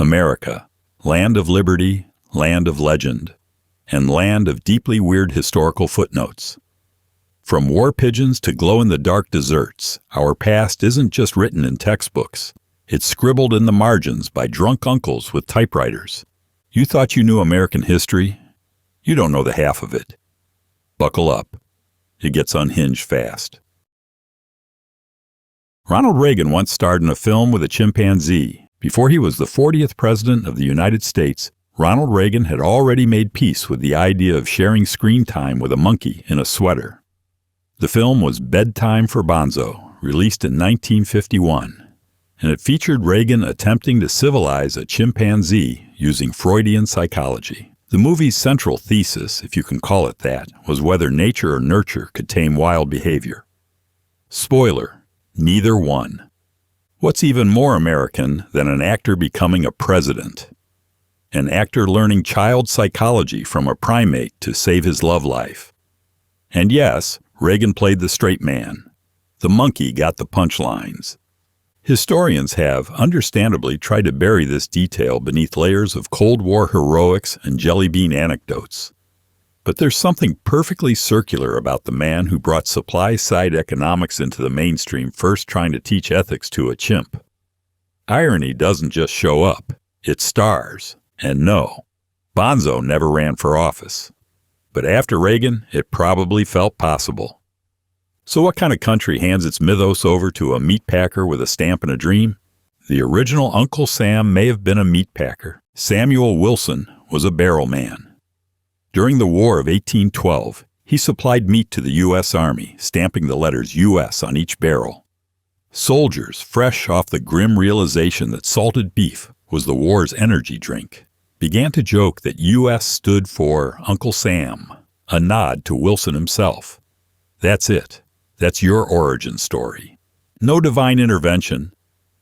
America, land of liberty, land of legend, and land of deeply weird historical footnotes. From war pigeons to glow-in-the-dark desserts, our past isn't just written in textbooks. It's scribbled in the margins by drunk uncles with typewriters. You thought you knew American history? You don't know the half of it. Buckle up. It gets unhinged fast. Ronald Reagan once starred in a film with a chimpanzee. Before he was the 40th President of the United States, Ronald Reagan had already made peace with the idea of sharing screen time with a monkey in a sweater. The film was Bedtime for Bonzo, released in 1951, and it featured Reagan attempting to civilize a chimpanzee using Freudian psychology. The movie's central thesis, if you can call it that, was whether nature or nurture could tame wild behavior. Spoiler, neither one. What's even more American than an actor becoming a president? An actor learning child psychology from a primate to save his love life. And yes, Reagan played the straight man. The monkey got the punchlines. Historians have, understandably, tried to bury this detail beneath layers of Cold War heroics and jelly bean anecdotes. But there's something perfectly circular about the man who brought supply-side economics into the mainstream, first trying to teach ethics to a chimp. Irony doesn't just show up, it stars. And no, Bonzo never ran for office. But after Reagan, it probably felt possible. So what kind of country hands its mythos over to a meat packer with a stamp and a dream? The original Uncle Sam may have been a meat packer. Samuel Wilson was a barrel man. During the War of 1812, he supplied meat to the U.S. Army, stamping the letters U.S. on each barrel. Soldiers, fresh off the grim realization that salted beef was the war's energy drink, began to joke that U.S. stood for Uncle Sam, a nod to Wilson himself. That's it. That's your origin story. No divine intervention,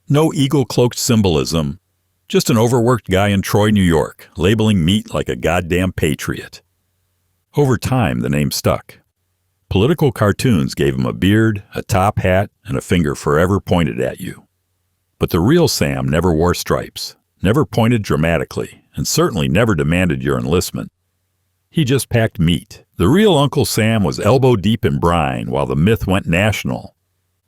no eagle-cloaked symbolism, just an overworked guy in Troy, New York, labeling meat like a goddamn patriot. Over time, the name stuck. Political cartoons gave him a beard, a top hat, and a finger forever pointed at you. But the real Sam never wore stripes, never pointed dramatically, and certainly never demanded your enlistment. He just packed meat. The real Uncle Sam was elbow deep in brine while the myth went national.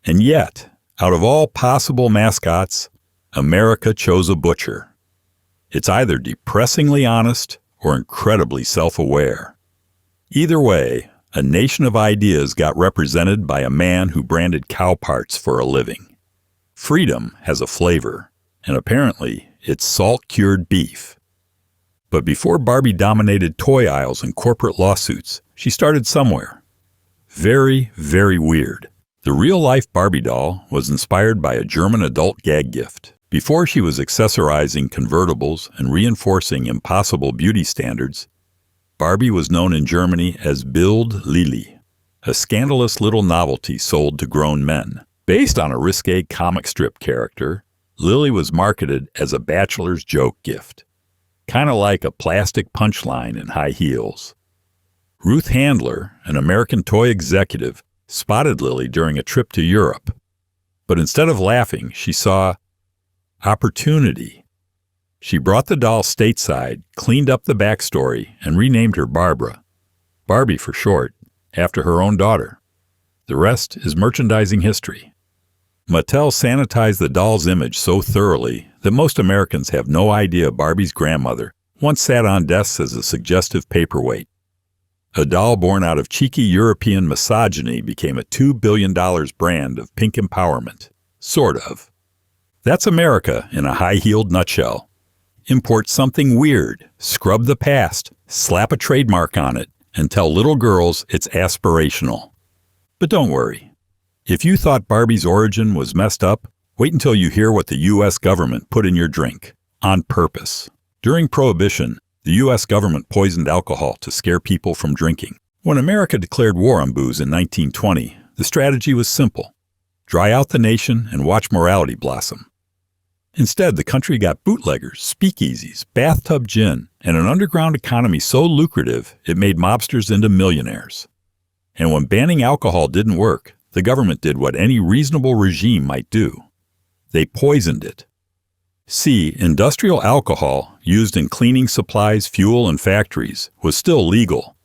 And yet, out of all possible mascots, America chose a butcher. It's either depressingly honest or incredibly self-aware. Either way, a nation of ideas got represented by a man who branded cow parts for a living. Freedom has a flavor, and apparently it's salt-cured beef. But before Barbie dominated toy aisles and corporate lawsuits, she started somewhere. Very, very weird. The real-life Barbie doll was inspired by a German adult gag gift. Before she was accessorizing convertibles and reinforcing impossible beauty standards, Barbie was known in Germany as Bild Lili, a scandalous little novelty sold to grown men. Based on a risque comic strip character, Lily was marketed as a bachelor's joke gift. Kind of like a plastic punchline in high heels. Ruth Handler, an American toy executive, spotted Lily during a trip to Europe. But instead of laughing, she saw opportunity. She brought the doll stateside, cleaned up the backstory, and renamed her Barbara, Barbie for short, after her own daughter. The rest is merchandising history. Mattel sanitized the doll's image so thoroughly that most Americans have no idea Barbie's grandmother once sat on desks as a suggestive paperweight. A doll born out of cheeky European misogyny became a $2 billion brand of pink empowerment. Sort of. That's America in a high-heeled nutshell. Import something weird, scrub the past, slap a trademark on it, and tell little girls it's aspirational. But don't worry. If you thought Barbie's origin was messed up, wait until you hear what the U.S. government put in your drink, on purpose. During Prohibition, the U.S. government poisoned alcohol to scare people from drinking. When America declared war on booze in 1920, the strategy was simple. Dry out the nation and watch morality blossom. Instead, the country got bootleggers, speakeasies, bathtub gin, and an underground economy so lucrative it made mobsters into millionaires. And when banning alcohol didn't work, the government did what any reasonable regime might do. They poisoned it. See, industrial alcohol used in cleaning supplies, fuel, and factories was still legal.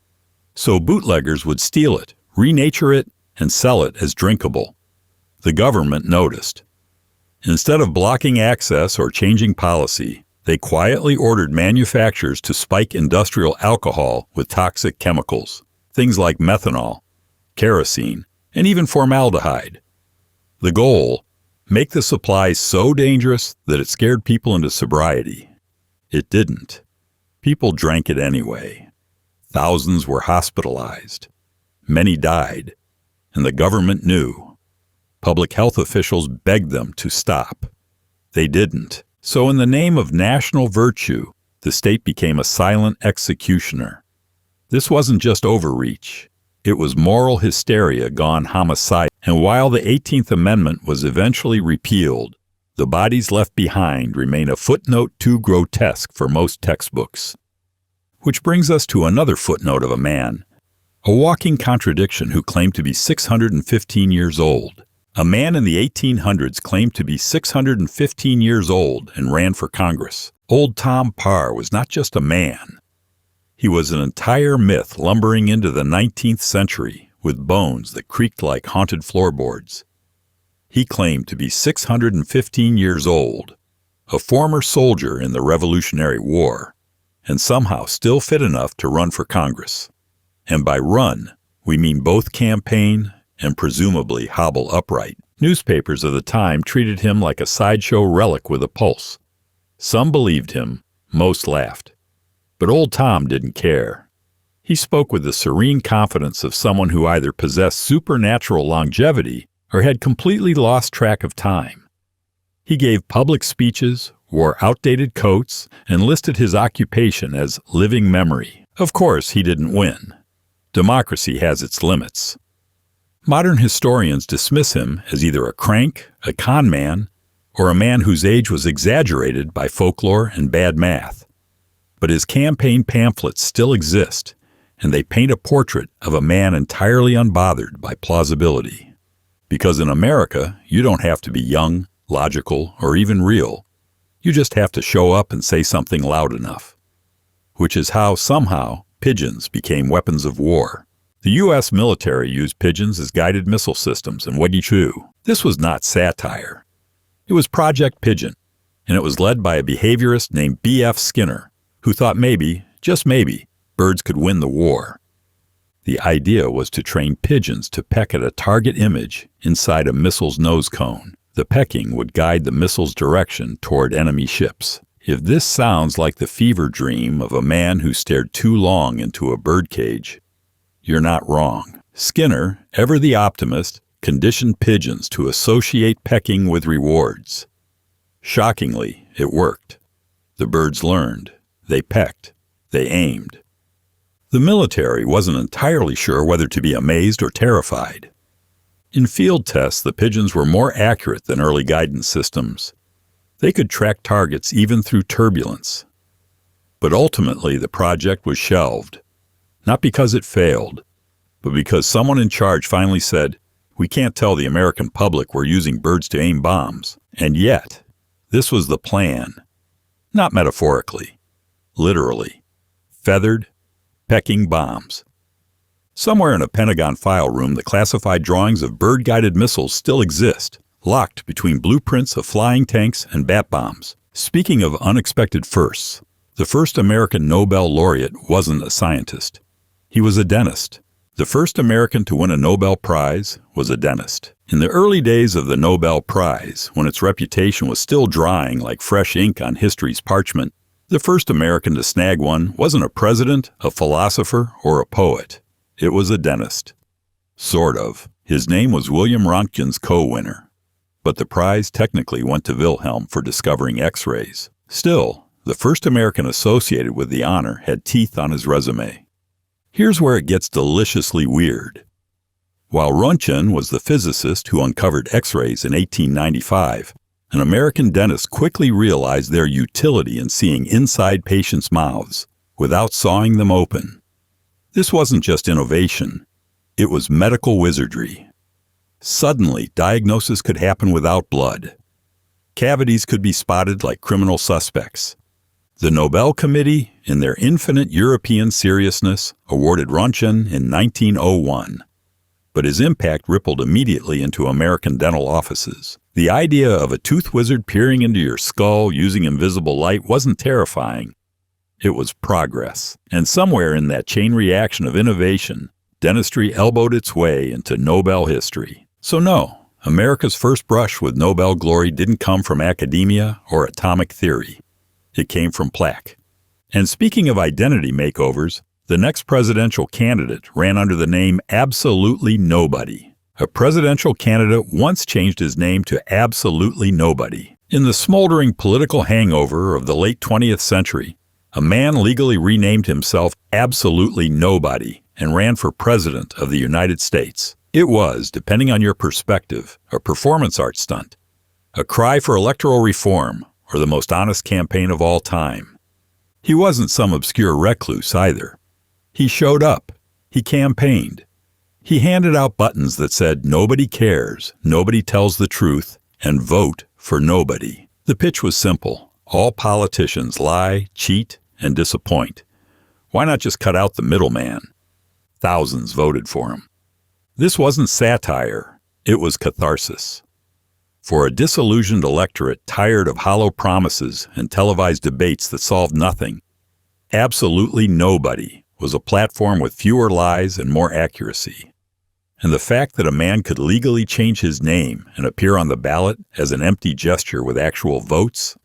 So bootleggers would steal it, renature it, and sell it as drinkable. The government noticed. Instead of blocking access or changing policy, they quietly ordered manufacturers to spike industrial alcohol with toxic chemicals, things like methanol, kerosene, and even formaldehyde. The goal: make the supply so dangerous that it scared people into sobriety. It didn't. People drank it anyway. Thousands were hospitalized. Many died. And the government knew. Public health officials begged them to stop. They didn't. So in the name of national virtue, the state became a silent executioner. This wasn't just overreach. It was moral hysteria gone homicide. And while the 18th Amendment was eventually repealed, the bodies left behind remain a footnote too grotesque for most textbooks. Which brings us to another footnote of a man, a walking contradiction who claimed to be 615 years old. A man in the 1800s claimed to be 615 years old and ran for Congress. Old Tom Parr was not just a man. He was an entire myth lumbering into the 19th century with bones that creaked like haunted floorboards. He claimed to be 615 years old, a former soldier in the Revolutionary War, and somehow still fit enough to run for Congress. And by run, we mean both campaign and presumably hobble upright. Newspapers of the time treated him like a sideshow relic with a pulse. Some believed him, most laughed. But old Tom didn't care. He spoke with the serene confidence of someone who either possessed supernatural longevity or had completely lost track of time. He gave public speeches, wore outdated coats, and listed his occupation as living memory. Of course, he didn't win. Democracy has its limits. Modern historians dismiss him as either a crank, a con man, or a man whose age was exaggerated by folklore and bad math. But his campaign pamphlets still exist, and they paint a portrait of a man entirely unbothered by plausibility. Because in America, you don't have to be young, logical, or even real. You just have to show up and say something loud enough. Which is how, somehow, pigeons became weapons of war. The U.S. military used pigeons as guided missile systems, and what do you do? This was not satire. It was Project Pigeon, and it was led by a behaviorist named B.F. Skinner, who thought maybe, just maybe, birds could win the war. The idea was to train pigeons to peck at a target image inside a missile's nose cone. The pecking would guide the missile's direction toward enemy ships. If this sounds like the fever dream of a man who stared too long into a birdcage, you're not wrong. Skinner, ever the optimist, conditioned pigeons to associate pecking with rewards. Shockingly, it worked. The birds learned. They pecked. They aimed. The military wasn't entirely sure whether to be amazed or terrified. In field tests, the pigeons were more accurate than early guidance systems. They could track targets even through turbulence. But ultimately, the project was shelved. Not because it failed, but because someone in charge finally said, "We can't tell the American public we're using birds to aim bombs." And yet, this was the plan. Not metaphorically. Literally. Feathered, pecking bombs. Somewhere in a Pentagon file room, the classified drawings of bird-guided missiles still exist, locked between blueprints of flying tanks and bat bombs. Speaking of unexpected firsts, the first American Nobel laureate wasn't a scientist. He was a dentist. The first American to win a Nobel Prize was a dentist. In the early days of the Nobel Prize, when its reputation was still drying like fresh ink on history's parchment, the first American to snag one wasn't a president, a philosopher, or a poet. It was a dentist. Sort of. His name was William Röntgen's co-winner. But the prize technically went to Wilhelm for discovering X-rays. Still, the first American associated with the honor had teeth on his resume. Here's where it gets deliciously weird. While Röntgen was the physicist who uncovered X-rays in 1895, an American dentist quickly realized their utility in seeing inside patients' mouths without sawing them open. This wasn't just innovation, it was medical wizardry. Suddenly, diagnosis could happen without blood. Cavities could be spotted like criminal suspects. The Nobel Committee, in their infinite European seriousness, awarded Roentgen in 1901. But his impact rippled immediately into American dental offices. The idea of a tooth wizard peering into your skull using invisible light wasn't terrifying. It was progress. And somewhere in that chain reaction of innovation, dentistry elbowed its way into Nobel history. So no, America's first brush with Nobel glory didn't come from academia or atomic theory. It came from plaque. And speaking of identity makeovers, the next presidential candidate ran under the name Absolutely Nobody. A presidential candidate once changed his name to Absolutely Nobody. In the smoldering political hangover of the late 20th century, a man legally renamed himself Absolutely Nobody and ran for president of the United States. It was, depending on your perspective, a performance art stunt, a cry for electoral reform, or the most honest campaign of all time. He wasn't some obscure recluse either. He showed up. He campaigned. He handed out buttons that said, "Nobody cares, nobody tells the truth, and vote for nobody." The pitch was simple. All politicians lie, cheat, and disappoint. Why not just cut out the middleman? Thousands voted for him. This wasn't satire. It was catharsis. For a disillusioned electorate tired of hollow promises and televised debates that solved nothing, Absolutely Nobody was a platform with fewer lies and more accuracy. And the fact that a man could legally change his name and appear on the ballot as an empty gesture with actual votes,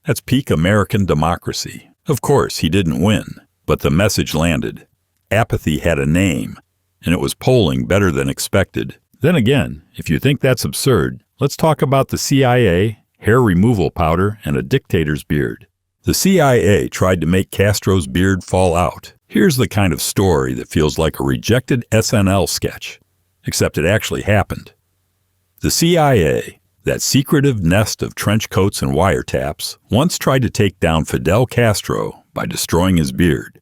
that's peak American democracy. Of course, he didn't win, but the message landed. Apathy had a name, and it was polling better than expected. Then again, if you think that's absurd, let's talk about the CIA, hair removal powder, and a dictator's beard. The CIA tried to make Castro's beard fall out. Here's the kind of story that feels like a rejected SNL sketch, except it actually happened. The CIA, that secretive nest of trench coats and wiretaps, once tried to take down Fidel Castro by destroying his beard.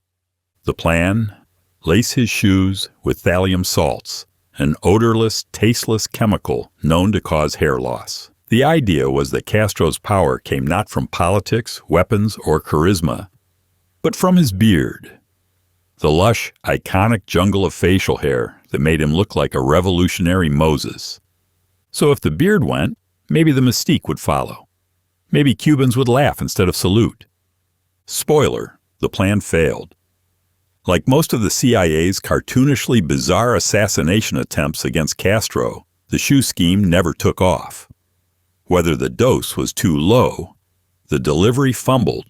The plan? Lace his shoes with thallium salts, an odorless, tasteless chemical known to cause hair loss. The idea was that Castro's power came not from politics, weapons, or charisma, but from his beard. The lush, iconic jungle of facial hair that made him look like a revolutionary Moses. So if the beard went, maybe the mystique would follow. Maybe Cubans would laugh instead of salute. Spoiler, the plan failed. Like most of the CIA's cartoonishly bizarre assassination attempts against Castro, the shoe scheme never took off. Whether the dose was too low, the delivery fumbled,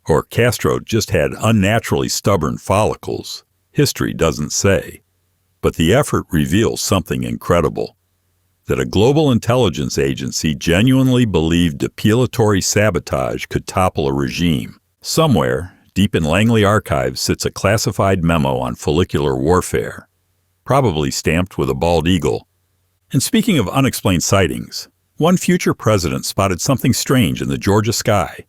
or Castro just had unnaturally stubborn follicles, history doesn't say. But the effort reveals something incredible. That a global intelligence agency genuinely believed depilatory sabotage could topple a regime. Somewhere, deep in Langley archives, sits a classified memo on follicular warfare, probably stamped with a bald eagle. And speaking of unexplained sightings, one future president spotted something strange in the Georgia sky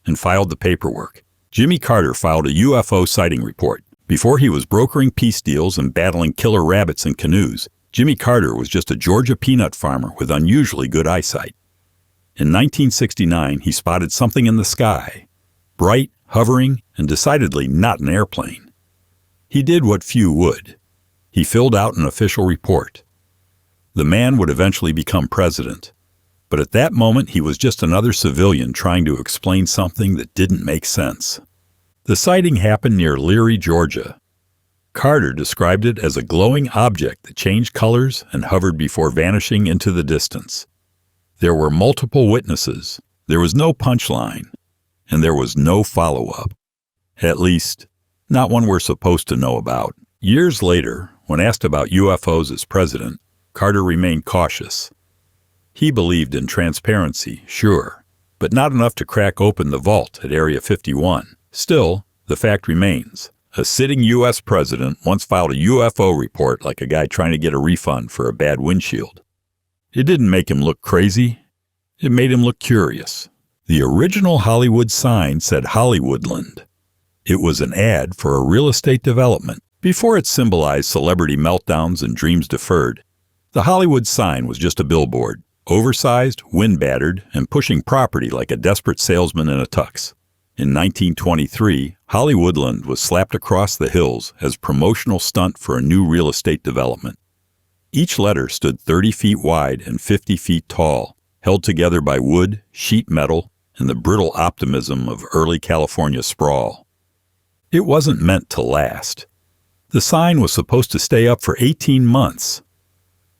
and filed the paperwork. Jimmy Carter filed a UFO sighting report. Before he was brokering peace deals and battling killer rabbits in canoes, Jimmy Carter was just a Georgia peanut farmer with unusually good eyesight. In 1969, he spotted something in the sky, bright, hovering, and decidedly not an airplane. He did what few would. He filled out an official report. The man would eventually become president. But at that moment, he was just another civilian trying to explain something that didn't make sense. The sighting happened near Leary, Georgia. Carter described it as a glowing object that changed colors and hovered before vanishing into the distance. There were multiple witnesses. There was no punchline. And there was no follow-up. At least, not one we're supposed to know about. Years later, when asked about UFOs as president, Carter remained cautious. He believed in transparency, sure, but not enough to crack open the vault at Area 51. Still, the fact remains. A sitting U.S. president once filed a UFO report like a guy trying to get a refund for a bad windshield. It didn't make him look crazy. It made him look curious. The original Hollywood sign said Hollywoodland. It was an ad for a real estate development. Before it symbolized celebrity meltdowns and dreams deferred, the Hollywood sign was just a billboard. oversized, wind-battered, and pushing property like a desperate salesman in a tux. In 1923, Hollywoodland was slapped across the hills as promotional stunt for a new real estate development. Each letter stood 30 feet wide and 50 feet tall, held together by wood, sheet metal, and the brittle optimism of early California sprawl. It wasn't meant to last. The sign was supposed to stay up for 18 months.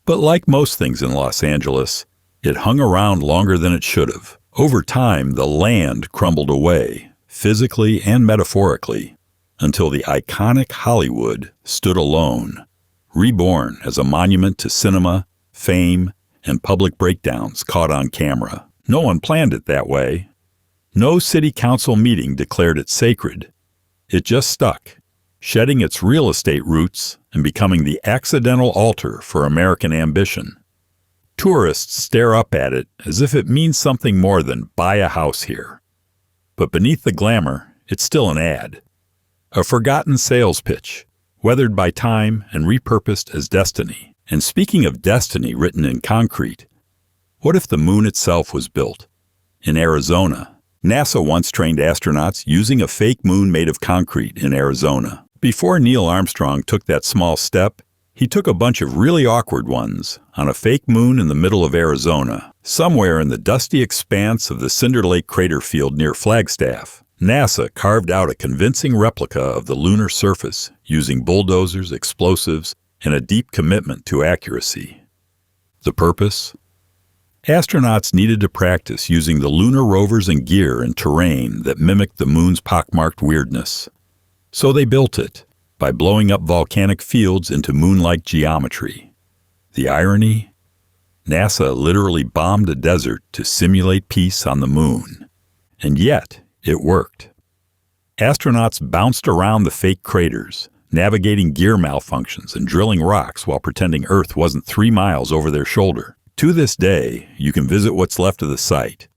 But like most things in Los Angeles, it hung around longer than it should have. Over time, the land crumbled away, physically and metaphorically, until the iconic Hollywood stood alone, reborn as a monument to cinema, fame, and public breakdowns caught on camera. No one planned it that way. No city council meeting declared it sacred. It just stuck, shedding its real estate roots and becoming the accidental altar for American ambition. Tourists stare up at it as if it means something more than buy a house here. But beneath the glamour, it's still an ad. A forgotten sales pitch, weathered by time and repurposed as destiny. And speaking of destiny written in concrete, what if the moon itself was built? In Arizona, NASA once trained astronauts using a fake moon made of concrete in Arizona. Before Neil Armstrong took that small step, he took a bunch of really awkward ones on a fake moon in the middle of Arizona, somewhere in the dusty expanse of the Cinder Lake crater field near Flagstaff. NASA carved out a convincing replica of the lunar surface using bulldozers, explosives, and a deep commitment to accuracy. The purpose? Astronauts needed to practice using the lunar rovers and gear and terrain that mimicked the moon's pockmarked weirdness. So they built it by blowing up volcanic fields into moon-like geometry. The irony? NASA literally bombed a desert to simulate peace on the moon. And yet, it worked. Astronauts bounced around the fake craters, navigating gear malfunctions and drilling rocks while pretending Earth wasn't 3 miles over their shoulder. To this day, you can visit what's left of the site.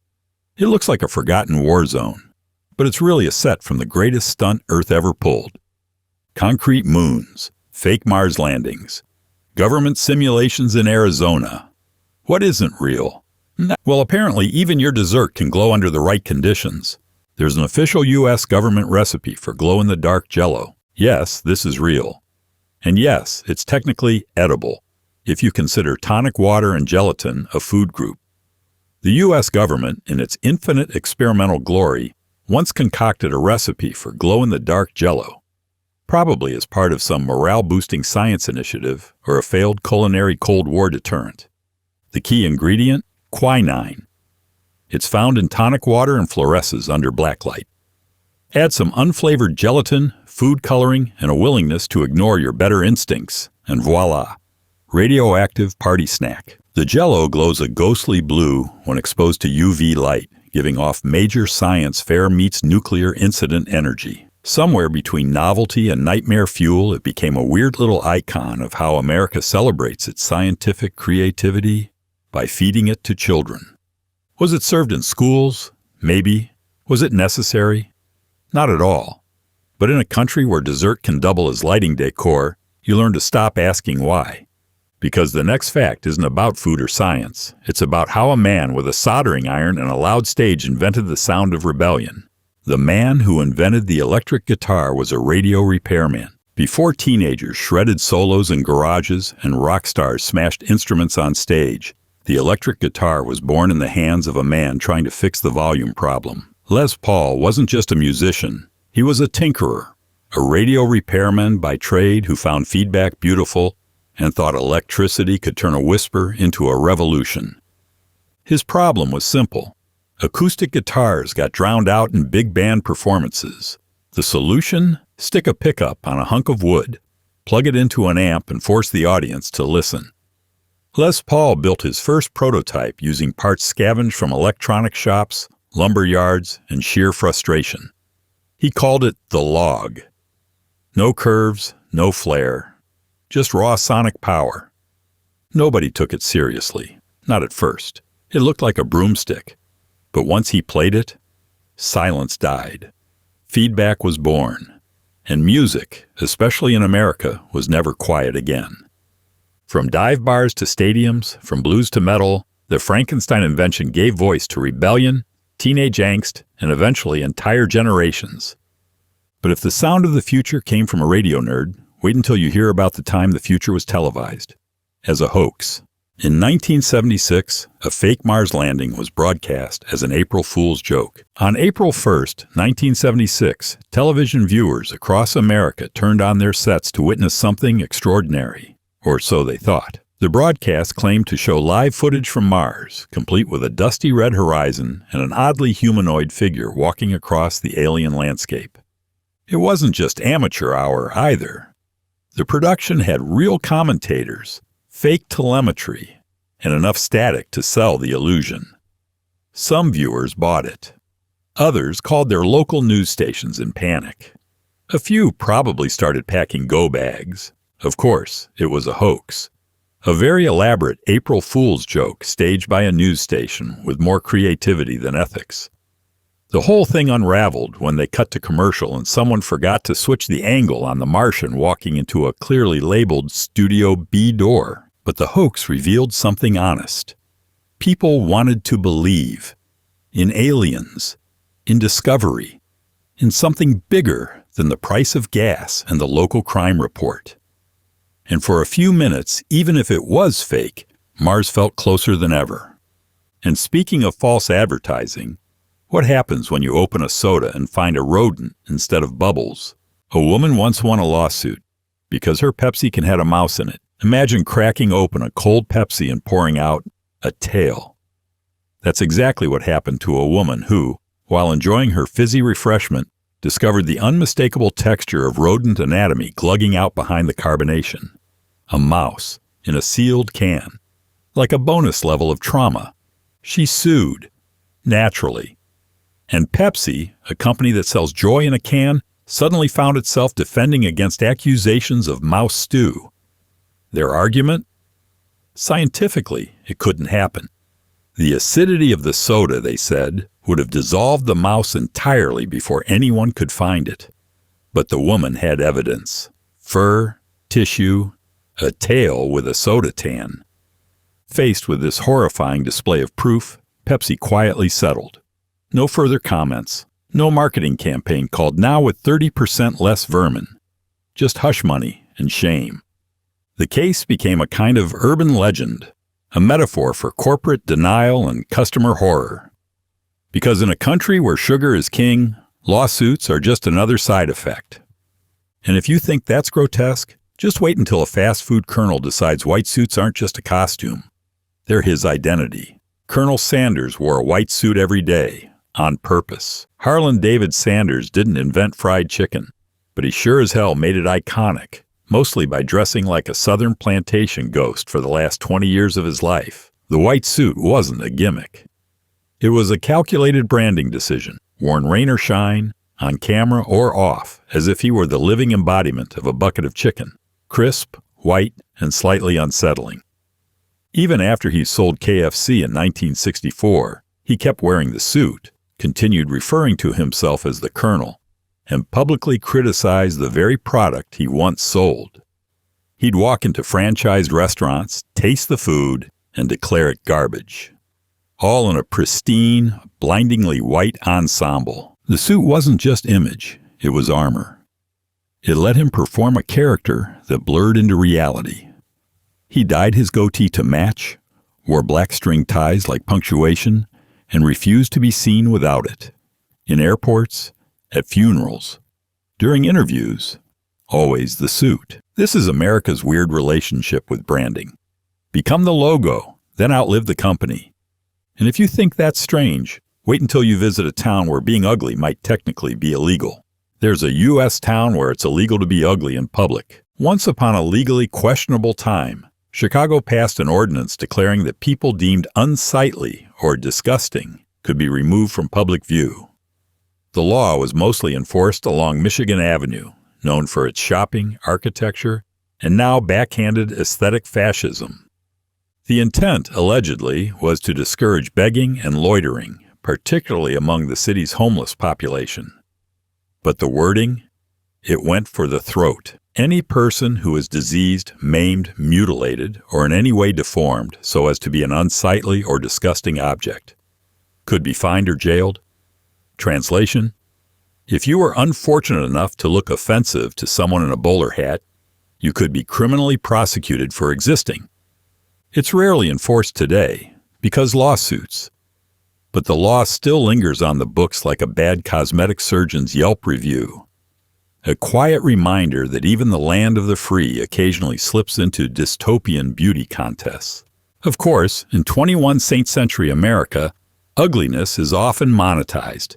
It looks like a forgotten war zone, but it's really a set from the greatest stunt Earth ever pulled. Concrete moons, fake Mars landings, government simulations in Arizona. What isn't real? Well, apparently even your dessert can glow under the right conditions. There's an official U.S. government recipe for glow-in-the-dark JellO. Yes, this is real. And yes, it's technically edible, if you consider tonic water and gelatin a food group. The U.S. government, in its infinite experimental glory, once concocted a recipe for glow-in-the-dark JellO, probably as part of some morale-boosting science initiative or a failed culinary Cold War deterrent. The key ingredient? Quinine. It's found in tonic water and fluoresces under blacklight. Add some unflavored gelatin, food coloring, and a willingness to ignore your better instincts, and voila! Radioactive party snack. The JellO glows a ghostly blue when exposed to UV light, giving off major science fair meets nuclear incident energy. Somewhere between novelty and nightmare fuel, it became a weird little icon of how America celebrates its scientific creativity by feeding it to children. Was it served in schools? Maybe. Was it necessary? Not at all. But in a country where dessert can double as lighting decor, you learn to stop asking why. Because the next fact isn't about food or science. It's about how a man with a soldering iron and a loud stage invented the sound of rebellion. The man who invented the electric guitar was a radio repairman. Before teenagers shredded solos in garages and rock stars smashed instruments on stage, the electric guitar was born in the hands of a man trying to fix the volume problem. Les Paul wasn't just a musician. He was a tinkerer, a radio repairman by trade who found feedback beautiful and thought electricity could turn a whisper into a revolution. His problem was simple. Acoustic guitars got drowned out in big band performances. The solution? Stick a pickup on a hunk of wood, plug it into an amp, and force the audience to listen. Les Paul built his first prototype using parts scavenged from electronic shops, lumber yards, and sheer frustration. He called it the log. No curves, no flair, just raw sonic power. Nobody took it seriously, not at first. It looked like a broomstick. But once he played it, silence died. Feedback was born. And music, especially in America, was never quiet again. From dive bars to stadiums, from blues to metal, The Frankenstein invention gave voice to rebellion, teenage angst, and eventually entire generations. But if the sound of the future came from a radio nerd, wait until you hear about the time the future was televised as a hoax. In 1976, a fake Mars landing was broadcast as an April Fool's joke. On April 1st, 1976, television viewers across America turned on their sets to witness something extraordinary, or so they thought. The broadcast claimed to show live footage from Mars, complete with a dusty red horizon and an oddly humanoid figure walking across the alien landscape. It wasn't just amateur hour either. The production had real commentators, fake telemetry, and enough static to sell the illusion. Some viewers bought it. Others called their local news stations in panic. A few probably started packing go bags. Of course, it was a hoax. A very elaborate April Fool's joke staged by a news station with more creativity than ethics. The whole thing unraveled when they cut to commercial and someone forgot to switch the angle on the Martian walking into a clearly labeled Studio B door. But the hoax revealed something honest. People wanted to believe in aliens, in discovery, in something bigger than the price of gas and the local crime report. And for a few minutes, even if it was fake, Mars felt closer than ever. And speaking of false advertising, what happens when you open a soda and find a rodent instead of bubbles? A woman once won a lawsuit because her Pepsi can have a mouse in it. Imagine cracking open a cold Pepsi and pouring out a tail. That's exactly what happened to a woman who, while enjoying her fizzy refreshment, discovered the unmistakable texture of rodent anatomy glugging out behind the carbonation. A mouse in a sealed can. Like a bonus level of trauma. She sued. Naturally. And Pepsi, a company that sells joy in a can, suddenly found itself defending against accusations of mouse stew. Their argument? Scientifically, it couldn't happen. The acidity of the soda, they said, would have dissolved the mouse entirely before anyone could find it. But the woman had evidence. Fur, tissue, a tail with a soda tan. Faced with this horrifying display of proof, Pepsi quietly settled. No further comments. No marketing campaign called now with 30% less vermin. Just hush money and shame. The case became a kind of urban legend, a metaphor for corporate denial and customer horror. Because in a country where sugar is king, lawsuits are just another side effect. And if you think that's grotesque, just wait until a fast food colonel decides white suits aren't just a costume. They're his identity. Colonel Sanders wore a white suit every day, on purpose. Harlan David Sanders didn't invent fried chicken, but he sure as hell made it iconic. Mostly by dressing like a southern plantation ghost for the last 20 years of his life. The white suit wasn't a gimmick. It was a calculated branding decision, worn rain or shine, on camera or off, as if he were the living embodiment of a bucket of chicken, crisp, white, and slightly unsettling. Even after he sold KFC in 1964, he kept wearing the suit, continued referring to himself as the Colonel, and publicly criticized the very product he once sold. He'd walk into franchised restaurants, taste the food, and declare it garbage. All in a pristine, blindingly white ensemble. The suit wasn't just image, it was armor. It let him perform a character that blurred into reality. He dyed his goatee to match, wore black string ties like punctuation, and refused to be seen without it. In airports, at funerals, during interviews, always the suit. This is America's weird relationship with branding. Become the logo, then outlive the company. And if you think that's strange, wait until you visit a town where being ugly might technically be illegal. There's a U.S. town where it's illegal to be ugly in public. Once upon a legally questionable time, Chicago passed an ordinance declaring that people deemed unsightly or disgusting could be removed from public view. The law was mostly enforced along Michigan Avenue, known for its shopping, architecture, and now backhanded aesthetic fascism. The intent, allegedly, was to discourage begging and loitering, particularly among the city's homeless population. But the wording? It went for the throat. Any person who is diseased, maimed, mutilated, or in any way deformed so as to be an unsightly or disgusting object could be fined or jailed. Translation: if you were unfortunate enough to look offensive to someone in a bowler hat, you could be criminally prosecuted for existing. It's rarely enforced today because lawsuits. But the law still lingers on the books like a bad cosmetic surgeon's Yelp review. A quiet reminder that even the land of the free occasionally slips into dystopian beauty contests. Of course, in 21st century America, ugliness is often monetized.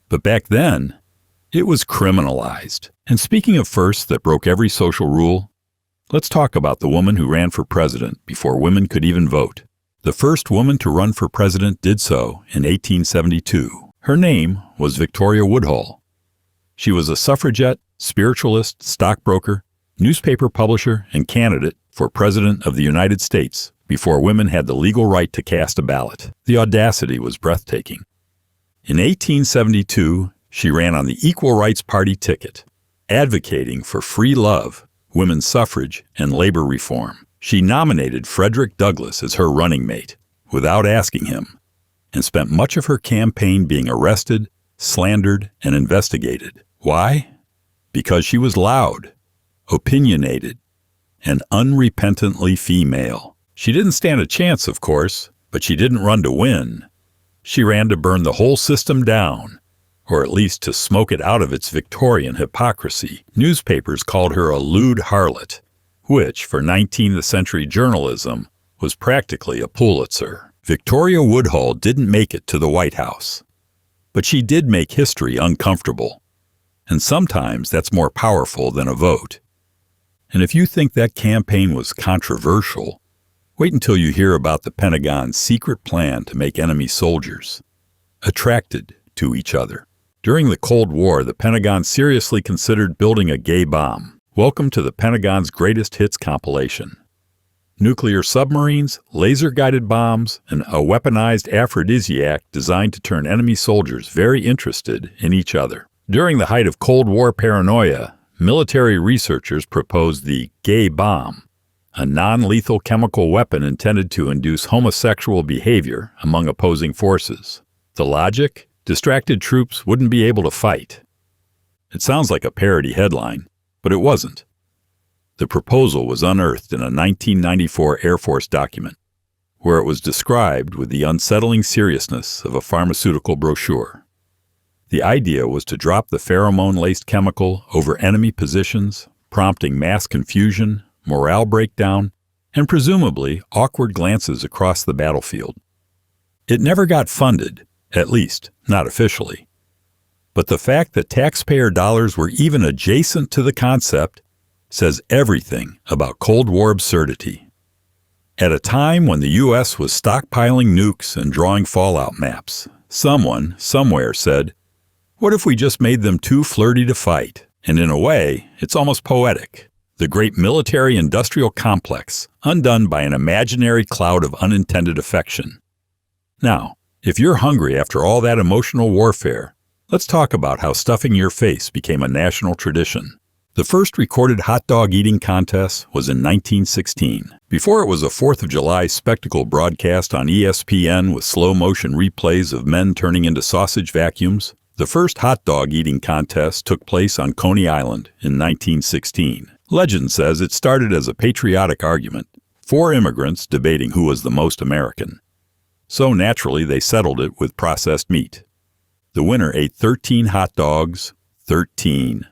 But back then, it was criminalized. And speaking of firsts that broke every social rule, let's talk about the woman who ran for president before women could even vote. The first woman to run for president did so in 1872. Her name was Victoria Woodhull. She was a suffragette, spiritualist, stockbroker, newspaper publisher, and candidate for President of the United States before women had the legal right to cast a ballot. The audacity was breathtaking. In 1872, she ran on the Equal Rights Party ticket, advocating for free love, women's suffrage, and labor reform. She nominated Frederick Douglass as her running mate without asking him, and spent much of her campaign being arrested, slandered, and investigated. Why? Because she was loud, opinionated, and unrepentantly female. She didn't stand a chance, of course, but she didn't run to win. She ran to burn the whole system down, or at least to smoke it out of its Victorian hypocrisy. Newspapers called her a lewd harlot, which, for 19th century journalism, was practically a Pulitzer. Victoria Woodhull didn't make it to the White House, but she did make history uncomfortable. And sometimes that's more powerful than a vote. And if you think that campaign was controversial, wait until you hear about the Pentagon's secret plan to make enemy soldiers attracted to each other. During the Cold War, the Pentagon seriously considered building a gay bomb. Welcome to the Pentagon's greatest hits compilation. Nuclear submarines, laser-guided bombs, and a weaponized aphrodisiac designed to turn enemy soldiers very interested in each other. During the height of Cold War paranoia, military researchers proposed the gay bomb, a non-lethal chemical weapon intended to induce homosexual behavior among opposing forces. The logic? Distracted troops wouldn't be able to fight. It sounds like a parody headline, but it wasn't. The proposal was unearthed in a 1994 Air Force document, where it was described with the unsettling seriousness of a pharmaceutical brochure. The idea was to drop the pheromone-laced chemical over enemy positions, prompting mass confusion, morale breakdown, and presumably awkward glances across the battlefield. It never got funded, at least not officially. But the fact that taxpayer dollars were even adjacent to the concept says everything about Cold War absurdity. At a time when the U.S. was stockpiling nukes and drawing fallout maps, someone, somewhere said, "What if we just made them too flirty to fight?" And in a way, it's almost poetic. The great military-industrial complex, undone by an imaginary cloud of unintended affection. Now, if you're hungry after all that emotional warfare, let's talk about how stuffing your face became a national tradition. The first recorded hot dog eating contest was in 1916. Before it was a 4th of July spectacle broadcast on ESPN with slow-motion replays of men turning into sausage vacuums, the first hot dog eating contest took place on Coney Island in 1916. Legend says it started as a patriotic argument, 4 immigrants debating who was the most American. So naturally they settled it with processed meat. The winner ate 13 hot dogs, 13.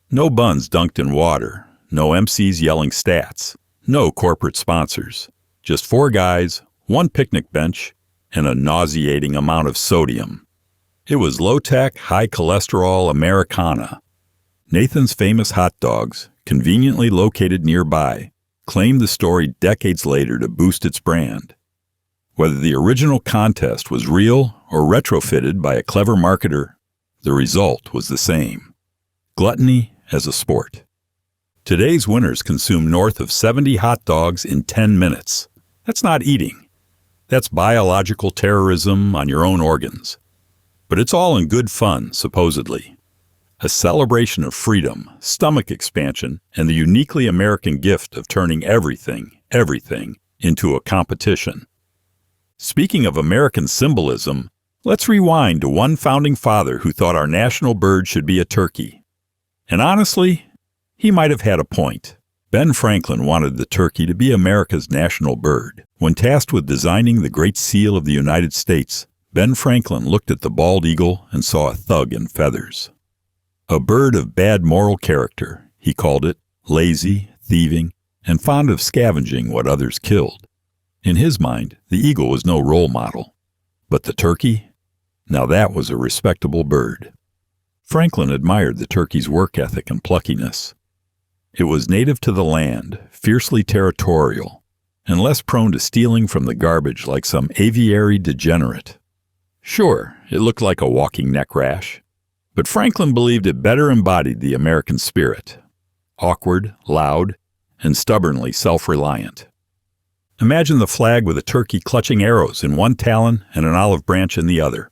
No buns dunked in water, no MCs yelling stats, no corporate sponsors. Just 4 guys, 1 picnic bench, and a nauseating amount of sodium. It was low-tech, high-cholesterol Americana. Nathan's Famous Hot Dogs, conveniently located nearby, claimed the story decades later to boost its brand. Whether the original contest was real or retrofitted by a clever marketer, the result was the same. Gluttony as a sport. Today's winners consume north of 70 hot dogs in 10 minutes. That's not eating. That's biological terrorism on your own organs. But it's all in good fun, supposedly. a celebration of freedom, stomach expansion, and the uniquely American gift of turning everything, into a competition. Speaking of American symbolism, let's rewind to one founding father who thought our national bird should be a turkey. And honestly, he might have had a point. Ben Franklin wanted the turkey to be America's national bird. When tasked with designing the Great Seal of the United States, Ben Franklin looked at the bald eagle and saw a thug in feathers. A bird of bad moral character, he called it, lazy, thieving, and fond of scavenging what others killed. In his mind, the eagle was no role model. But the turkey? Now that was a respectable bird. Franklin admired the turkey's work ethic and pluckiness. It was native to the land, fiercely territorial, and less prone to stealing from the garbage like some aviary degenerate. Sure, it looked like a walking neck rash, but Franklin believed it better embodied the American spirit. Awkward, loud, and stubbornly self-reliant. Imagine the flag with a turkey clutching arrows in one talon and an olive branch in the other.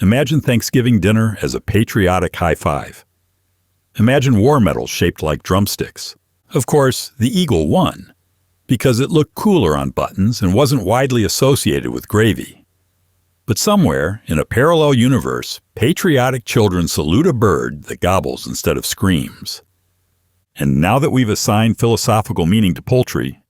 Imagine Thanksgiving dinner as a patriotic high five. Imagine war medals shaped like drumsticks. Of course, the eagle won, because it looked cooler on buttons and wasn't widely associated with gravy. But somewhere, in a parallel universe, patriotic children salute a bird that gobbles instead of screams. And now that we've assigned philosophical meaning to poultry,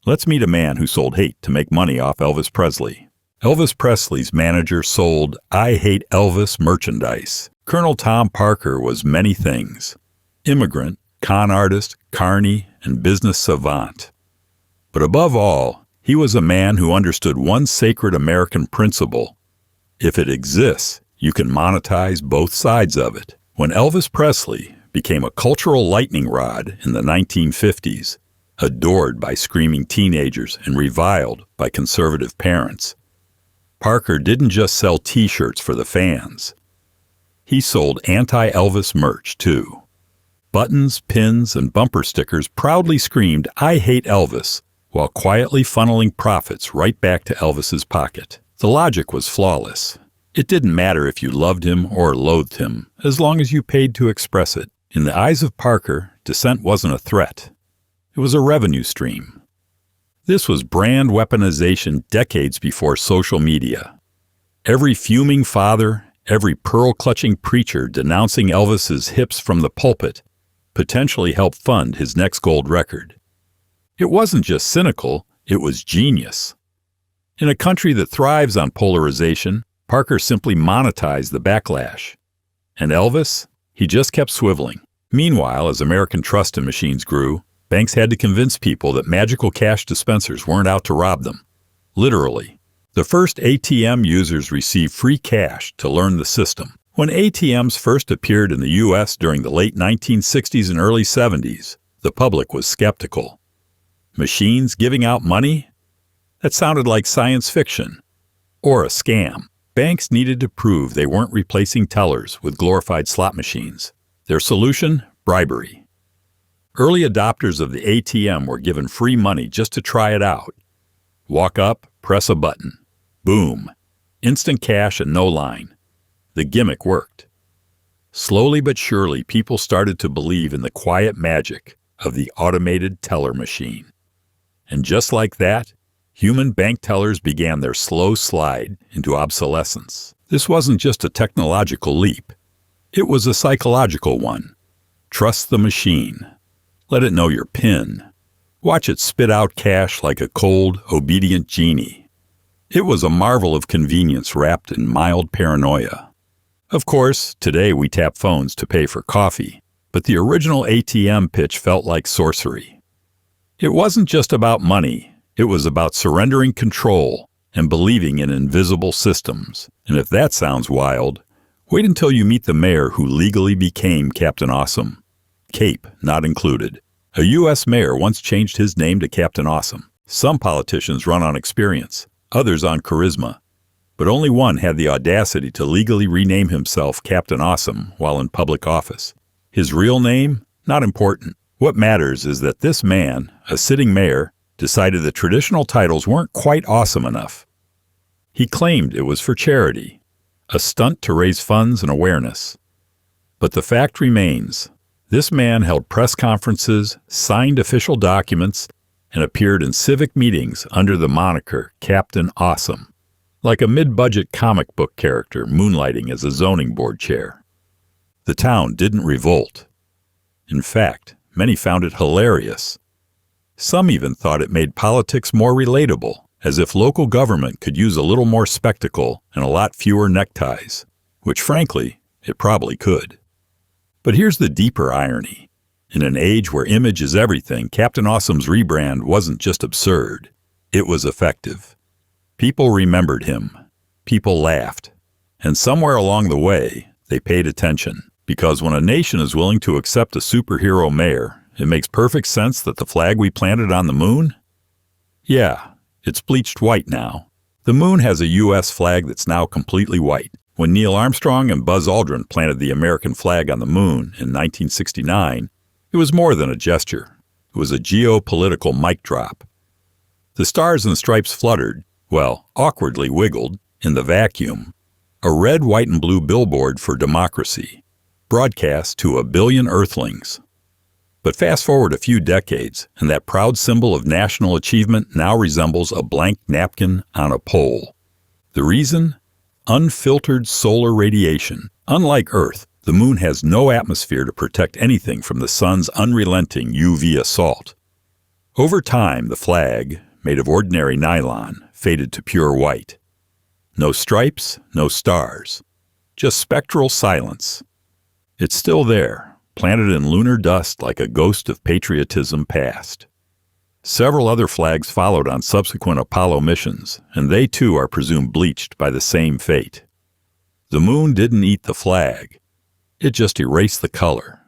let's meet a man who sold hate to make money off Elvis Presley. Elvis Presley's manager sold "I Hate Elvis" merchandise. Colonel Tom Parr was many things: immigrant, con artist, carny, and business savant. But above all, he was a man who understood one sacred American principle: if it exists, you can monetize both sides of it. When Elvis Presley became a cultural lightning rod in the 1950s, adored by screaming teenagers and reviled by conservative parents, Parker didn't just sell T-shirts for the fans. He sold anti-Elvis merch, too. Buttons, pins, and bumper stickers proudly screamed, "I hate Elvis," while quietly funneling profits right back to Elvis's pocket. The logic was flawless. It didn't matter if you loved him or loathed him, as long as you paid to express it. In the eyes of Parker, dissent wasn't a threat. It was a revenue stream. This was brand weaponization decades before social media. Every fuming father, every pearl-clutching preacher denouncing Elvis's hips from the pulpit potentially helped fund his next gold record. It wasn't just cynical, it was genius. In a country that thrives on polarization, Parker simply monetized the backlash. And Elvis? He just kept swiveling. Meanwhile, as American trust in machines grew, banks had to convince people that magical cash dispensers weren't out to rob them. Literally. The first ATM users received free cash to learn the system. When ATMs first appeared in the U.S. during the late 1960s and early 70s, the public was skeptical. Machines giving out money? That sounded like science fiction. Or a scam. Banks needed to prove they weren't replacing tellers with glorified slot machines. Their solution? Bribery. Early adopters of the ATM were given free money just to try it out. Walk up, press a button. Boom. Instant cash and no line. The gimmick worked. Slowly but surely, people started to believe in the quiet magic of the automated teller machine. And just like that, human bank tellers began their slow slide into obsolescence. This wasn't just a technological leap. It was a psychological one. Trust the machine. Let it know your PIN. Watch it spit out cash like a cold, obedient genie. It was a marvel of convenience wrapped in mild paranoia. Of course, today we tap phones to pay for coffee, but the original ATM pitch felt like sorcery. It wasn't just about money. It was about surrendering control and believing in invisible systems. And if that sounds wild, wait until you meet the mayor who legally became Captain Awesome. Cape not included. A U.S. mayor once changed his name to Captain Awesome. Some politicians run on experience, others on charisma. But only one had the audacity to legally rename himself Captain Awesome while in public office. His real name? Not important. What matters is that this man, a sitting mayor, decided the traditional titles weren't quite awesome enough. He claimed it was for charity, a stunt to raise funds and awareness. But the fact remains, this man held press conferences, signed official documents, and appeared in civic meetings under the moniker Captain Awesome, like a mid-budget comic book character moonlighting as a zoning board chair. The town didn't revolt. In fact, many found it hilarious. Some even thought it made politics more relatable, as if local government could use a little more spectacle and a lot fewer neckties, which frankly, it probably could. But here's the deeper irony. In an age where image is everything, Captain Awesome's rebrand wasn't just absurd. It was effective. People remembered him. People laughed. And somewhere along the way, they paid attention. Because when a nation is willing to accept a superhero mayor, it makes perfect sense that the flag we planted on the moon? Yeah, it's bleached white now. The moon has a U.S. flag that's now completely white. When Neil Armstrong and Buzz Aldrin planted the American flag on the moon in 1969, it was more than a gesture. It was a geopolitical mic drop. The stars and stripes fluttered, well, awkwardly wiggled, in the vacuum. A red, white, and blue billboard for democracy, broadcast to 1 billion Earthlings. But fast forward a few decades, and that proud symbol of national achievement now resembles a blank napkin on a pole. The reason? Unfiltered solar radiation. Unlike Earth, the moon has no atmosphere to protect anything from the sun's unrelenting UV assault. Over time, the flag, made of ordinary nylon, faded to pure white. No stripes, no stars. Just spectral silence. It's still there, planted in lunar dust like a ghost of patriotism past. Several other flags followed on subsequent Apollo missions, and they too are presumed bleached by the same fate. The moon didn't eat the flag. It just erased the color,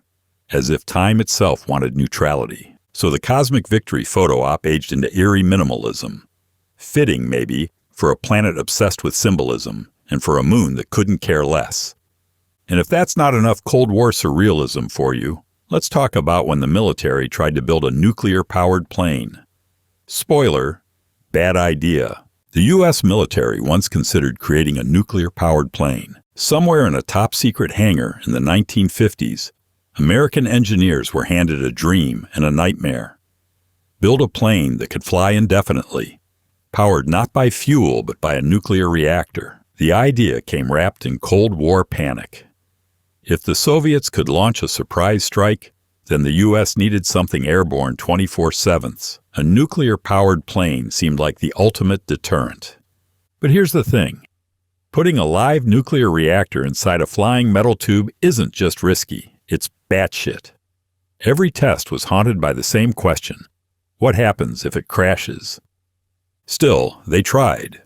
as if time itself wanted neutrality. So the Cosmic Victory photo op aged into eerie minimalism. Fitting, maybe, for a planet obsessed with symbolism, and for a moon that couldn't care less. And if that's not enough Cold War surrealism for you, let's talk about when the military tried to build a nuclear-powered plane. Spoiler, bad idea. The U.S. military once considered creating a nuclear-powered plane. Somewhere in a top-secret hangar in the 1950s, American engineers were handed a dream and a nightmare. Build a plane that could fly indefinitely, powered not by fuel but by a nuclear reactor. The idea came wrapped in Cold War panic. If the Soviets could launch a surprise strike, then the U.S. needed something airborne 24/7. A nuclear-powered plane seemed like the ultimate deterrent. But here's the thing. Putting a live nuclear reactor inside a flying metal tube isn't just risky, it's batshit. Every test was haunted by the same question. What happens if it crashes? Still, they tried.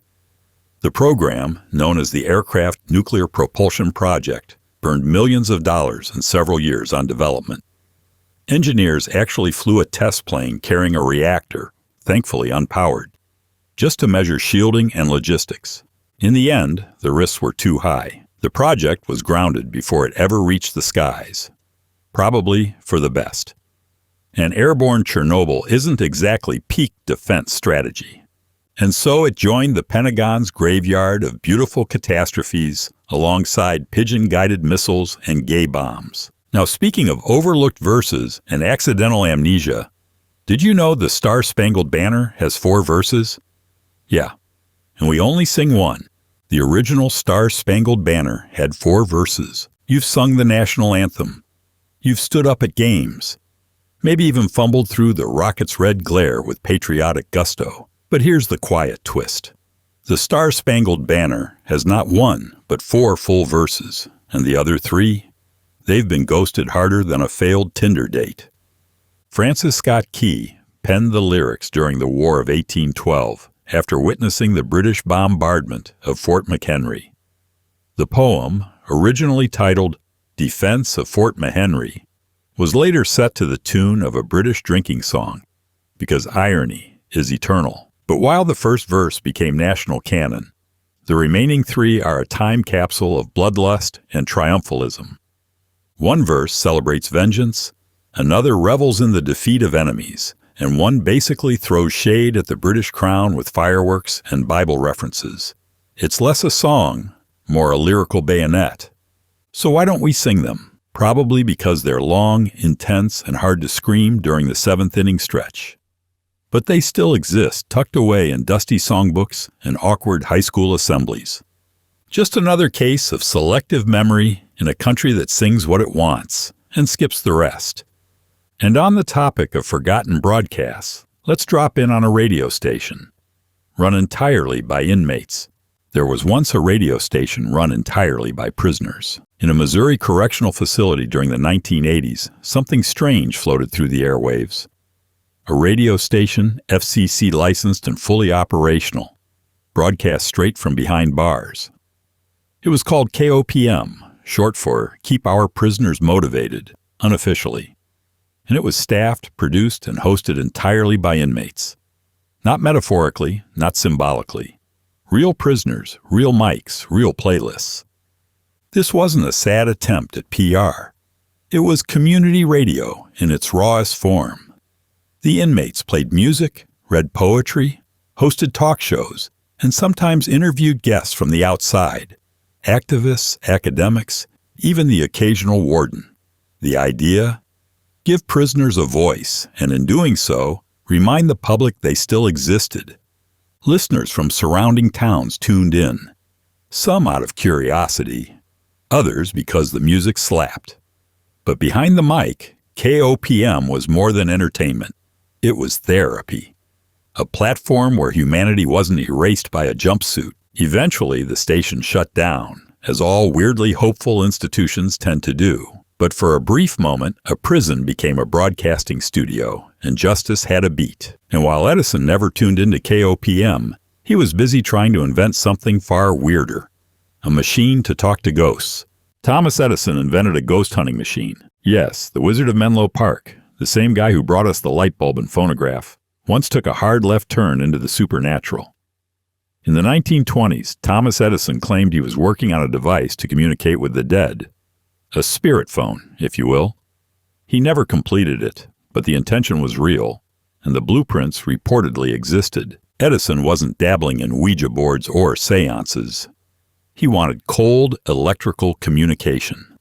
The program, known as the Aircraft Nuclear Propulsion Project, burned millions of dollars and several years on development. Engineers actually flew a test plane carrying a reactor, thankfully unpowered, just to measure shielding and logistics. In the end, the risks were too high. The project was grounded before it ever reached the skies. Probably for the best. An airborne Chernobyl isn't exactly peak defense strategy. And so it joined the Pentagon's graveyard of beautiful catastrophes alongside pigeon-guided missiles and gay bombs. Now, speaking of overlooked verses and accidental amnesia, did you know the StarSpangled Banner has 4 verses? Yeah, and we only sing one. The original Star-Spangled Banner had 4 verses. You've sung the national anthem. You've stood up at games. Maybe even fumbled through the rocket's red glare with patriotic gusto. But here's the quiet twist. The Star-Spangled Banner has not 1, but 4 full verses, and the other 3? They've been ghosted harder than a failed Tinder date. Francis Scott Key penned the lyrics during the War of 1812 after witnessing the British bombardment of Fort McHenry. The poem, originally titled Defense of Fort McHenry, was later set to the tune of a British drinking song, because irony is eternal. But while the first verse became national canon, the remaining 3 are a time capsule of bloodlust and triumphalism. One verse celebrates vengeance, another revels in the defeat of enemies, and one basically throws shade at the British crown with fireworks and Bible references. It's less a song, more a lyrical bayonet. So why don't we sing them? probably because they're long, intense, and hard to scream during the seventh-inning stretch. But they still exist, tucked away in dusty songbooks and awkward high school assemblies. Just another case of selective memory in a country that sings what it wants and skips the rest. And on the topic of forgotten broadcasts, let's drop in on a radio station, run entirely by inmates. There was once a radio station run entirely by prisoners. In a Missouri correctional facility during the 1980s, something strange floated through the airwaves. A radio station, FCC licensed and fully operational, broadcast straight from behind bars. It was called KOPM, short for Keep Our Prisoners Motivated, unofficially. And it was staffed, produced, and hosted entirely by inmates. Not metaphorically, not symbolically. Real prisoners, real mics, real playlists. This wasn't a sad attempt at PR. It was community radio in its rawest form. The inmates played music, read poetry, hosted talk shows, and sometimes interviewed guests from the outside. Activists, academics, even the occasional warden. The idea? Give prisoners a voice, and in doing so, remind the public they still existed. Listeners from surrounding towns tuned in, some out of curiosity, others because the music slapped. But behind the mic, KOPM was more than entertainment. It was therapy. A platform where humanity wasn't erased by a jumpsuit. Eventually, the station shut down, as all weirdly hopeful institutions tend to do. But for a brief moment, a prison became a broadcasting studio, and justice had a beat. And while Edison never tuned into KOPM, he was busy trying to invent something far weirder. A machine to talk to ghosts. Thomas Edison invented a ghost hunting machine. Yes, the Wizard of Menlo Park, the same guy who brought us the light bulb and phonograph, once took a hard left turn into the supernatural. In the 1920s, Thomas Edison claimed he was working on a device to communicate with the dead. A spirit phone, if you will. He never completed it, but the intention was real, and the blueprints reportedly existed. Edison wasn't dabbling in Ouija boards or seances. He wanted cold electrical communication.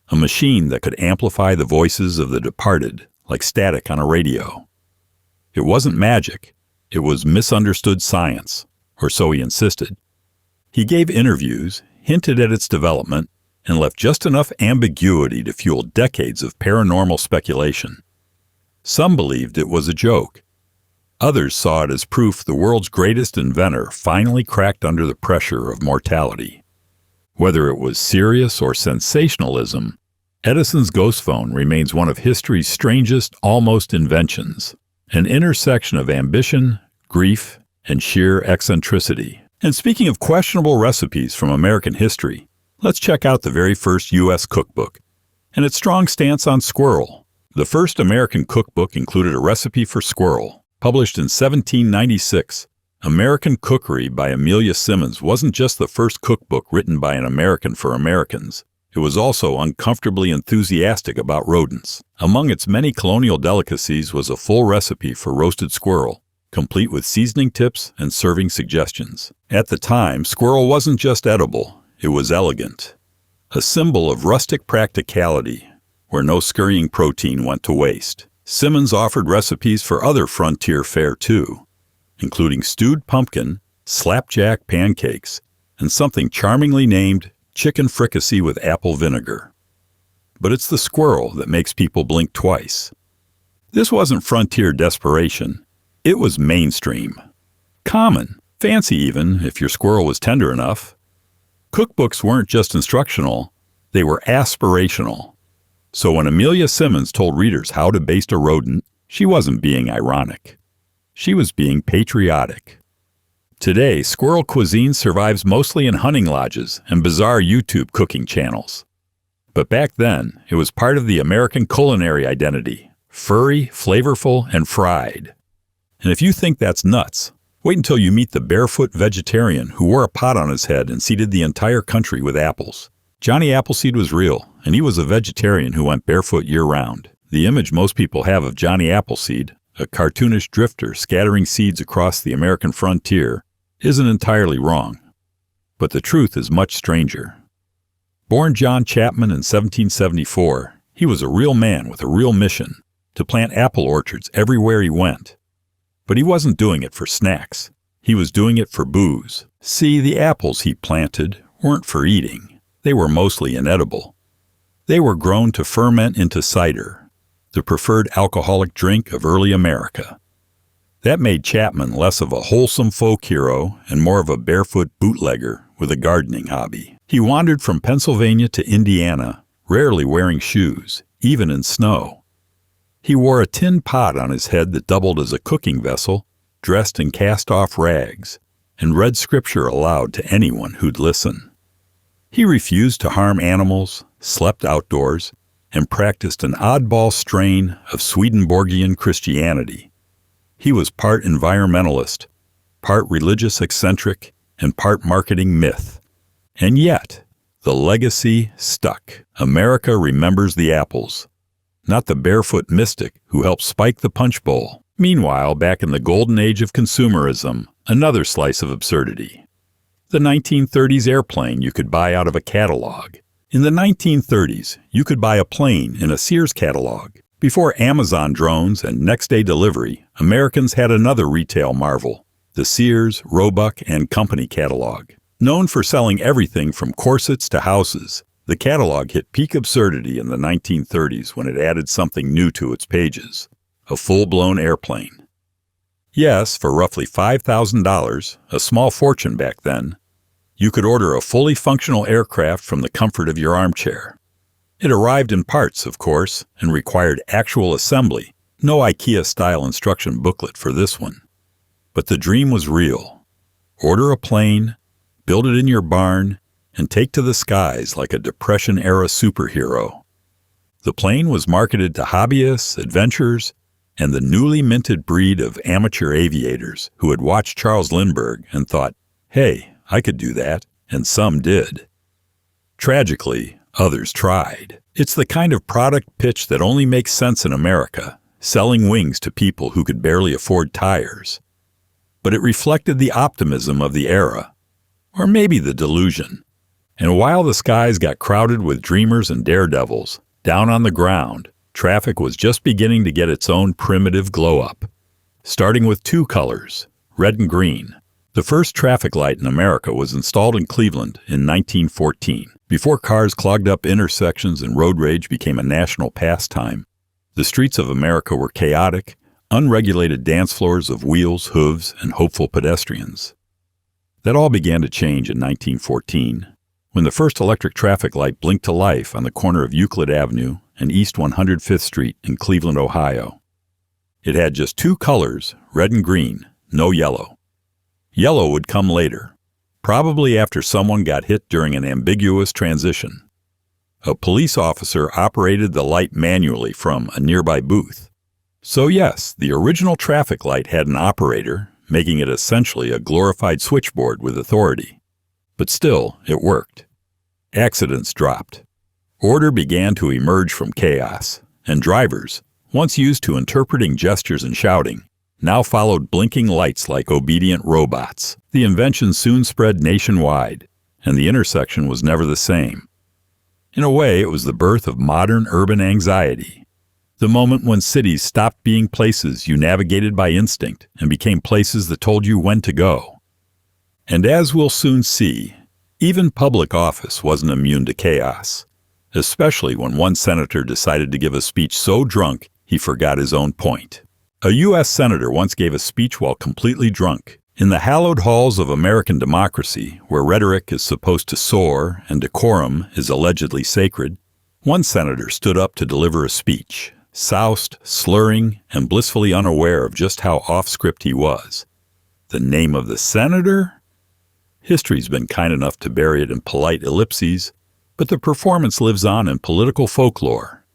A machine that could amplify the voices of the departed, like static on a radio. It wasn't magic. It was misunderstood science, or so he insisted. He gave interviews, hinted at its development, and left just enough ambiguity to fuel decades of paranormal speculation. Some believed it was a joke. Others saw it as proof the world's greatest inventor finally cracked under the pressure of mortality. Whether it was serious or sensationalism, Edison's ghost phone remains one of history's strangest almost inventions, an intersection of ambition, grief, and sheer eccentricity. And speaking of questionable recipes from American history, let's check out the very first U.S. cookbook, and its strong stance on squirrel. The first American cookbook included a recipe for squirrel. Published in 1796, American Cookery by Amelia Simmons wasn't just the first cookbook written by an American for Americans. It was also uncomfortably enthusiastic about rodents. Among its many colonial delicacies was a full recipe for roasted squirrel, complete with seasoning tips and serving suggestions. At the time, squirrel wasn't just edible, it was elegant. A symbol of rustic practicality, where no scurrying protein went to waste. Simmons offered recipes for other frontier fare too, including stewed pumpkin, slapjack pancakes, and something charmingly named chicken fricassee with apple vinegar. But it's the squirrel that makes people blink twice. This wasn't frontier desperation. It was mainstream. Common, fancy even, if your squirrel was tender enough. Cookbooks weren't just instructional, they were aspirational. So when Amelia Simmons told readers how to baste a rodent, she wasn't being ironic. She was being patriotic. Today, squirrel cuisine survives mostly in hunting lodges and bizarre YouTube cooking channels. But back then, it was part of the American culinary identity, furry, flavorful, and fried. And if you think that's nuts, wait until you meet the barefoot vegetarian who wore a pot on his head and seeded the entire country with apples. Johnny Appleseed was real, and he was a vegetarian who went barefoot year-round. The image most people have of Johnny Appleseed, a cartoonish drifter scattering seeds across the American frontier, isn't entirely wrong. But the truth is much stranger. Born John Chapman in 1774, he was a real man with a real mission to plant apple orchards everywhere he went. But he wasn't doing it for snacks. He was doing it for booze. See, the apples he planted weren't for eating. They were mostly inedible. They were grown to ferment into cider, the preferred alcoholic drink of early America. That made Chapman less of a wholesome folk hero and more of a barefoot bootlegger with a gardening hobby. He wandered from Pennsylvania to Indiana, rarely wearing shoes, even in snow. He wore a tin pot on his head that doubled as a cooking vessel, dressed in cast-off rags, and read scripture aloud to anyone who'd listen. He refused to harm animals, slept outdoors, and practiced an oddball strain of Swedenborgian Christianity. He was part environmentalist, part religious eccentric, and part marketing myth. And yet, the legacy stuck. America remembers the apples, not the barefoot mystic who helped spike the punch bowl. Meanwhile, back in the golden age of consumerism, another slice of absurdity. The 1930s airplane you could buy out of a catalog. In the 1930s, you could buy a plane in a Sears catalog. Before Amazon drones and next-day delivery, Americans had another retail marvel, the Sears, Roebuck, and Company catalog. Known for selling everything from corsets to houses, the catalog hit peak absurdity in the 1930s when it added something new to its pages, a full-blown airplane. Yes, for roughly $5,000, a small fortune back then, you could order a fully functional aircraft from the comfort of your armchair. It arrived in parts, of course, and required actual assembly. No IKEA-style instruction booklet for this one. But the dream was real. Order a plane, build it in your barn, and take to the skies like a Depression-era superhero. The plane was marketed to hobbyists, adventurers, and the newly minted breed of amateur aviators who had watched Charles Lindbergh and thought, hey, I could do that, and some did. Tragically, others tried. It's the kind of product pitch that only makes sense in America, selling wings to people who could barely afford tires. But it reflected the optimism of the era, or maybe the delusion. And while the skies got crowded with dreamers and daredevils, down on the ground, traffic was just beginning to get its own primitive glow-up. Starting with two colors, red and green. The first traffic light in America was installed in Cleveland in 1914. Before cars clogged up intersections and road rage became a national pastime, the streets of America were chaotic, unregulated dance floors of wheels, hooves, and hopeful pedestrians. That all began to change in 1914, when the first electric traffic light blinked to life on the corner of Euclid Avenue and East 105th Street in Cleveland, Ohio. It had just two colors, red and green, no yellow. Yellow would come later, probably after someone got hit during an ambiguous transition. A police officer operated the light manually from a nearby booth. So yes, the original traffic light had an operator, making it essentially a glorified switchboard with authority. But still, it worked. Accidents dropped. Order began to emerge from chaos, and drivers, once used to interpreting gestures and shouting, now followed blinking lights like obedient robots. The invention soon spread nationwide, and the intersection was never the same. In a way, it was the birth of modern urban anxiety, the moment when cities stopped being places you navigated by instinct and became places that told you when to go. And as we'll soon see, even public office wasn't immune to chaos, especially when one senator decided to give a speech so drunk he forgot his own point. A U.S. senator once gave a speech while completely drunk. In the hallowed halls of American democracy, where rhetoric is supposed to soar and decorum is allegedly sacred, one senator stood up to deliver a speech, soused, slurring, and blissfully unaware of just how off-script he was. The name of the senator? History's been kind enough to bury it in polite ellipses, but the performance lives on in political folklore.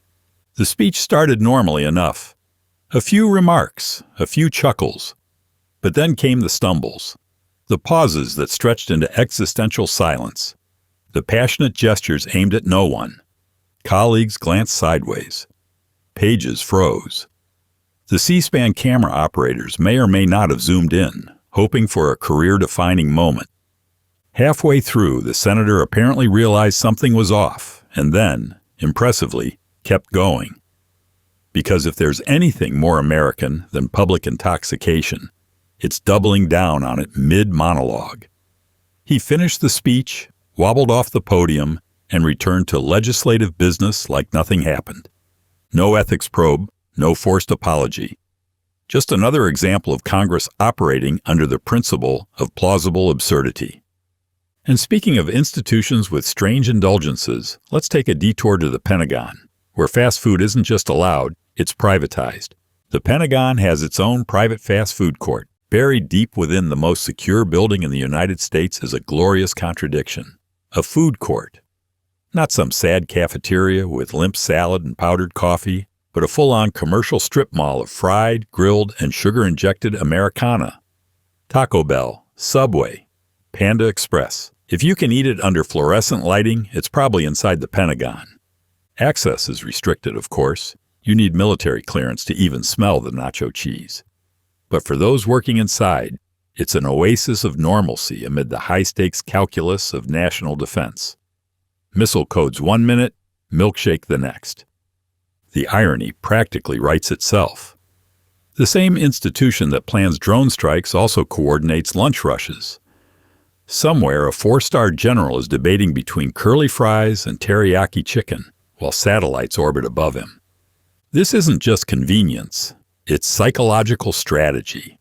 The speech started normally enough. A few remarks, a few chuckles. But then came the stumbles, the pauses that stretched into existential silence, the passionate gestures aimed at no one. Colleagues glanced sideways. Pages froze. The C-SPAN camera operators may or may not have zoomed in, hoping for a career-defining moment. Halfway through, the senator apparently realized something was off, and then, impressively, kept going. Because if there's anything more American than public intoxication, it's doubling down on it mid-monologue. He finished the speech, wobbled off the podium, and returned to legislative business like nothing happened. No ethics probe, no forced apology. Just another example of Congress operating under the principle of plausible absurdity. And speaking of institutions with strange indulgences, let's take a detour to the Pentagon, where fast food isn't just allowed, it's privatized. The Pentagon has its own private fast food court. Buried deep within the most secure building in the United States is a glorious contradiction. A food court. Not some sad cafeteria with limp salad and powdered coffee, but a full-on commercial strip mall of fried, grilled, and sugar-injected Americana. Taco Bell, Subway, Panda Express. If you can eat it under fluorescent lighting, it's probably inside the Pentagon. Access is restricted, of course. You need military clearance to even smell the nacho cheese. But for those working inside, it's an oasis of normalcy amid the high-stakes calculus of national defense. Missile codes 1 minute, milkshake the next. The irony practically writes itself. The same institution that plans drone strikes also coordinates lunch rushes. Somewhere, a 4-star general is debating between curly fries and teriyaki chicken, while satellites orbit above him. This isn't just convenience. It's psychological strategy.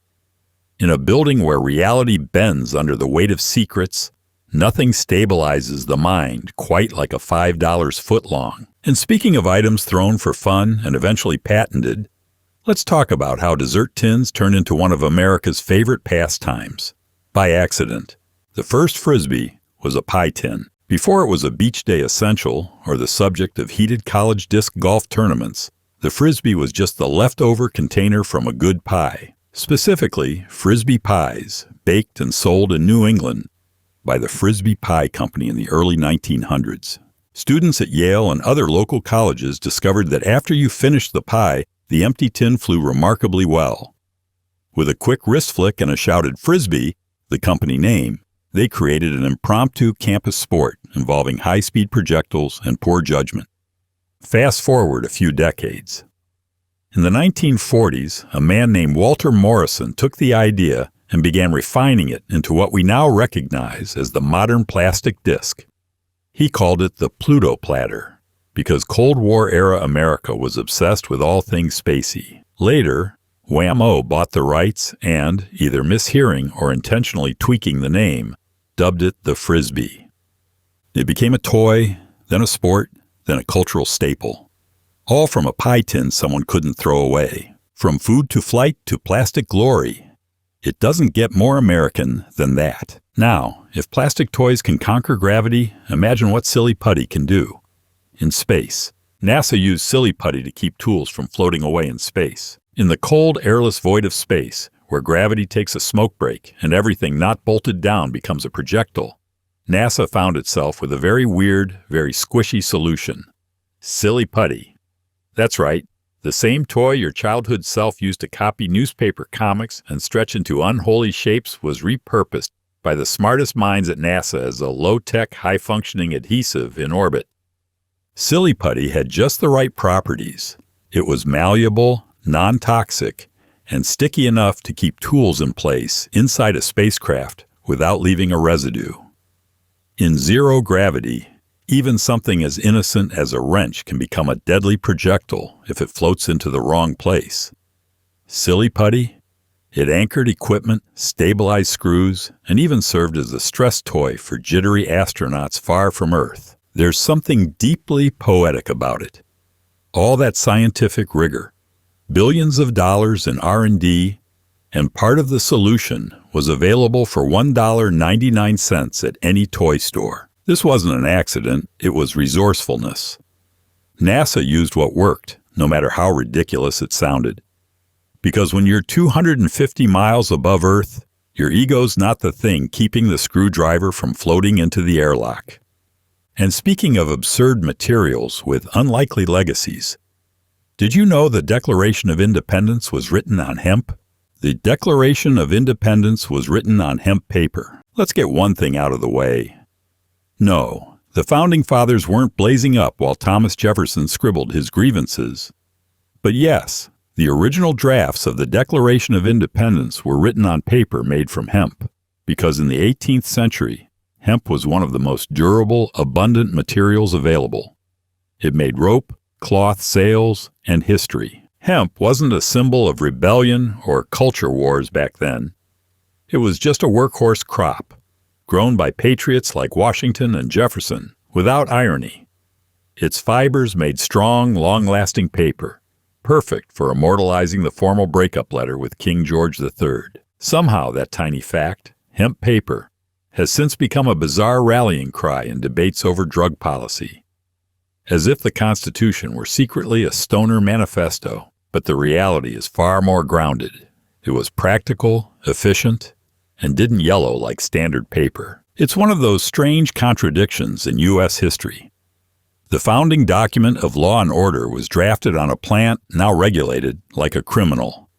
In a building where reality bends under the weight of secrets, nothing stabilizes the mind quite like a $5 footlong. And speaking of items thrown for fun and eventually patented, let's talk about how dessert tins turned into one of America's favorite pastimes. By accident. The first Frisbee was a pie tin. Before it was a beach day essential or the subject of heated college disc golf tournaments, the Frisbee was just the leftover container from a good pie, specifically Frisbee pies, baked and sold in New England by the Frisbee Pie Company in the early 1900s. Students at Yale and other local colleges discovered that after you finished the pie, the empty tin flew remarkably well. With a quick wrist flick and a shouted Frisbee, the company name, they created an impromptu campus sport involving high-speed projectiles and poor judgment. Fast forward a few decades. In the 1940s, a man named Walter Morrison took the idea and began refining it into what we now recognize as the modern plastic disc. He called it the Pluto platter, because Cold War-era America was obsessed with all things spacey. Later, Wham-O bought the rights and, either mishearing or intentionally tweaking the name, dubbed it the Frisbee. It became a toy, then a sport, then a cultural staple. All from a pie tin someone couldn't throw away. From food to flight to plastic glory. It doesn't get more American than that. Now, if plastic toys can conquer gravity, imagine what Silly Putty can do. In space, NASA used Silly Putty to keep tools from floating away in space. In the cold, airless void of space, where gravity takes a smoke break and everything not bolted down becomes a projectile, NASA found itself with a very weird, very squishy solution. Silly Putty. That's right, the same toy your childhood self used to copy newspaper comics and stretch into unholy shapes was repurposed by the smartest minds at NASA as a low-tech, high-functioning adhesive in orbit. Silly Putty had just the right properties. It was malleable, non-toxic, and sticky enough to keep tools in place inside a spacecraft without leaving a residue. In zero gravity, even something as innocent as a wrench can become a deadly projectile if it floats into the wrong place. Silly Putty? It anchored equipment, stabilized screws, and even served as a stress toy for jittery astronauts far from Earth. There's something deeply poetic about it. All that scientific rigor, billions of dollars in R&D, and part of the solution was available for $1.99 at any toy store. This wasn't an accident, it was resourcefulness. NASA used what worked, no matter how ridiculous it sounded. Because when you're 250 miles above Earth, your ego's not the thing keeping the screwdriver from floating into the airlock. And speaking of absurd materials with unlikely legacies, did you know the Declaration of Independence was written on hemp? The Declaration of Independence was written on hemp paper. Let's get one thing out of the way. No, the Founding Fathers weren't blazing up while Thomas Jefferson scribbled his grievances. But yes, the original drafts of the Declaration of Independence were written on paper made from hemp, because in the 18th century, hemp was one of the most durable, abundant materials available. It made rope, cloth, sails, and history. Hemp wasn't a symbol of rebellion or culture wars back then. It was just a workhorse crop, grown by patriots like Washington and Jefferson, without irony. Its fibers made strong, long-lasting paper, perfect for immortalizing the formal breakup letter with King George III. Somehow, that tiny fact, hemp paper, has since become a bizarre rallying cry in debates over drug policy. As if the Constitution were secretly a stoner manifesto, but the reality is far more grounded. It was practical, efficient, and didn't yellow like standard paper. It's one of those strange contradictions in U.S. history. The founding document of law and order was drafted on a plant now regulated like a criminal.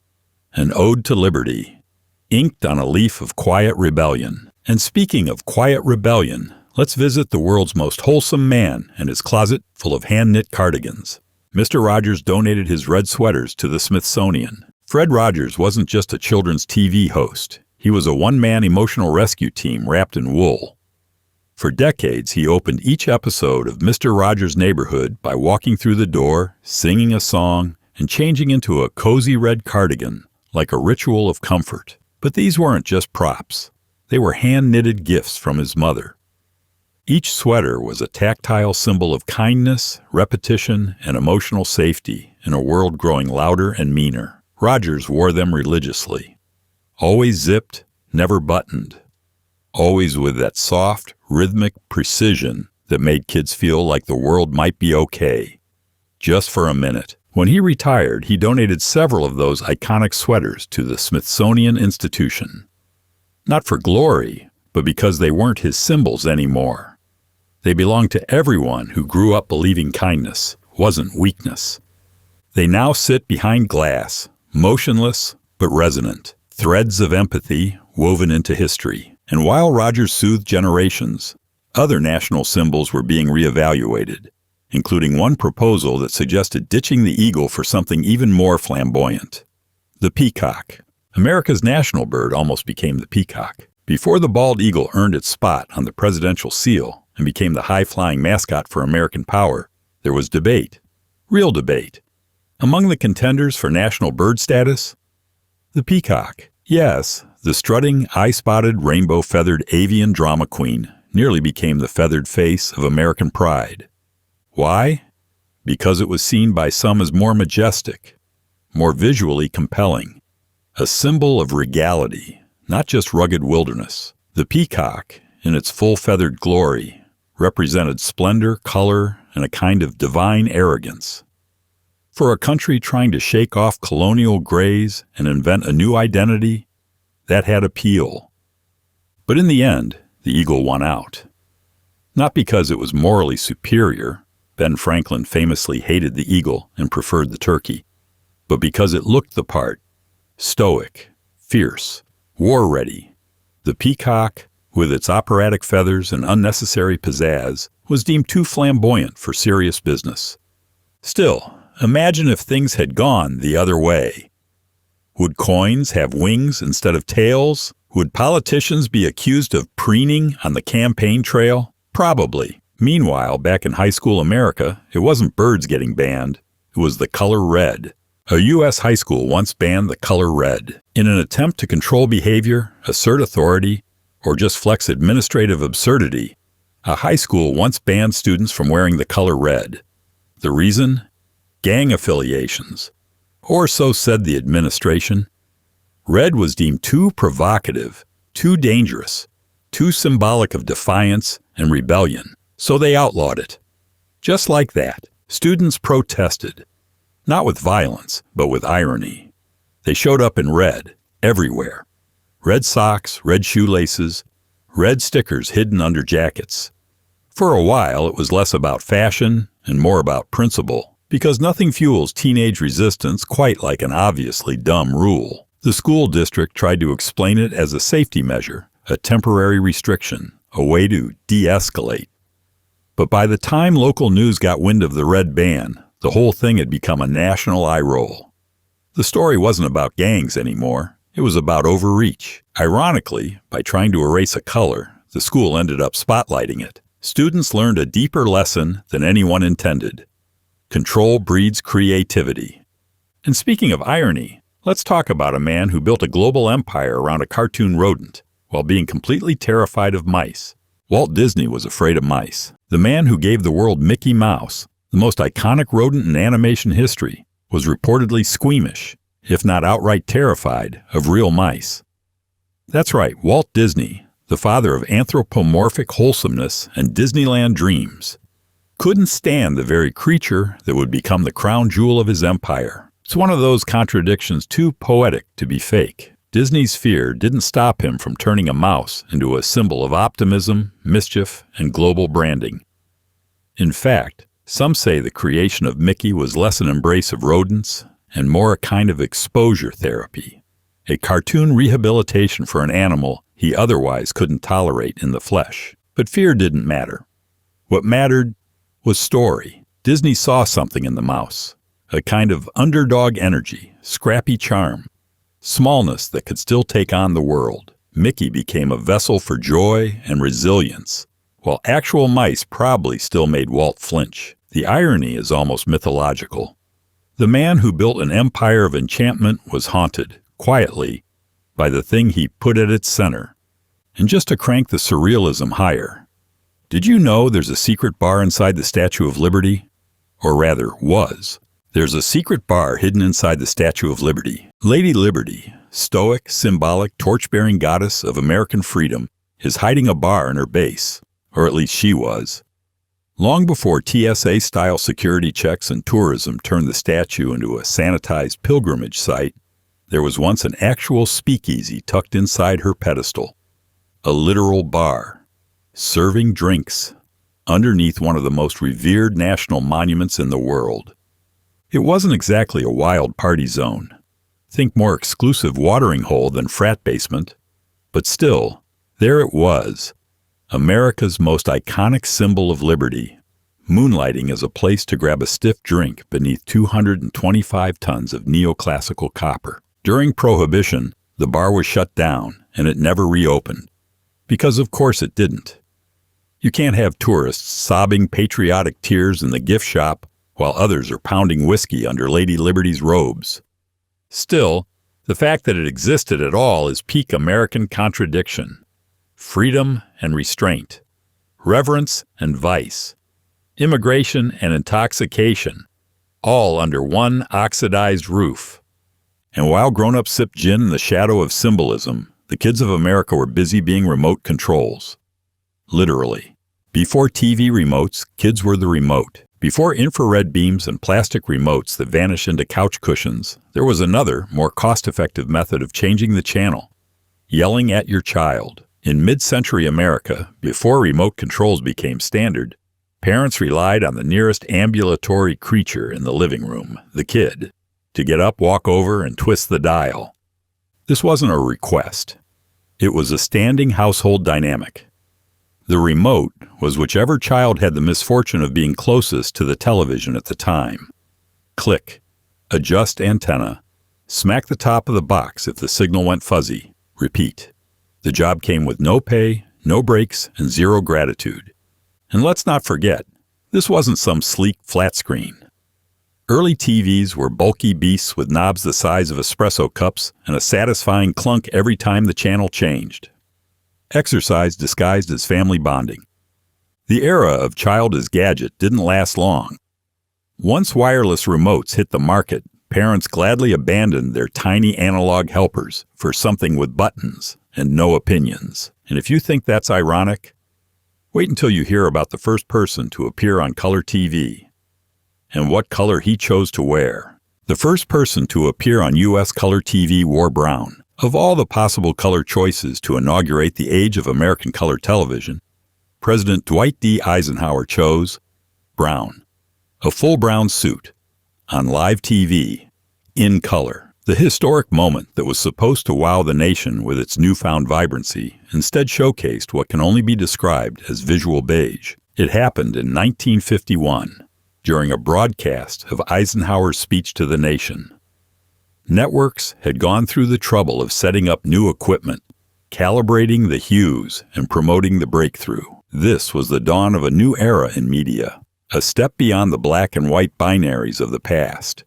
An ode to liberty, inked on a leaf of quiet rebellion. And speaking of quiet rebellion, let's visit the world's most wholesome man and his closet full of hand-knit cardigans. Mr. Rogers donated his red sweaters to the Smithsonian. Fred Rogers wasn't just a children's TV host. He was a one-man emotional rescue team wrapped in wool. For decades, he opened each episode of Mr. Rogers' Neighborhood by walking through the door, singing a song, and changing into a cozy red cardigan, like a ritual of comfort. But these weren't just props. They were hand-knitted gifts from his mother. Each sweater was a tactile symbol of kindness, repetition, and emotional safety in a world growing louder and meaner. Rogers wore them religiously. Always zipped, never buttoned. Always with that soft, rhythmic precision that made kids feel like the world might be okay. Just for a minute. When he retired, he donated several of those iconic sweaters to the Smithsonian Institution. Not for glory, but because they weren't his symbols anymore. They belonged to everyone who grew up believing kindness wasn't weakness. They now sit behind glass, motionless but resonant, threads of empathy woven into history. And while Rogers soothed generations, other national symbols were being reevaluated, including one proposal that suggested ditching the eagle for something even more flamboyant. The peacock. America's national bird almost became the peacock. Before the bald eagle earned its spot on the presidential seal and became the high-flying mascot for American power, there was debate. Real debate. Among the contenders for national bird status, the peacock. Yes, the strutting, eye-spotted, rainbow-feathered avian drama queen nearly became the feathered face of American pride. Why? Because it was seen by some as more majestic, more visually compelling, a symbol of regality, not just rugged wilderness. The peacock, in its full-feathered glory, represented splendor, color, and a kind of divine arrogance. For a country trying to shake off colonial grays and invent a new identity, that had appeal. But in the end, the eagle won out. Not because it was morally superior, Ben Franklin famously hated the eagle and preferred the turkey, but because it looked the part, stoic, fierce, war-ready. The peacock, with its operatic feathers and unnecessary pizzazz, was deemed too flamboyant for serious business. Still, imagine if things had gone the other way. Would coins have wings instead of tails? Would politicians be accused of preening on the campaign trail? Probably. Meanwhile, back in high school America, it wasn't birds getting banned. It was the color red. A U.S. high school once banned the color red. In an attempt to control behavior, assert authority, or just flex administrative absurdity, a high school once banned students from wearing the color red. The reason? Gang affiliations. Or so said the administration. Red was deemed too provocative, too dangerous, too symbolic of defiance and rebellion, so they outlawed it. Just like that, students protested, not with violence, but with irony. They showed up in red, everywhere. Red socks, red shoelaces, red stickers hidden under jackets. For a while, it was less about fashion and more about principle, because nothing fuels teenage resistance quite like an obviously dumb rule. The school district tried to explain it as a safety measure, a temporary restriction, a way to de-escalate. But by the time local news got wind of the red ban, the whole thing had become a national eye roll. The story wasn't about gangs anymore. It was about overreach. Ironically, by trying to erase a color, the school ended up spotlighting it. Students learned a deeper lesson than anyone intended. Control breeds creativity. And speaking of irony, let's talk about a man who built a global empire around a cartoon rodent while being completely terrified of mice. Walt Disney was afraid of mice. The man who gave the world Mickey Mouse, the most iconic rodent in animation history, was reportedly squeamish, if not outright terrified, of real mice. That's right, Walt Disney, the father of anthropomorphic wholesomeness and Disneyland dreams, couldn't stand the very creature that would become the crown jewel of his empire. It's one of those contradictions too poetic to be fake. Disney's fear didn't stop him from turning a mouse into a symbol of optimism, mischief, and global branding. In fact, some say the creation of Mickey was less an embrace of rodents and more a kind of exposure therapy, a cartoon rehabilitation for an animal he otherwise couldn't tolerate in the flesh. But fear didn't matter. What mattered was story. Disney saw something in the mouse, a kind of underdog energy, scrappy charm, smallness that could still take on the world. Mickey became a vessel for joy and resilience, while actual mice probably still made Walt flinch. The irony is almost mythological. The man who built an empire of enchantment was haunted, quietly, by the thing he put at its center. And just to crank the surrealism higher, did you know there's a secret bar inside the Statue of Liberty? Or rather, was. There's a secret bar hidden inside the Statue of Liberty. Lady Liberty, stoic, symbolic, torch-bearing goddess of American freedom, is hiding a bar in her base, or at least she was. Long before TSA-style security checks and tourism turned the statue into a sanitized pilgrimage site, there was once an actual speakeasy tucked inside her pedestal. A literal bar, serving drinks, underneath one of the most revered national monuments in the world. It wasn't exactly a wild party zone. Think more exclusive watering hole than frat basement. But still, there it was, America's most iconic symbol of liberty, moonlighting as a place to grab a stiff drink beneath 225 tons of neoclassical copper. During Prohibition, the bar was shut down, and it never reopened. Because of course it didn't. You can't have tourists sobbing patriotic tears in the gift shop while others are pounding whiskey under Lady Liberty's robes. Still, the fact that it existed at all is peak American contradiction. Freedom and restraint, reverence and vice, immigration and intoxication, all under one oxidized roof. And while grown-ups sipped gin in the shadow of symbolism, the kids of America were busy being remote controls. Literally. Before TV remotes, kids were the remote. Before infrared beams and plastic remotes that vanish into couch cushions, there was another, more cost-effective method of changing the channel: yelling at your child. In mid-century America, before remote controls became standard, parents relied on the nearest ambulatory creature in the living room, the kid, to get up, walk over, and twist the dial. This wasn't a request. It was a standing household dynamic. The remote was whichever child had the misfortune of being closest to the television at the time. Click. Adjust antenna. Smack the top of the box if the signal went fuzzy. Repeat. The job came with no pay, no breaks, and zero gratitude. And let's not forget, this wasn't some sleek flat screen. Early TVs were bulky beasts with knobs the size of espresso cups and a satisfying clunk every time the channel changed. Exercise disguised as family bonding. The era of child as gadget didn't last long. Once wireless remotes hit the market, parents gladly abandoned their tiny analog helpers for something with buttons and no opinions. And if you think that's ironic, wait until you hear about the first person to appear on color TV and what color he chose to wear. The first person to appear on U.S. color TV wore brown. Of all the possible color choices to inaugurate the age of American color television, President Dwight D. Eisenhower chose brown. A full brown suit, on live TV, in color. The historic moment that was supposed to wow the nation with its newfound vibrancy instead showcased what can only be described as visual beige. It happened in 1951, during a broadcast of Eisenhower's speech to the nation. Networks had gone through the trouble of setting up new equipment, calibrating the hues, and promoting the breakthrough. This was the dawn of a new era in media, a step beyond the black and white binaries of the past.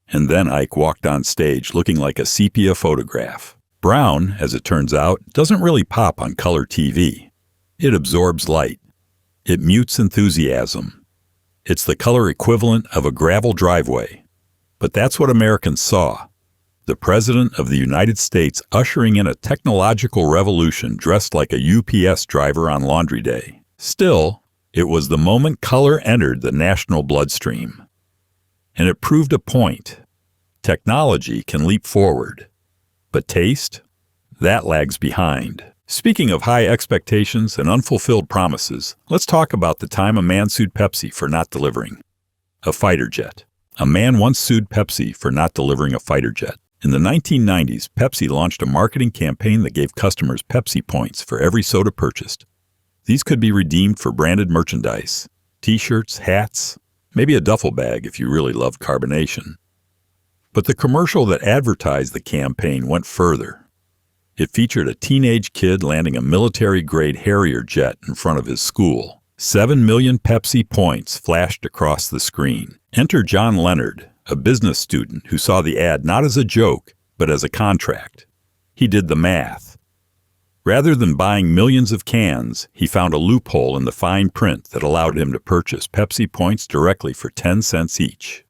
And then Ike walked on stage looking like a sepia photograph. Brown, as it turns out, doesn't really pop on color TV. It absorbs light. It mutes enthusiasm. It's the color equivalent of a gravel driveway. But that's what Americans saw. The President of the United States ushering in a technological revolution dressed like a UPS driver on laundry day. Still, it was the moment color entered the national bloodstream. And it proved a point. Technology can leap forward. But taste? That lags behind. Speaking of high expectations and unfulfilled promises, let's talk about the time a man sued Pepsi for not delivering a fighter jet. A man once sued Pepsi for not delivering a fighter jet. In the 1990s, Pepsi launched a marketing campaign that gave customers Pepsi points for every soda purchased. These could be redeemed for branded merchandise, t-shirts, hats, maybe a duffel bag if you really love carbonation. But the commercial that advertised the campaign went further. It featured a teenage kid landing a military-grade Harrier jet in front of his school. 7 million Pepsi points flashed across the screen. Enter John Leonard, a business student who saw the ad not as a joke, but as a contract. He did the math. Rather than buying millions of cans, he found a loophole in the fine print that allowed him to purchase Pepsi points directly for 10 cents each.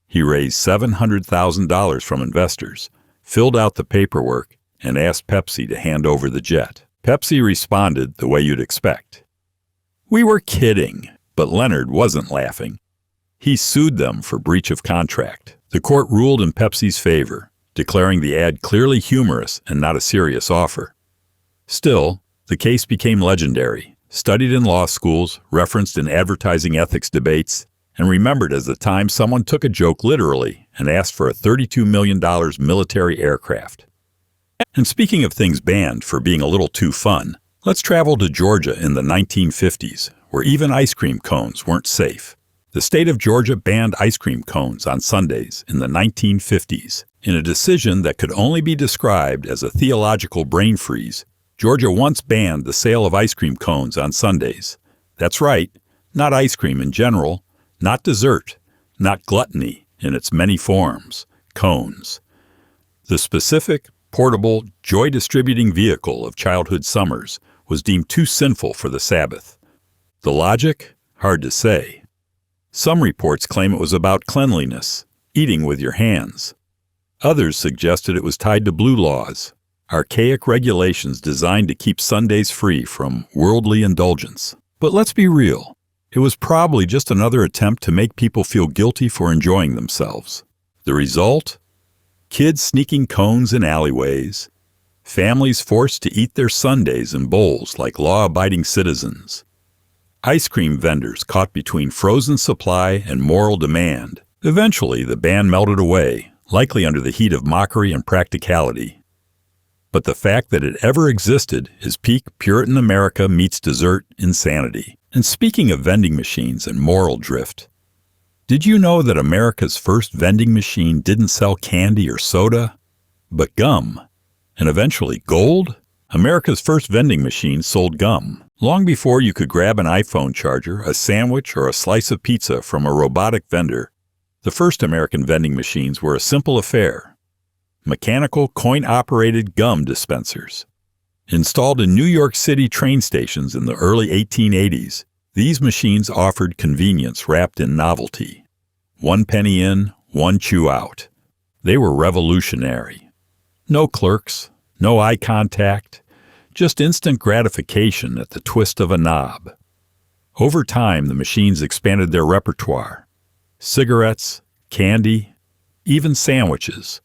He raised $700,000 from investors, filled out the paperwork, and asked Pepsi to hand over the jet. Pepsi responded the way you'd expect. We were kidding, but Leonard wasn't laughing. He sued them for breach of contract. The court ruled in Pepsi's favor, declaring the ad clearly humorous and not a serious offer. Still, the case became legendary, studied in law schools, referenced in advertising ethics debates, and remembered as the time someone took a joke literally and asked for a $32 million military aircraft. And speaking of things banned for being a little too fun, let's travel to Georgia in the 1950s, where even ice cream cones weren't safe. The state of Georgia banned ice cream cones on Sundays in the 1950s. In a decision that could only be described as a theological brain freeze, Georgia once banned the sale of ice cream cones on Sundays. That's right, not ice cream in general, not dessert, not gluttony in its many forms, cones. The specific, portable, joy-distributing vehicle of childhood summers was deemed too sinful for the Sabbath. The logic? Hard to say. Some reports claim it was about cleanliness, eating with your hands. Others suggested it was tied to blue laws, archaic regulations designed to keep Sundays free from worldly indulgence. But let's be real, it was probably just another attempt to make people feel guilty for enjoying themselves. The result? Kids sneaking cones in alleyways, families forced to eat their sundaes in bowls like law-abiding citizens, ice cream vendors caught between frozen supply and moral demand. Eventually, the ban melted away, likely under the heat of mockery and practicality. But the fact that it ever existed is peak Puritan America meets dessert insanity. And speaking of vending machines and moral drift, did you know that America's first vending machine didn't sell candy or soda, but gum? And eventually gold? America's first vending machine sold gum. Long before you could grab an iPhone charger, a sandwich, or a slice of pizza from a robotic vendor, the first American vending machines were a simple affair. Mechanical, coin-operated gum dispensers. Installed in New York City train stations in the early 1880s, these machines offered convenience wrapped in novelty. 1 penny in, 1 chew out. They were revolutionary. No clerks, no eye contact, just instant gratification at the twist of a knob. Over time, the machines expanded their repertoire. Cigarettes, candy, even sandwiches.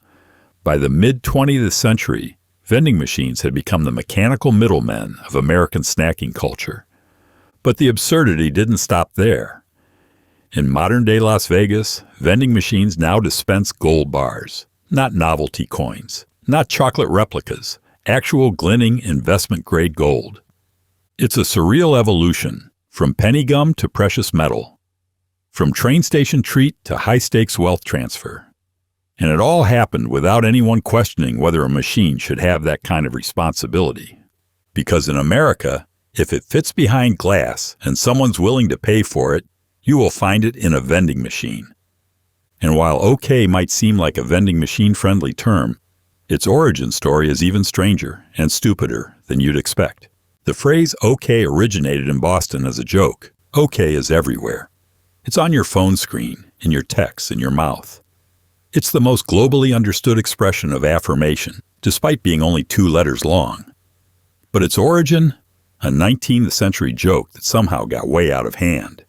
By the mid-20th century, vending machines had become the mechanical middlemen of American snacking culture. But the absurdity didn't stop there. In modern-day Las Vegas, vending machines now dispense gold bars. Not novelty coins, not chocolate replicas, actual glinting investment-grade gold. It's a surreal evolution, from penny gum to precious metal, from train station treat to high-stakes wealth transfer. And it all happened without anyone questioning whether a machine should have that kind of responsibility. Because in America, if it fits behind glass and someone's willing to pay for it, you will find it in a vending machine. And while OK might seem like a vending machine-friendly term, its origin story is even stranger and stupider than you'd expect. The phrase OK originated in Boston as a joke. OK is everywhere. It's on your phone screen, in your texts, in your mouth. It's the most globally understood expression of affirmation, despite being only 2 letters long. But its origin? A 19th century joke that somehow got way out of hand.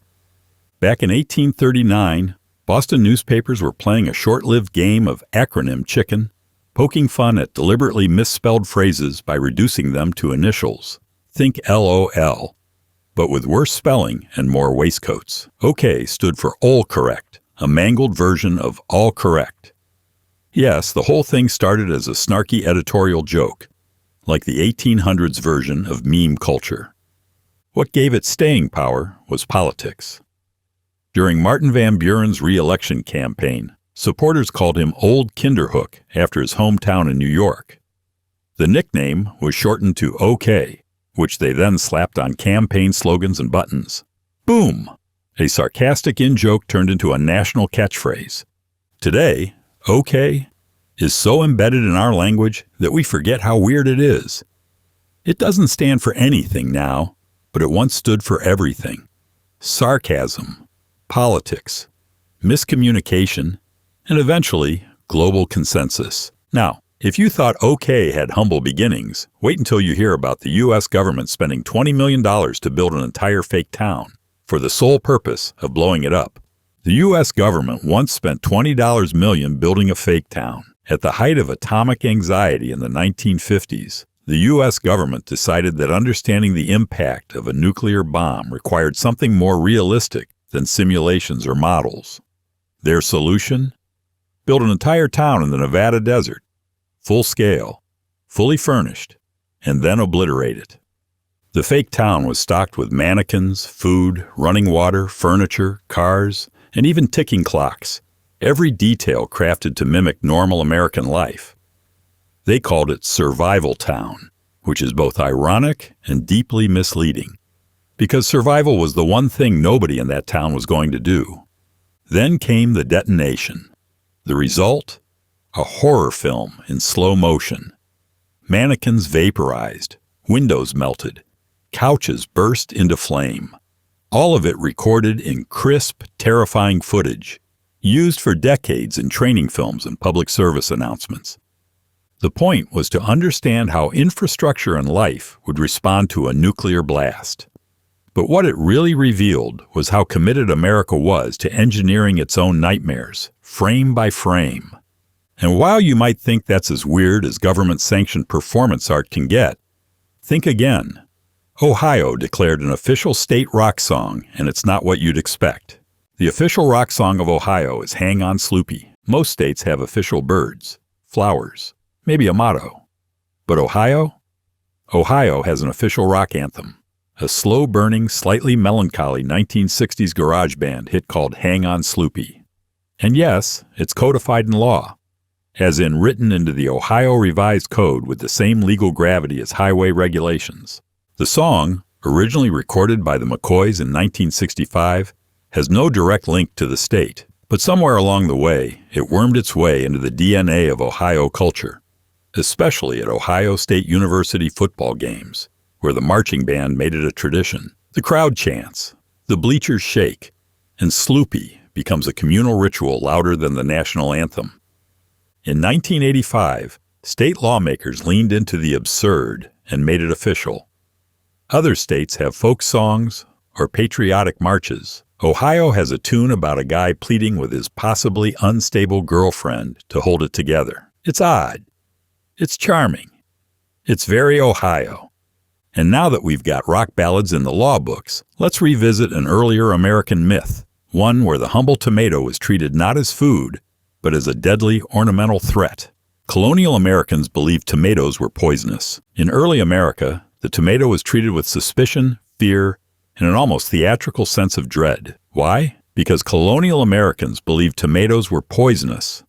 Back in 1839, Boston newspapers were playing a short-lived game of acronym chicken, poking fun at deliberately misspelled phrases by reducing them to initials. Think LOL, but with worse spelling and more waistcoats. OK stood for all correct, a mangled version of all correct. Yes, the whole thing started as a snarky editorial joke, like the 1800s version of meme culture. What gave it staying power was politics. During Martin Van Buren's re-election campaign, supporters called him Old Kinderhook after his hometown in New York. The nickname was shortened to OK, which they then slapped on campaign slogans and buttons. Boom! A sarcastic in-joke turned into a national catchphrase. Today, OK is so embedded in our language that we forget how weird it is. It doesn't stand for anything now, but it once stood for everything. Sarcasm, politics, miscommunication, and eventually, global consensus. Now, if you thought OK had humble beginnings, wait until you hear about the U.S. government spending $20 million to build an entire fake town for the sole purpose of blowing it up. The U.S. government once spent $20 million building a fake town. At the height of atomic anxiety in the 1950s, the U.S. government decided that understanding the impact of a nuclear bomb required something more realistic than simulations or models. Their solution? Build an entire town in the Nevada desert, full scale, fully furnished, and then obliterate it. The fake town was stocked with mannequins, food, running water, furniture, cars, and even ticking clocks, every detail crafted to mimic normal American life. They called it Survival Town, which is both ironic and deeply misleading, because survival was the one thing nobody in that town was going to do. Then came the detonation. The result? A horror film in slow motion. Mannequins vaporized, windows melted, couches burst into flame. All of it recorded in crisp, terrifying footage, used for decades in training films and public service announcements. The point was to understand how infrastructure and life would respond to a nuclear blast. But what it really revealed was how committed America was to engineering its own nightmares, frame by frame. And while you might think that's as weird as government-sanctioned performance art can get, think again. Ohio declared an official state rock song, and it's not what you'd expect. The official rock song of Ohio is Hang On Sloopy. Most states have official birds, flowers, maybe a motto. But Ohio? Ohio has an official rock anthem, a slow-burning, slightly melancholy 1960s garage band hit called Hang On Sloopy. And yes, it's codified in law, as in written into the Ohio Revised Code with the same legal gravity as highway regulations. The song, originally recorded by the McCoys in 1965, has no direct link to the state, but somewhere along the way, it wormed its way into the DNA of Ohio culture, especially at Ohio State University football games, where the marching band made it a tradition. The crowd chants, the bleachers shake, and Sloopy becomes a communal ritual louder than the national anthem. In 1985, state lawmakers leaned into the absurd and made it official. Other states have folk songs or patriotic marches. Ohio has a tune about a guy pleading with his possibly unstable girlfriend to hold it together. It's odd. It's charming. It's very Ohio. And now that we've got rock ballads in the law books, let's revisit an earlier American myth, one where the humble tomato was treated not as food, but as a deadly ornamental threat. Colonial Americans believed tomatoes were poisonous. In early America, the tomato was treated with suspicion, fear, and an almost theatrical sense of dread. Why? Because colonial Americans believed tomatoes were poisonous.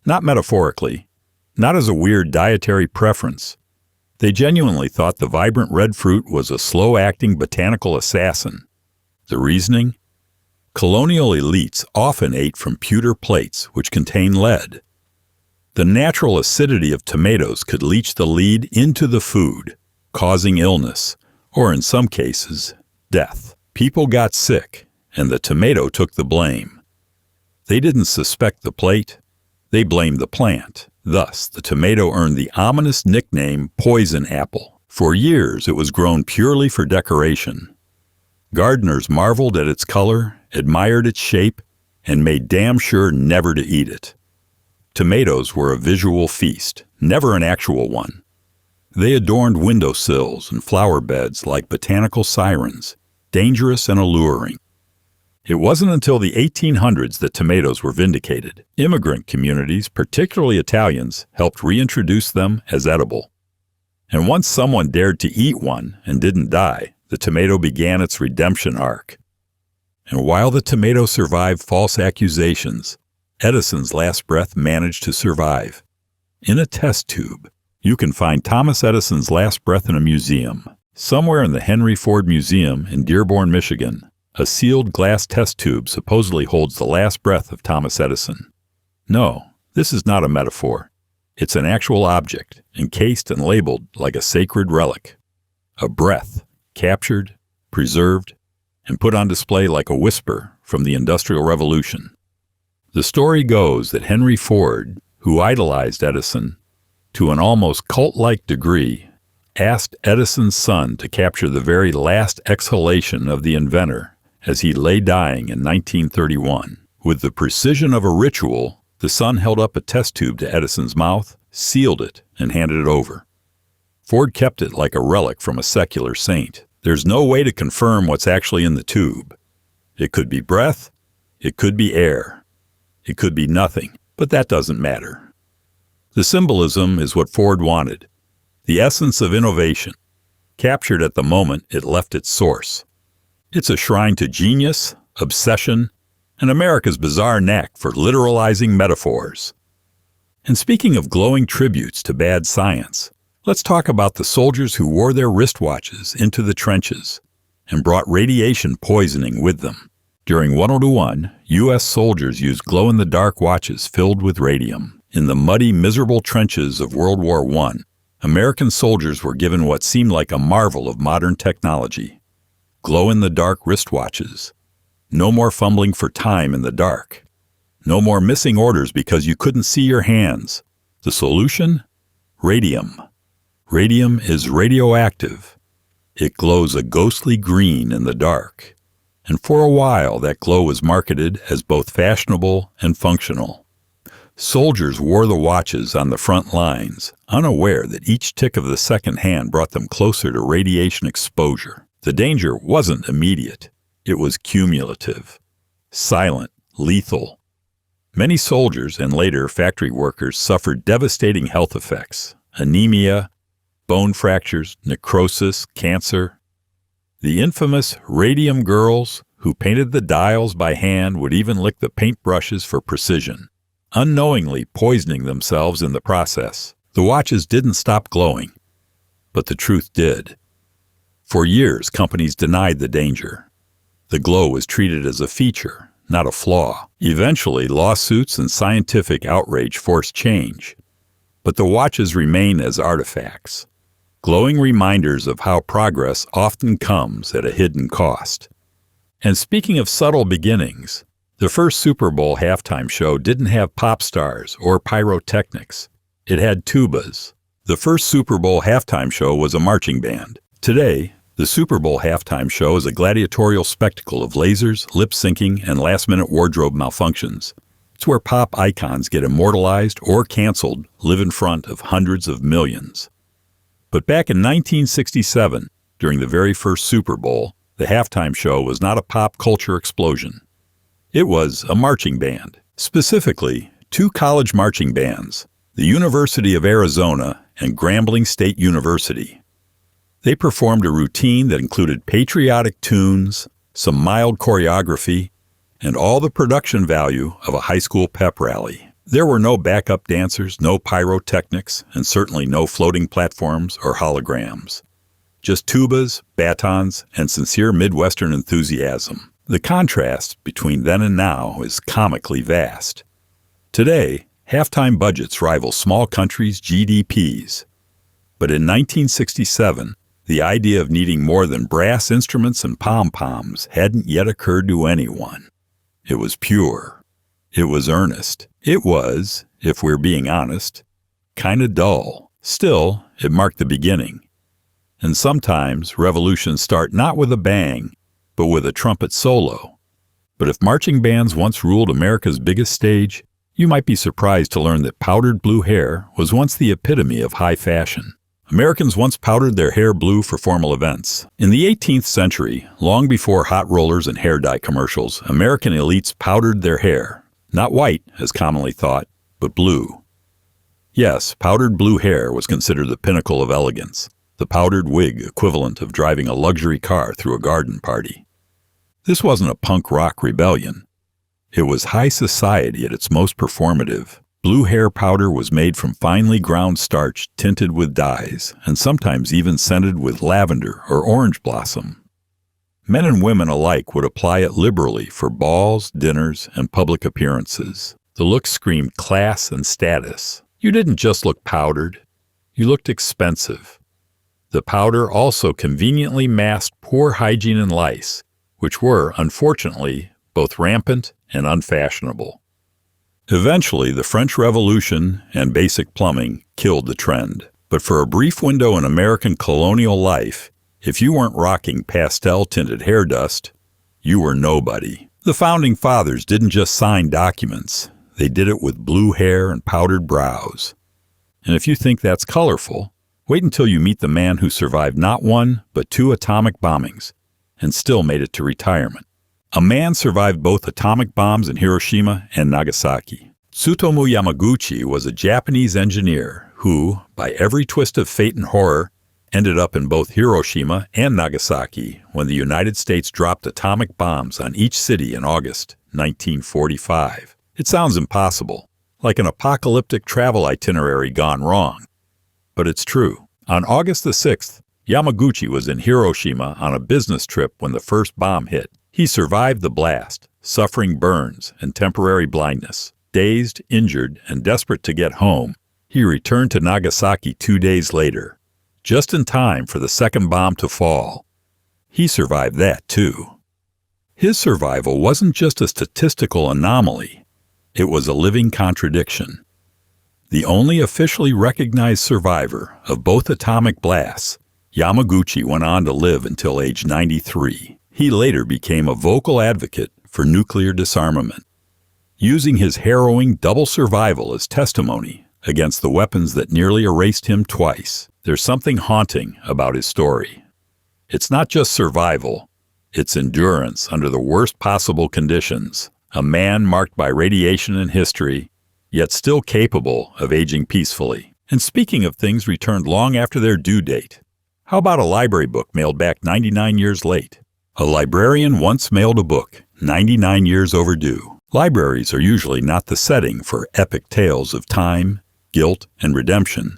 Not metaphorically, not as a weird dietary preference. They genuinely thought the vibrant red fruit was a slow-acting botanical assassin. The reasoning? Colonial elites often ate from pewter plates which contained lead. The natural acidity of tomatoes could leach the lead into the food, causing illness, or in some cases, death. People got sick, and the tomato took the blame. They didn't suspect the plate, they blamed the plant. Thus, the tomato earned the ominous nickname poison apple. For years, it was grown purely for decoration. Gardeners marveled at its color, admired its shape, and made damn sure never to eat it. Tomatoes were a visual feast, never an actual one. They adorned windowsills and flower beds like botanical sirens, dangerous and alluring. It wasn't until the 1800s that tomatoes were vindicated. Immigrant communities, particularly Italians, helped reintroduce them as edible. And once someone dared to eat one and didn't die, the tomato began its redemption arc. And while the tomato survived false accusations, Edison's last breath managed to survive. In a test tube, you can find Thomas Edison's last breath in a museum. Somewhere in the Henry Ford Museum in Dearborn, Michigan, a sealed glass test tube supposedly holds the last breath of Thomas Edison. No, this is not a metaphor. It's an actual object, encased and labeled like a sacred relic. A breath, captured, preserved, and put on display like a whisper from the Industrial Revolution. The story goes that Henry Ford, who idolized Edison to an almost cult-like degree, asked Edison's son to capture the very last exhalation of the inventor as he lay dying in 1931. With the precision of a ritual, the son held up a test tube to Edison's mouth, sealed it, and handed it over. Ford kept it like a relic from a secular saint. There's no way to confirm what's actually in the tube. It could be breath, it could be air, it could be nothing, but that doesn't matter. The symbolism is what Ford wanted, the essence of innovation, captured at the moment it left its source. It's a shrine to genius, obsession, and America's bizarre knack for literalizing metaphors. And speaking of glowing tributes to bad science, let's talk about the soldiers who wore their wristwatches into the trenches and brought radiation poisoning with them. During World War I, U.S. soldiers used glow-in-the-dark watches filled with radium. In the muddy, miserable trenches of World War I, American soldiers were given what seemed like a marvel of modern technology: glow-in-the-dark wristwatches. No more fumbling for time in the dark. No more missing orders because you couldn't see your hands. The solution? Radium. Radium is radioactive. It glows a ghostly green in the dark. And for a while, that glow was marketed as both fashionable and functional. Soldiers wore the watches on the front lines, unaware that each tick of the second hand brought them closer to radiation exposure. The danger wasn't immediate. It was cumulative, silent, lethal. Many soldiers and later factory workers suffered devastating health effects: anemia, bone fractures, necrosis, cancer. The infamous radium girls who painted the dials by hand would even lick the paintbrushes for precision, unknowingly poisoning themselves in the process. The watches didn't stop glowing, but the truth did. For years, companies denied the danger. The glow was treated as a feature, not a flaw. Eventually, lawsuits and scientific outrage forced change. But the watches remain as artifacts, glowing reminders of how progress often comes at a hidden cost. And speaking of subtle beginnings, the first Super Bowl halftime show didn't have pop stars or pyrotechnics. It had tubas. The first Super Bowl halftime show was a marching band. Today, the Super Bowl halftime show is a gladiatorial spectacle of lasers, lip-syncing, and last-minute wardrobe malfunctions. It's where pop icons get immortalized or canceled, live in front of hundreds of millions. But back in 1967, during the very first Super Bowl, the halftime show was not a pop culture explosion. It was a marching band. Specifically, two college marching bands, the University of Arizona and Grambling State University. They performed a routine that included patriotic tunes, some mild choreography, and all the production value of a high school pep rally. There were no backup dancers, no pyrotechnics, and certainly no floating platforms or holograms. Just tubas, batons, and sincere Midwestern enthusiasm. The contrast between then and now is comically vast. Today, halftime budgets rival small countries' GDPs. But in 1967, the idea of needing more than brass instruments and pom-poms hadn't yet occurred to anyone. It was pure. It was earnest. It was, if we're being honest, kinda dull. Still, it marked the beginning. And sometimes revolutions start not with a bang, but with a trumpet solo. But if marching bands once ruled America's biggest stage, you might be surprised to learn that powdered blue hair was once the epitome of high fashion. Americans once powdered their hair blue for formal events. In the 18th century, long before hot rollers and hair dye commercials, American elites powdered their hair. Not white, as commonly thought, but blue. Yes, powdered blue hair was considered the pinnacle of elegance, the powdered wig equivalent of driving a luxury car through a garden party. This wasn't a punk rock rebellion. It was high society at its most performative. Blue hair powder was made from finely ground starch tinted with dyes, and sometimes even scented with lavender or orange blossom. Men and women alike would apply it liberally for balls, dinners, and public appearances. The look screamed class and status. You didn't just look powdered, you looked expensive. The powder also conveniently masked poor hygiene and lice, which were, unfortunately, both rampant and unfashionable. Eventually, the French Revolution and basic plumbing killed the trend. But for a brief window in American colonial life, if you weren't rocking pastel-tinted hair dust, you were nobody. The Founding Fathers didn't just sign documents. They did it with blue hair and powdered brows. And if you think that's colorful, wait until you meet the man who survived not one, but 2 atomic bombings, and still made it to retirement. A man survived both atomic bombs in Hiroshima and Nagasaki. Tsutomu Yamaguchi was a Japanese engineer who, by every twist of fate and horror, ended up in both Hiroshima and Nagasaki when the United States dropped atomic bombs on each city in August 1945. It sounds impossible, like an apocalyptic travel itinerary gone wrong. But it's true. On August the 6th, Yamaguchi was in Hiroshima on a business trip when the first bomb hit. He survived the blast, suffering burns and temporary blindness. Dazed, injured, and desperate to get home, he returned to Nagasaki 2 days later, just in time for the second bomb to fall. He survived that, too. His survival wasn't just a statistical anomaly. It was a living contradiction. The only officially recognized survivor of both atomic blasts, Yamaguchi went on to live until age 93. He later became a vocal advocate for nuclear disarmament, using his harrowing double survival as testimony against the weapons that nearly erased him twice. There's something haunting about his story. It's not just survival, it's endurance under the worst possible conditions. A man marked by radiation and history, yet still capable of aging peacefully. And speaking of things returned long after their due date, how about a library book mailed back 99 years late? A librarian once mailed a book, 99 years overdue. Libraries are usually not the setting for epic tales of time, guilt, and redemption.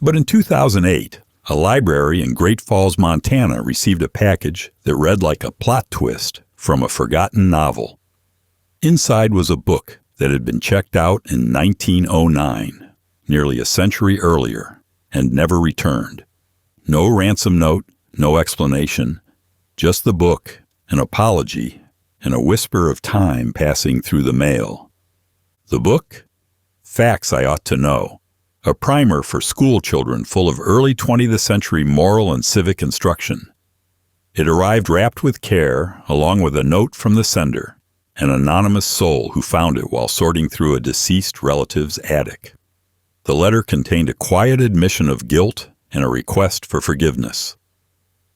But in 2008, a library in Great Falls, Montana received a package that read like a plot twist from a forgotten novel. Inside was a book that had been checked out in 1909, nearly a century earlier, and never returned. No ransom note, no explanation, just the book, an apology, and a whisper of time passing through the mail. The book? Facts I Ought to Know, a primer for school children full of early 20th century moral and civic instruction. It arrived wrapped with care, along with a note from the sender, an anonymous soul who found it while sorting through a deceased relative's attic. The letter contained a quiet admission of guilt and a request for forgiveness.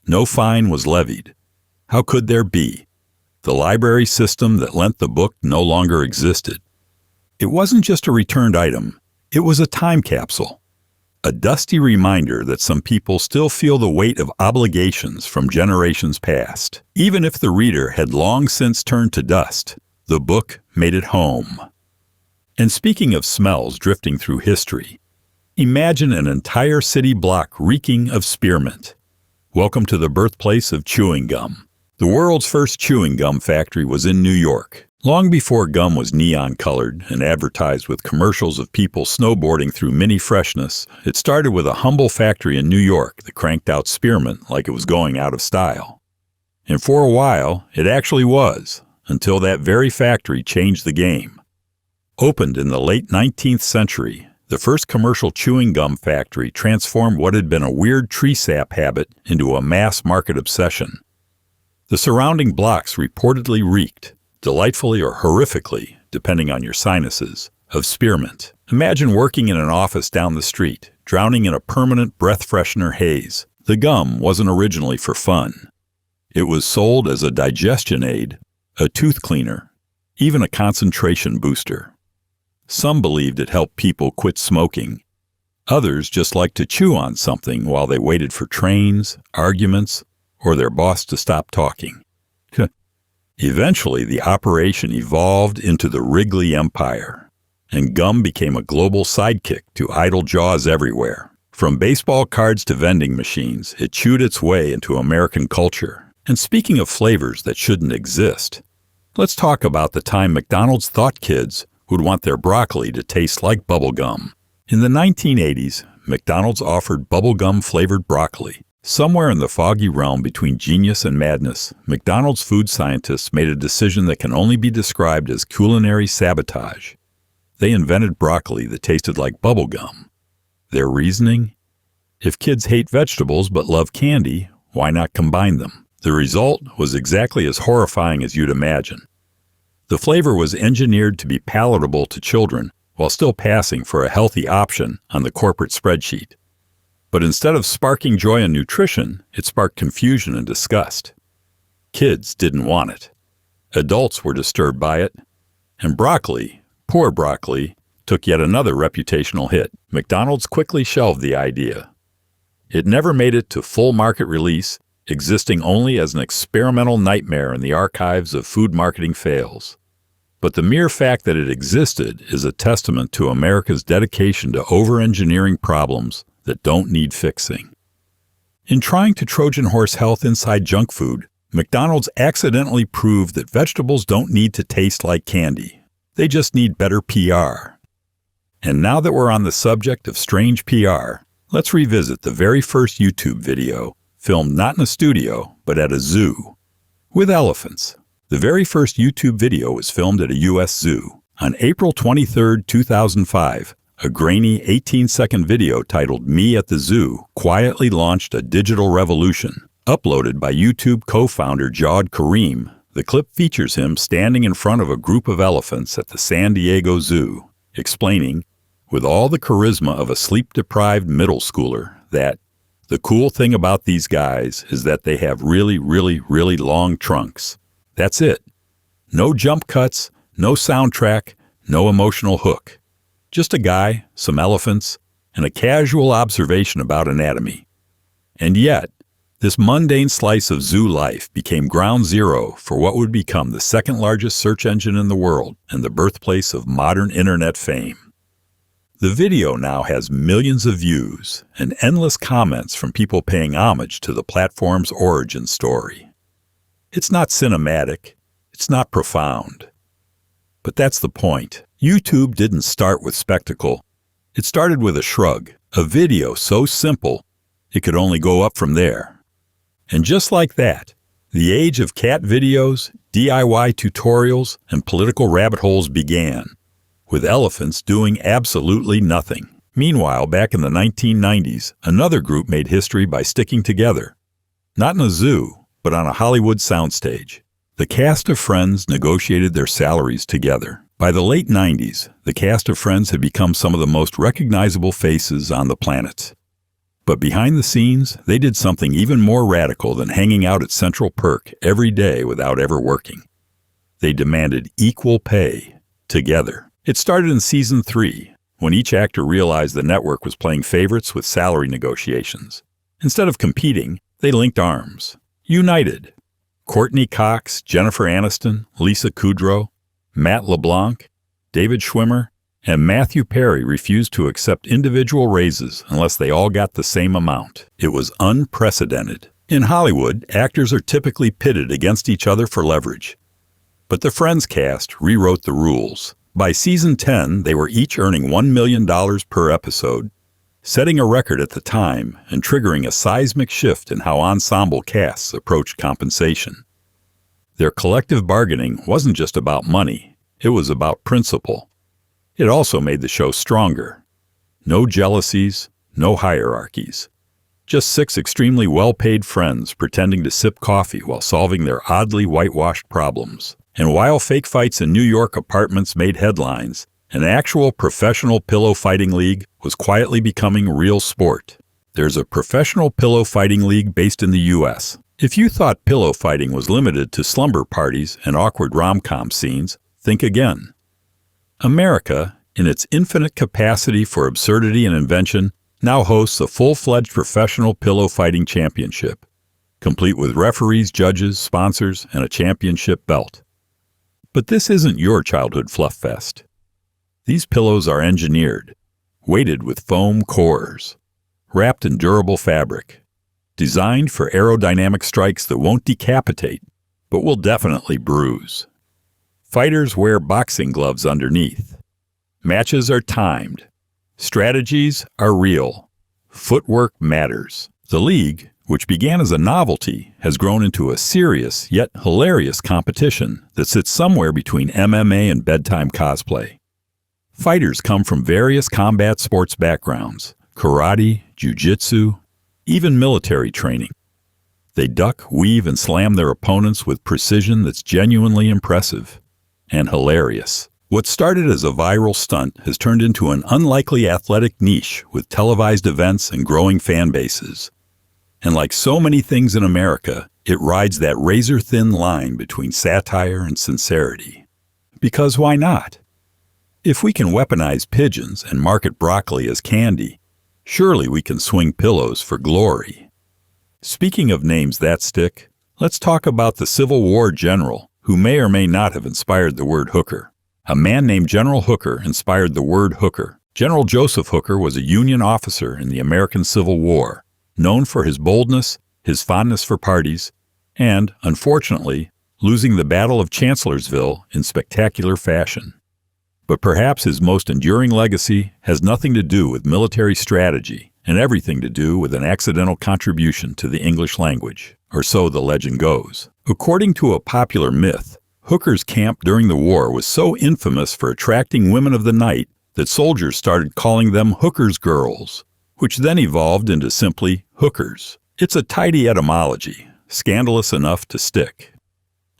No fine was levied. How could there be? The library system that lent the book no longer existed. It wasn't just a returned item, it was a time capsule. A dusty reminder that some people still feel the weight of obligations from generations past. Even if the reader had long since turned to dust, the book made it home. And speaking of smells drifting through history, imagine an entire city block reeking of spearmint. Welcome to the birthplace of chewing gum. The world's first chewing gum factory was in New York. Long before gum was neon-colored and advertised with commercials of people snowboarding through mini freshness, it started with a humble factory in New York that cranked out spearmint like it was going out of style. And for a while, it actually was, until that very factory changed the game. Opened in the late 19th century, the first commercial chewing gum factory transformed what had been a weird tree sap habit into a mass-market obsession. The surrounding blocks reportedly reeked, delightfully or horrifically, depending on your sinuses, of spearmint. Imagine working in an office down the street, drowning in a permanent breath freshener haze. The gum wasn't originally for fun. It was sold as a digestion aid, a tooth cleaner, even a concentration booster. Some believed it helped people quit smoking. Others just liked to chew on something while they waited for trains, arguments, or their boss to stop talking. Eventually, the operation evolved into the Wrigley Empire, and gum became a global sidekick to idle jaws everywhere. From baseball cards to vending machines, it chewed its way into American culture. And speaking of flavors that shouldn't exist, let's talk about the time McDonald's thought kids would want their broccoli to taste like bubble gum. In the 1980s, McDonald's offered bubblegum-flavored broccoli. Somewhere in the foggy realm between genius and madness, McDonald's food scientists made a decision that can only be described as culinary sabotage. They invented broccoli that tasted like bubblegum. Their reasoning? If kids hate vegetables but love candy, why not combine them? The result was exactly as horrifying as you'd imagine. The flavor was engineered to be palatable to children while still passing for a healthy option on the corporate spreadsheet. But instead of sparking joy and nutrition, it sparked confusion and disgust. Kids didn't want it. Adults were disturbed by it. And broccoli, poor broccoli, took yet another reputational hit. McDonald's quickly shelved the idea. It never made it to full market release, existing only as an experimental nightmare in the archives of food marketing fails. But the mere fact that it existed is a testament to America's dedication to over-engineering problems that don't need fixing. In trying to Trojan horse health inside junk food, McDonald's accidentally proved that vegetables don't need to taste like candy. They just need better PR. And now that we're on the subject of strange PR, let's revisit the very first YouTube video, filmed not in a studio, but at a zoo, with elephants. The very first YouTube video was filmed at a U.S. zoo. On April 23, 2005, a grainy 18-second video titled Me at the Zoo quietly launched a digital revolution. Uploaded by YouTube co-founder Jawed Karim, the clip features him standing in front of a group of elephants at the San Diego Zoo, explaining, with all the charisma of a sleep-deprived middle schooler, that the cool thing about these guys is that they have really, really, really long trunks. That's it. No jump cuts, no soundtrack, no emotional hook. Just a guy, some elephants, and a casual observation about anatomy. And yet, this mundane slice of zoo life became ground zero for what would become the second largest search engine in the world and the birthplace of modern internet fame. The video now has millions of views and endless comments from people paying homage to the platform's origin story. It's not cinematic, it's not profound. But that's the point. YouTube didn't start with spectacle. It started with a shrug, a video so simple it could only go up from there. And just like that, the age of cat videos, DIY tutorials, and political rabbit holes began, with elephants doing absolutely nothing. Meanwhile, back in the 1990s, another group made history by sticking together. Not in a zoo, but on a Hollywood soundstage. The cast of Friends negotiated their salaries together. By the late 90s, the cast of Friends had become some of the most recognizable faces on the planet. But behind the scenes, they did something even more radical than hanging out at Central Perk every day without ever working. They demanded equal pay, together. It started in season 3, when each actor realized the network was playing favorites with salary negotiations. Instead of competing, they linked arms. United. Courtney Cox, Jennifer Aniston, Lisa Kudrow, Matt LeBlanc, David Schwimmer, and Matthew Perry refused to accept individual raises unless they all got the same amount. It was unprecedented. In Hollywood, actors are typically pitted against each other for leverage. But the Friends cast rewrote the rules. By season 10, they were each earning $1 million per episode, setting a record at the time and triggering a seismic shift in how ensemble casts approached compensation. Their collective bargaining wasn't just about money, it was about principle. It also made the show stronger. No jealousies, no hierarchies. Just 6 extremely well-paid friends pretending to sip coffee while solving their oddly whitewashed problems. And while fake fights in New York apartments made headlines, an actual professional pillow fighting league was quietly becoming real sport. There's a professional pillow fighting league based in the U.S. If you thought pillow fighting was limited to slumber parties and awkward rom-com scenes, think again. America, in its infinite capacity for absurdity and invention, now hosts a full-fledged professional pillow fighting championship, complete with referees, judges, sponsors, and a championship belt. But this isn't your childhood fluff fest. These pillows are engineered, weighted with foam cores, wrapped in durable fabric, designed for aerodynamic strikes that won't decapitate, but will definitely bruise. Fighters wear boxing gloves underneath. Matches are timed. Strategies are real. Footwork matters. The league, which began as a novelty, has grown into a serious yet hilarious competition that sits somewhere between MMA and bedtime cosplay. Fighters come from various combat sports backgrounds, karate, jiu-jitsu, even military training. They duck, weave, and slam their opponents with precision that's genuinely impressive and hilarious. What started as a viral stunt has turned into an unlikely athletic niche with televised events and growing fan bases. And like so many things in America, it rides that razor-thin line between satire and sincerity. Because why not? If we can weaponize pigeons and market broccoli as candy, surely we can swing pillows for glory. Speaking of names that stick, let's talk about the Civil War general who may or may not have inspired the word hooker. A man named General Hooker inspired the word hooker. General Joseph Hooker was a Union officer in the American Civil War, known for his boldness, his fondness for parties, and, unfortunately, losing the Battle of Chancellorsville in spectacular fashion. But perhaps his most enduring legacy has nothing to do with military strategy and everything to do with an accidental contribution to the English language, or so the legend goes. According to a popular myth, Hooker's camp during the war was so infamous for attracting women of the night that soldiers started calling them Hooker's girls, which then evolved into simply hookers. It's a tidy etymology, scandalous enough to stick.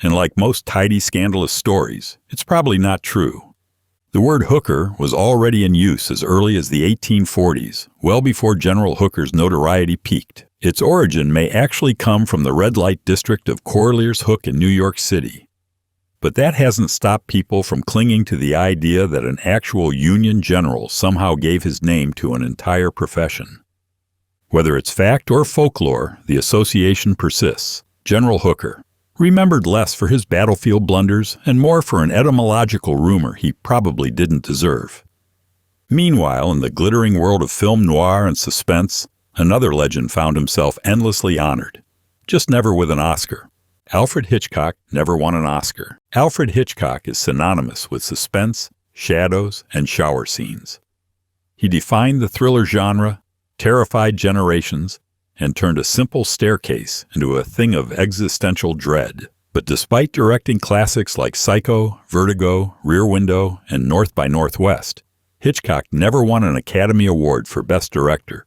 And like most tidy, scandalous stories, it's probably not true. The word hooker was already in use as early as the 1840s, well before General Hooker's notoriety peaked. Its origin may actually come from the red light district of Corlear's Hook in New York City. But that hasn't stopped people from clinging to the idea that an actual Union general somehow gave his name to an entire profession. Whether it's fact or folklore, the association persists. General Hooker, remembered less for his battlefield blunders and more for an etymological rumor he probably didn't deserve. Meanwhile, in the glittering world of film noir and suspense, another legend found himself endlessly honored, just never with an Oscar. Alfred Hitchcock never won an Oscar. Alfred Hitchcock is synonymous with suspense, shadows, and shower scenes. He defined the thriller genre, terrified generations, and turned a simple staircase into a thing of existential dread. But despite directing classics like Psycho, Vertigo, Rear Window, and North by Northwest, Hitchcock never won an Academy Award for Best Director.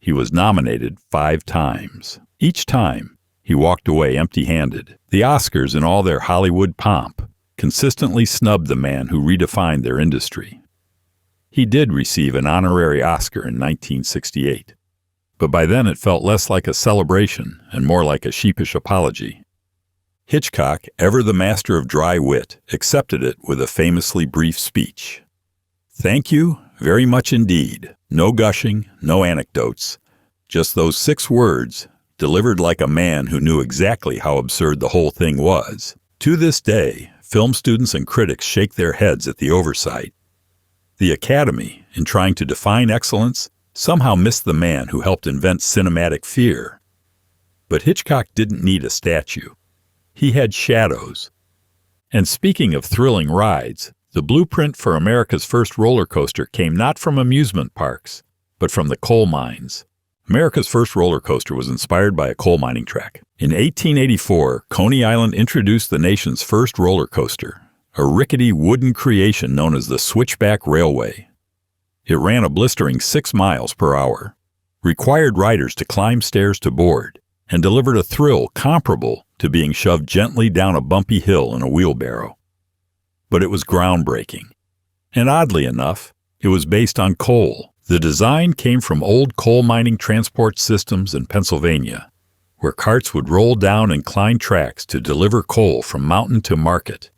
He was nominated 5 times. Each time, he walked away empty-handed. The Oscars, in all their Hollywood pomp, consistently snubbed the man who redefined their industry. He did receive an honorary Oscar in 1968, but by then it felt less like a celebration and more like a sheepish apology. Hitchcock, ever the master of dry wit, accepted it with a famously brief speech. "Thank you very much indeed. No gushing, no anecdotes. Just those 6 words, delivered like a man who knew exactly how absurd the whole thing was." To this day, film students and critics shake their heads at the oversight. The Academy, in trying to define excellence, somehow missed the man who helped invent cinematic fear. But Hitchcock didn't need a statue. He had shadows. And speaking of thrilling rides, the blueprint for America's first roller coaster came not from amusement parks, but from the coal mines. America's first roller coaster was inspired by a coal mining track. In 1884, Coney Island introduced the nation's first roller coaster, a rickety wooden creation known as the Switchback Railway. It ran a blistering 6 miles per hour, required riders to climb stairs to board, and delivered a thrill comparable to being shoved gently down a bumpy hill in a wheelbarrow. But it was groundbreaking. And oddly enough, it was based on coal. The design came from old coal mining transport systems in Pennsylvania, where carts would roll down inclined tracks to deliver coal from mountain to market.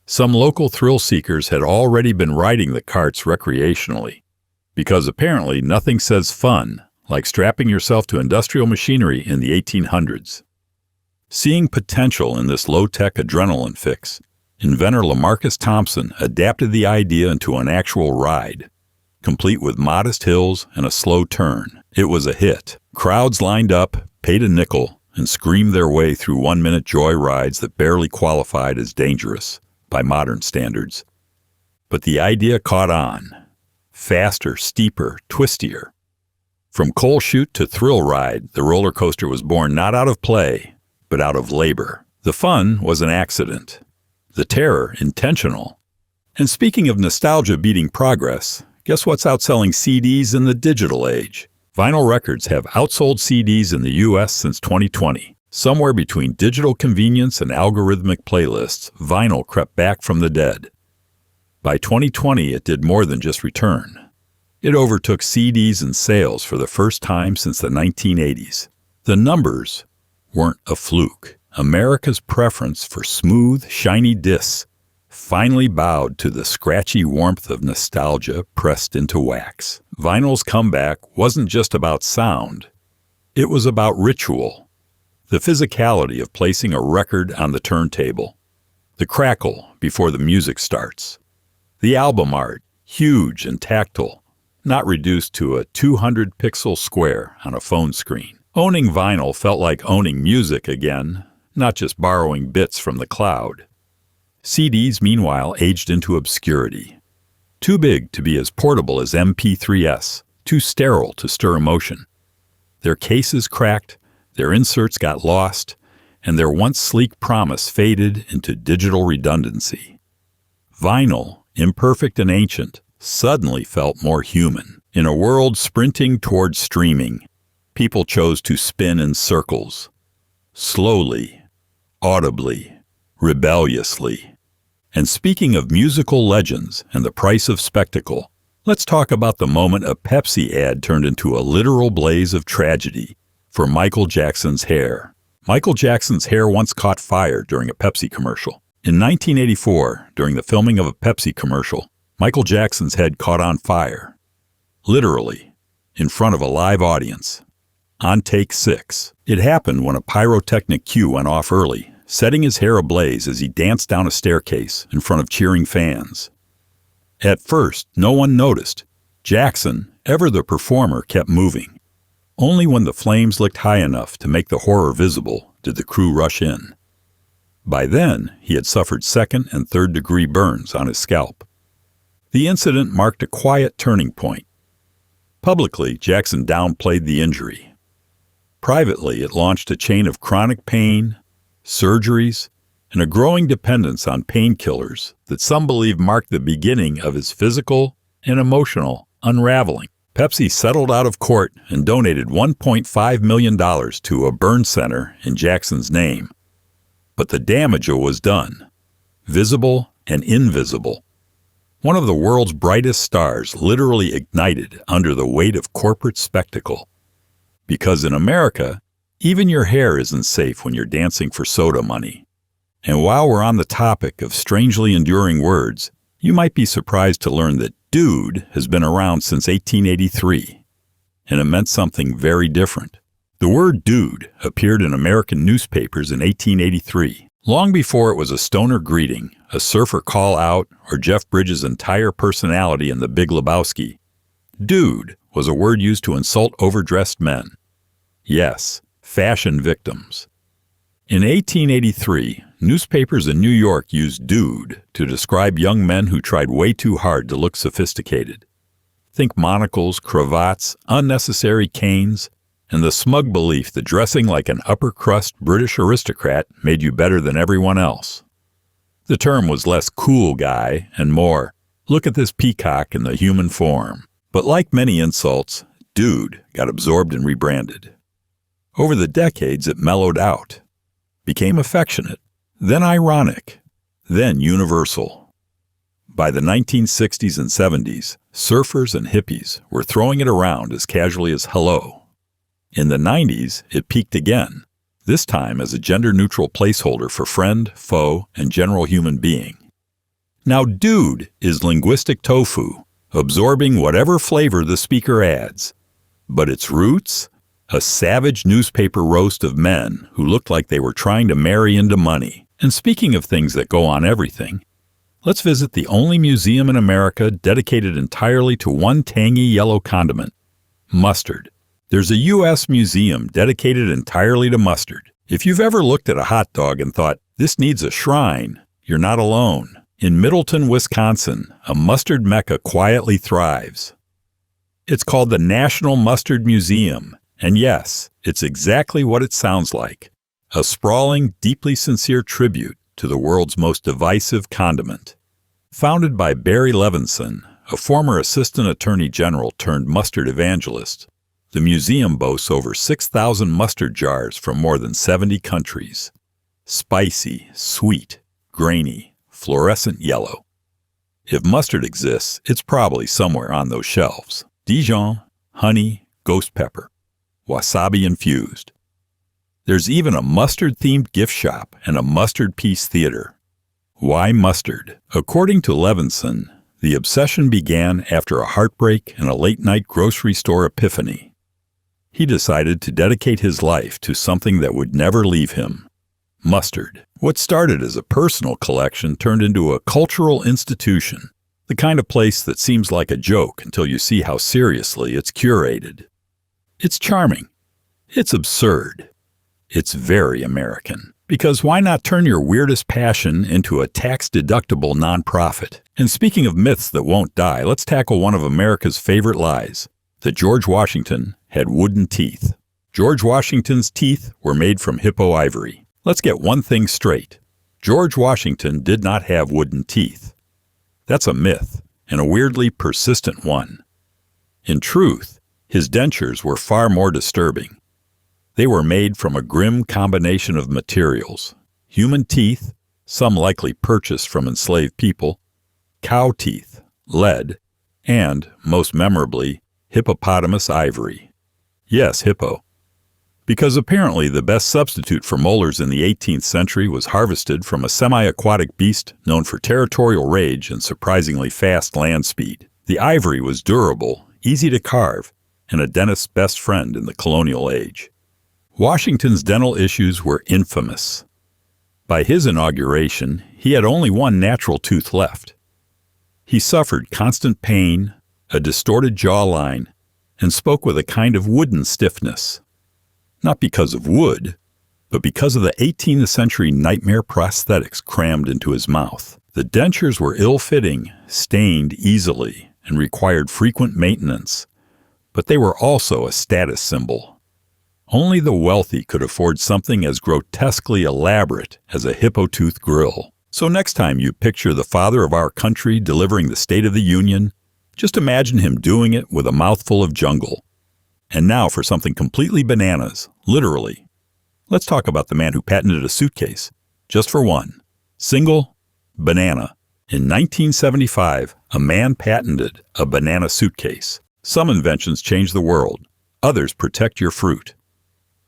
Some local thrill seekers had already been riding the carts recreationally, because apparently nothing says fun like strapping yourself to industrial machinery in the 1800s. Seeing potential in this low-tech adrenaline fix, inventor LaMarcus Thompson adapted the idea into an actual ride, complete with modest hills and a slow turn. It was a hit. Crowds lined up, paid a nickel, and screamed their way through 1-minute joy rides that barely qualified as dangerous by modern standards. But the idea caught on. Faster, steeper, twistier. From coal chute to thrill ride, the roller coaster was born not out of play, but out of labor. The fun was an accident. The terror, intentional. And speaking of nostalgia beating progress, guess what's outselling CDs in the digital age? Vinyl records have outsold CDs in the U.S. since 2020. Somewhere between digital convenience and algorithmic playlists, vinyl crept back from the dead. By 2020, it did more than just return. It overtook CDs in sales for the first time since the 1980s. The numbers weren't a fluke. America's preference for smooth, shiny discs finally bowed to the scratchy warmth of nostalgia pressed into wax. Vinyl's comeback wasn't just about sound. It was about ritual. The physicality of placing a record on the turntable. The crackle before the music starts. The album art, huge and tactile, not reduced to a 200-pixel square on a phone screen. Owning vinyl felt like owning music again, not just borrowing bits from the cloud. CDs, meanwhile, aged into obscurity. Too big to be as portable as MP3s, too sterile to stir emotion. Their cases cracked, their inserts got lost, and their once sleek promise faded into digital redundancy. Vinyl, imperfect and ancient, suddenly felt more human. In a world sprinting toward streaming, people chose to spin in circles. Slowly, audibly, rebelliously. And speaking of musical legends and the price of spectacle, let's talk about the moment a Pepsi ad turned into a literal blaze of tragedy for Michael Jackson's hair. Michael Jackson's hair once caught fire during a Pepsi commercial. In 1984, during the filming of a Pepsi commercial, Michael Jackson's head caught on fire. Literally, in front of a live audience. On take 6. It happened when a pyrotechnic cue went off early, setting his hair ablaze as he danced down a staircase in front of cheering fans. At first, no one noticed. Jackson, ever the performer, kept moving. Only when the flames licked high enough to make the horror visible did the crew rush in. By then, he had suffered 2nd and 3rd degree burns on his scalp. The incident marked a quiet turning point. Publicly, Jackson downplayed the injury. Privately, it launched a chain of chronic pain, surgeries, and a growing dependence on painkillers that some believe marked the beginning of his physical and emotional unraveling. Pepsi settled out of court and donated $1.5 million to a burn center in Jackson's name. But the damage was done, visible and invisible. One of the world's brightest stars literally ignited under the weight of corporate spectacle. Because in America, even your hair isn't safe when you're dancing for soda money. And while we're on the topic of strangely enduring words, you might be surprised to learn that dude has been around since 1883, and it meant something very different. The word dude appeared in American newspapers in 1883, long before it was a stoner greeting, a surfer call-out, or Jeff Bridges' entire personality in The Big Lebowski. Dude was a word used to insult overdressed men. Yes, fashion victims. In 1883, newspapers in New York used dude to describe young men who tried way too hard to look sophisticated. Think monocles, cravats, unnecessary canes, and the smug belief that dressing like an upper-crust British aristocrat made you better than everyone else. The term was less cool guy and more, look at this peacock in the human form. But like many insults, dude got absorbed and rebranded. Over the decades, it mellowed out, became affectionate, then ironic, then universal. By the 1960s and 70s, surfers and hippies were throwing it around as casually as hello. In the 90s, it peaked again, this time as a gender-neutral placeholder for friend, foe, and general human being. Now, dude is linguistic tofu, absorbing whatever flavor the speaker adds. But its roots? A savage newspaper roast of men who looked like they were trying to marry into money. And speaking of things that go on everything, let's visit the only museum in America dedicated entirely to one tangy yellow condiment, mustard. There's a U.S. museum dedicated entirely to mustard. If you've ever looked at a hot dog and thought, this needs a shrine, you're not alone. In Middleton, Wisconsin, a mustard mecca quietly thrives. It's called the National Mustard Museum, and yes, it's exactly what it sounds like, a sprawling, deeply sincere tribute to the world's most divisive condiment. Founded by Barry Levinson, a former assistant attorney general turned mustard evangelist, the museum boasts over 6,000 mustard jars from more than 70 countries. Spicy, sweet, grainy, fluorescent yellow. If mustard exists, it's probably somewhere on those shelves. Dijon, honey, ghost pepper, wasabi infused. There's even a mustard-themed gift shop and a mustard piece theater. Why mustard? According to Levinson, the obsession began after a heartbreak and a late-night grocery store epiphany. He decided to dedicate his life to something that would never leave him. Mustard. What started as a personal collection turned into a cultural institution, the kind of place that seems like a joke until you see how seriously it's curated. It's charming. It's absurd. It's very American. Because why not turn your weirdest passion into a tax-deductible nonprofit? And speaking of myths that won't die, let's tackle one of America's favorite lies, that George Washington had wooden teeth. George Washington's teeth were made from hippo ivory. Let's get one thing straight. George Washington did not have wooden teeth. That's a myth, and a weirdly persistent one. In truth, his dentures were far more disturbing. They were made from a grim combination of materials: human teeth, some likely purchased from enslaved people, cow teeth, lead, and, most memorably, hippopotamus ivory. Yes, hippo. Because apparently the best substitute for molars in the 18th century was harvested from a semi-aquatic beast known for territorial rage and surprisingly fast land speed. The ivory was durable, easy to carve, and a dentist's best friend in the colonial age. Washington's dental issues were infamous. By his inauguration, he had only one natural tooth left. He suffered constant pain, a distorted jawline, and spoke with a kind of wooden stiffness. Not because of wood, but because of the 18th century nightmare prosthetics crammed into his mouth. The dentures were ill-fitting, stained easily, and required frequent maintenance, but they were also a status symbol. Only the wealthy could afford something as grotesquely elaborate as a hippo-tooth grill. So next time you picture the father of our country delivering the State of the Union, just imagine him doing it with a mouthful of jungle. And now for something completely bananas, literally. Let's talk about the man who patented a suitcase, just for one. Single, banana. In 1975, a man patented a banana suitcase. Some inventions change the world, others protect your fruit.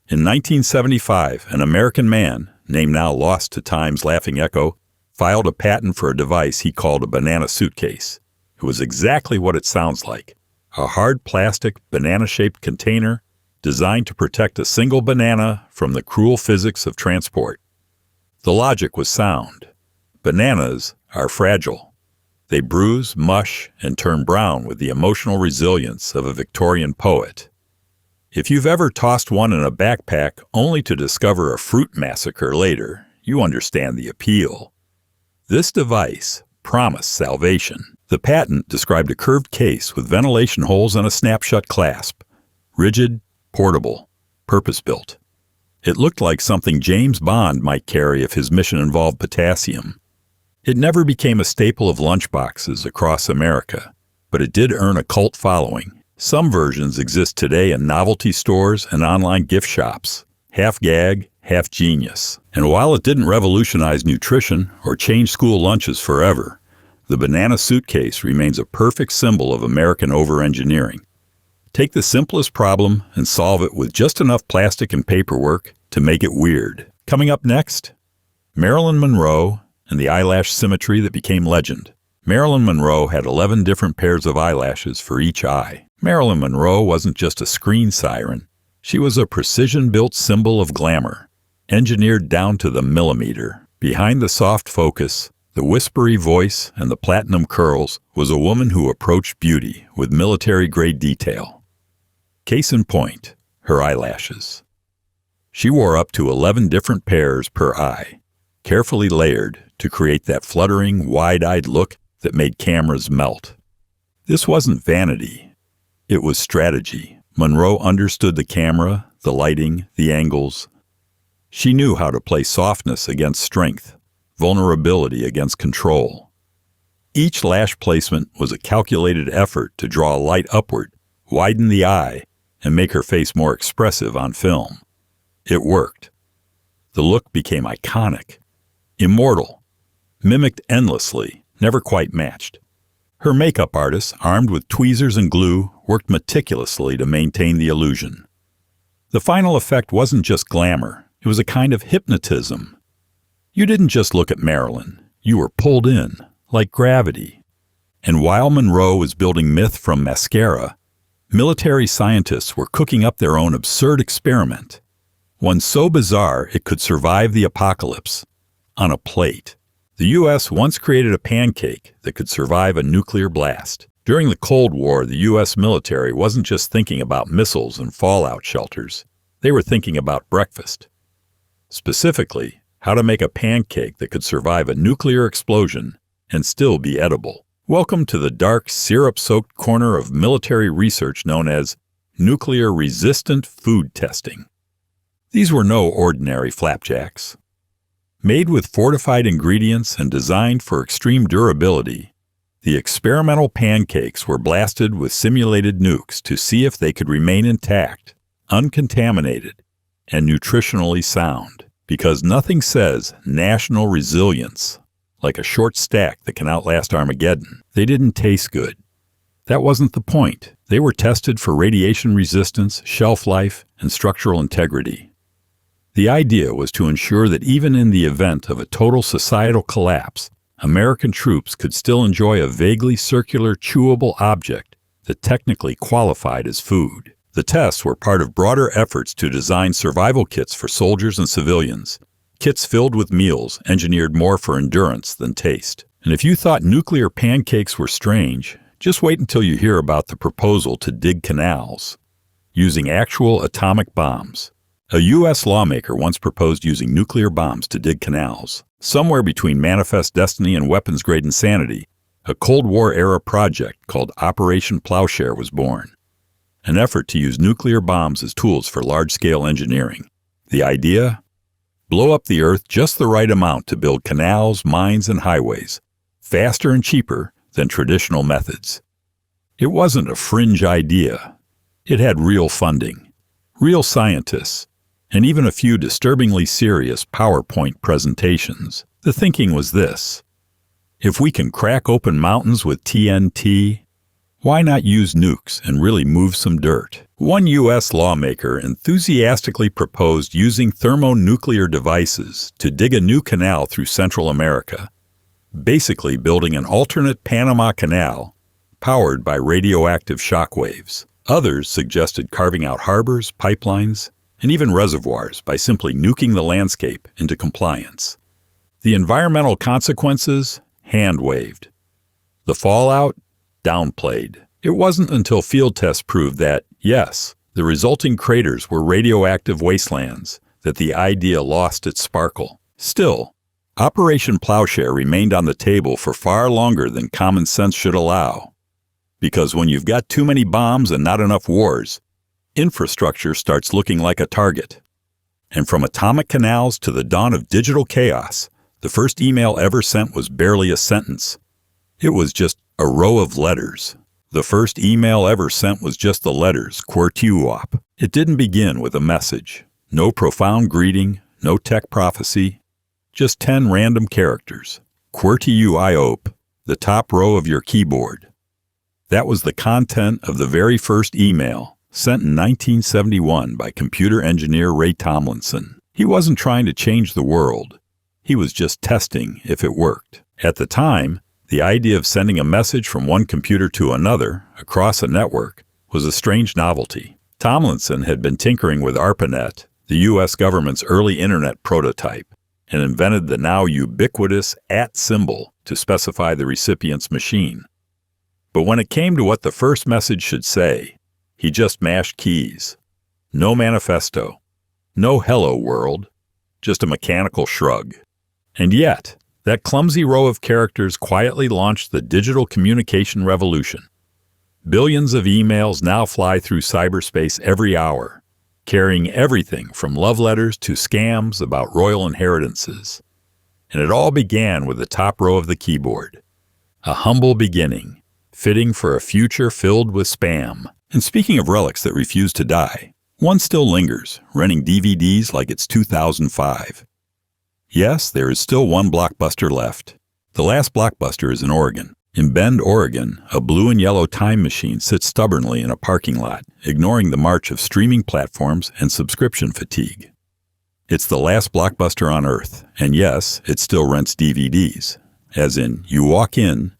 In 1975, an American man name now lost to time's laughing echo, filed a patent for a device he called a banana suitcase. It was exactly what it sounds like, a hard plastic, banana-shaped container designed to protect a single banana from the cruel physics of transport. The logic was sound. Bananas are fragile. They bruise, mush, and turn brown with the emotional resilience of a Victorian poet. If you've ever tossed one in a backpack only to discover a fruit massacre later, you understand the appeal. This device promised salvation. The patent described a curved case with ventilation holes and a snap-shut clasp. Rigid, portable, purpose-built. It looked like something James Bond might carry if his mission involved potassium. It never became a staple of lunchboxes across America, but it did earn a cult following. Some versions exist today in novelty stores and online gift shops. Half gag, half genius. And while it didn't revolutionize nutrition or change school lunches forever, the banana suitcase remains a perfect symbol of American over-engineering. Take the simplest problem and solve it with just enough plastic and paperwork to make it weird. Coming up next, Marilyn Monroe and the eyelash symmetry that became legend. Marilyn Monroe had 11 different pairs of eyelashes for each eye. Marilyn Monroe wasn't just a screen siren. She was a precision-built symbol of glamour, engineered down to the millimeter. Behind the soft focus, the whispery voice, and the platinum curls was a woman who approached beauty with military-grade detail. Case in point, her eyelashes. She wore up to 11 different pairs per eye, carefully layered to create that fluttering, wide-eyed look that made cameras melt. This wasn't vanity. It was strategy. Monroe understood the camera, the lighting, the angles. She knew how to play softness against strength, vulnerability against control. Each lash placement was a calculated effort to draw light upward, widen the eye, and make her face more expressive on film. It worked. The look became iconic, immortal, mimicked endlessly, never quite matched. Her makeup artists, armed with tweezers and glue, worked meticulously to maintain the illusion. The final effect wasn't just glamour, it was a kind of hypnotism. You didn't just look at Marilyn, you were pulled in, like gravity. And while Monroe was building myth from mascara, military scientists were cooking up their own absurd experiment. One so bizarre it could survive the apocalypse. On a plate. The U.S. once created a pancake that could survive a nuclear blast. During the Cold War, the U.S. military wasn't just thinking about missiles and fallout shelters. They were thinking about breakfast. Specifically, how to make a pancake that could survive a nuclear explosion and still be edible. Welcome to the dark, syrup-soaked corner of military research known as nuclear-resistant food testing. These were no ordinary flapjacks. Made with fortified ingredients and designed for extreme durability, the experimental pancakes were blasted with simulated nukes to see if they could remain intact, uncontaminated, and nutritionally sound. Because nothing says national resilience like a short stack that can outlast Armageddon. They didn't taste good. That wasn't the point. They were tested for radiation resistance, shelf life, and structural integrity. The idea was to ensure that even in the event of a total societal collapse, American troops could still enjoy a vaguely circular, chewable object that technically qualified as food. The tests were part of broader efforts to design survival kits for soldiers and civilians, kits filled with meals engineered more for endurance than taste. And if you thought nuclear pancakes were strange, just wait until you hear about the proposal to dig canals using actual atomic bombs. A U.S. lawmaker once proposed using nuclear bombs to dig canals. Somewhere between manifest destiny and weapons-grade insanity, a Cold War-era project called Operation Plowshare was born. An effort to use nuclear bombs as tools for large-scale engineering. The idea? Blow up the Earth just the right amount to build canals, mines, and highways, faster and cheaper than traditional methods. It wasn't a fringe idea. It had real funding, real scientists, and even a few disturbingly serious PowerPoint presentations. The thinking was this: if we can crack open mountains with TNT, Why not use nukes and really move some dirt? One U.S. lawmaker enthusiastically proposed using thermonuclear devices to dig a new canal through Central America, basically building an alternate Panama Canal powered by radioactive shockwaves. Others suggested carving out harbors, pipelines, and even reservoirs by simply nuking the landscape into compliance. The environmental consequences, hand-waved. The fallout, downplayed. It wasn't until field tests proved that, yes, the resulting craters were radioactive wastelands that the idea lost its sparkle. Still, Operation Plowshare remained on the table for far longer than common sense should allow. Because when you've got too many bombs and not enough wars, infrastructure starts looking like a target. And from atomic canals to the dawn of digital chaos, the first email ever sent was barely a sentence. It was just a row of letters. The first email ever sent was just the letters, QWERTY-UOP. It didn't begin with a message. No profound greeting, no tech prophecy. Just 10 random characters. QWERTY-UIOP, the top row of your keyboard. That was the content of the very first email, sent in 1971 by computer engineer Ray Tomlinson. He wasn't trying to change the world. He was just testing if it worked. At the time, the idea of sending a message from one computer to another, across a network, was a strange novelty. Tomlinson had been tinkering with ARPANET, the U.S. government's early internet prototype, and invented the now ubiquitous @ symbol to specify the recipient's machine. But when it came to what the first message should say, he just mashed keys. No manifesto. No hello world. Just a mechanical shrug. And yet, that clumsy row of characters quietly launched the digital communication revolution. Billions of emails now fly through cyberspace every hour, carrying everything from love letters to scams about royal inheritances. And it all began with the top row of the keyboard. A humble beginning, fitting for a future filled with spam. And speaking of relics that refuse to die, one still lingers, renting DVDs like it's 2005. Yes, there is still one blockbuster left. The last blockbuster is in Oregon. In Bend, Oregon, a blue and yellow time machine sits stubbornly in a parking lot, ignoring the march of streaming platforms and subscription fatigue. It's the last blockbuster on Earth, and yes, it still rents DVDs. As in, you walk in,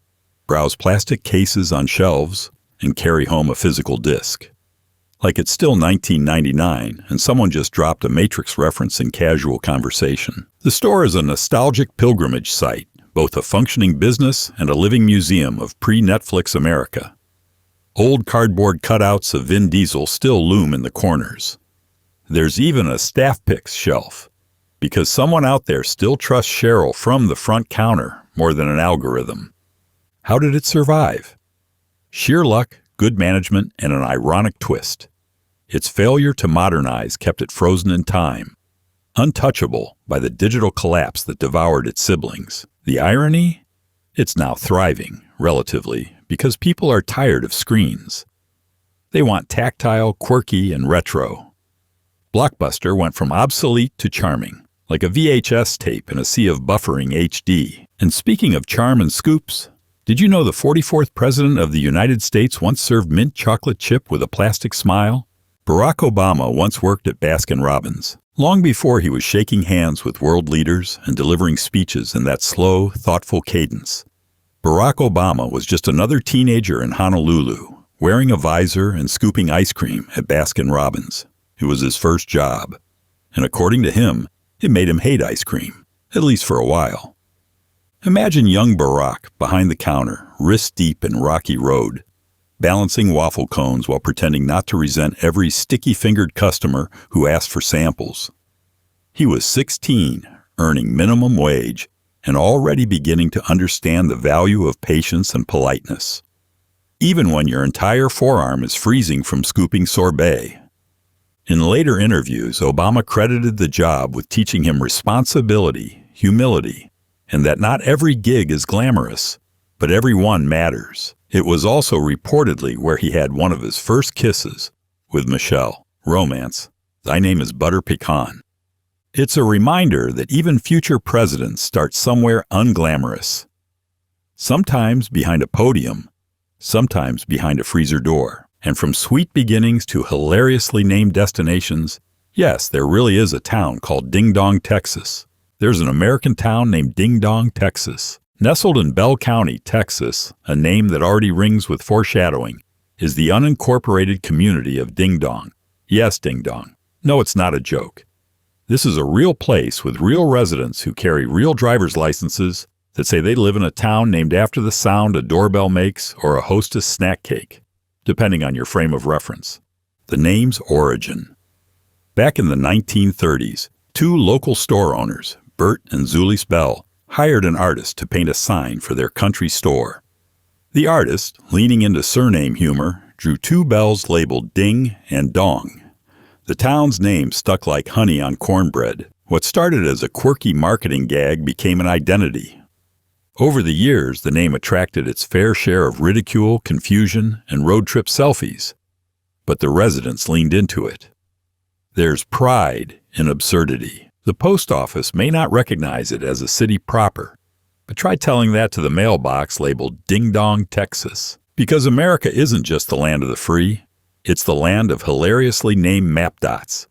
browse plastic cases on shelves, and carry home a physical disc. Like it's still 1999, and someone just dropped a Matrix reference in casual conversation. The store is a nostalgic pilgrimage site, both a functioning business and a living museum of pre-Netflix America. Old cardboard cutouts of Vin Diesel still loom in the corners. There's even a staff picks shelf, because someone out there still trusts Cheryl from the front counter more than an algorithm. How did it survive? Sheer luck, good management, and an ironic twist. Its failure to modernize kept it frozen in time, untouchable by the digital collapse that devoured its siblings. The irony? It's now thriving, relatively, because people are tired of screens. They want tactile, quirky, and retro. Blockbuster went from obsolete to charming, like a VHS tape in a sea of buffering HD. And speaking of charm and scoops, did you know the 44th President of the United States once served mint chocolate chip with a plastic smile? Barack Obama once worked at Baskin-Robbins, long before he was shaking hands with world leaders and delivering speeches in that slow, thoughtful cadence. Barack Obama was just another teenager in Honolulu, wearing a visor and scooping ice cream at Baskin-Robbins. It was his first job, and according to him, it made him hate ice cream, at least for a while. Imagine young Barack behind the counter, wrist-deep in rocky road, balancing waffle cones while pretending not to resent every sticky-fingered customer who asked for samples. He was 16, earning minimum wage, and already beginning to understand the value of patience and politeness, even when your entire forearm is freezing from scooping sorbet. In later interviews, Obama credited the job with teaching him responsibility, humility, and that not every gig is glamorous, but every one matters. It was also reportedly where he had one of his first kisses with Michelle. Romance. Thy name is Butter Pecan. It's a reminder that even future presidents start somewhere unglamorous. Sometimes behind a podium, sometimes behind a freezer door. And from sweet beginnings to hilariously named destinations, yes, there really is a town called Ding Dong, Texas. There's an American town named Ding Dong, Texas. Nestled in Bell County, Texas, a name that already rings with foreshadowing, is the unincorporated community of Ding Dong. Yes, Ding Dong. No, it's not a joke. This is a real place with real residents who carry real driver's licenses that say they live in a town named after the sound a doorbell makes or a Hostess snack cake, depending on your frame of reference. The name's origin. Back in the 1930s, two local store owners, Bert and Zulis Bell, hired an artist to paint a sign for their country store. The artist, leaning into surname humor, drew two bells labeled Ding and Dong. The town's name stuck like honey on cornbread. What started as a quirky marketing gag became an identity. Over the years, the name attracted its fair share of ridicule, confusion, and road trip selfies. But the residents leaned into it. There's pride in absurdity. The post office may not recognize it as a city proper, but try telling that to the mailbox labeled Ding Dong, Texas. Because America isn't just the land of the free, it's the land of hilariously named map dots.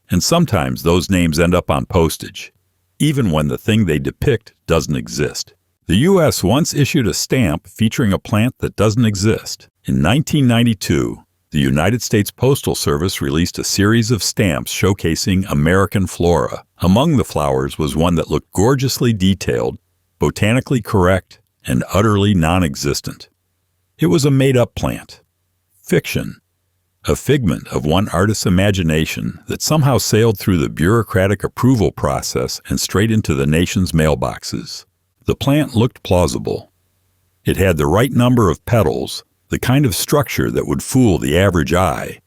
And sometimes those names end up on postage, even when the thing they depict doesn't exist. The U.S. once issued a stamp featuring a plant that doesn't exist. In 1992, the United States Postal Service released a series of stamps showcasing American flora. Among the flowers was one that looked gorgeously detailed, botanically correct, and utterly non-existent. It was a made-up plant. Fiction. A figment of one artist's imagination that somehow sailed through the bureaucratic approval process and straight into the nation's mailboxes. The plant looked plausible. It had the right number of petals, the kind of structure that would fool the average eye,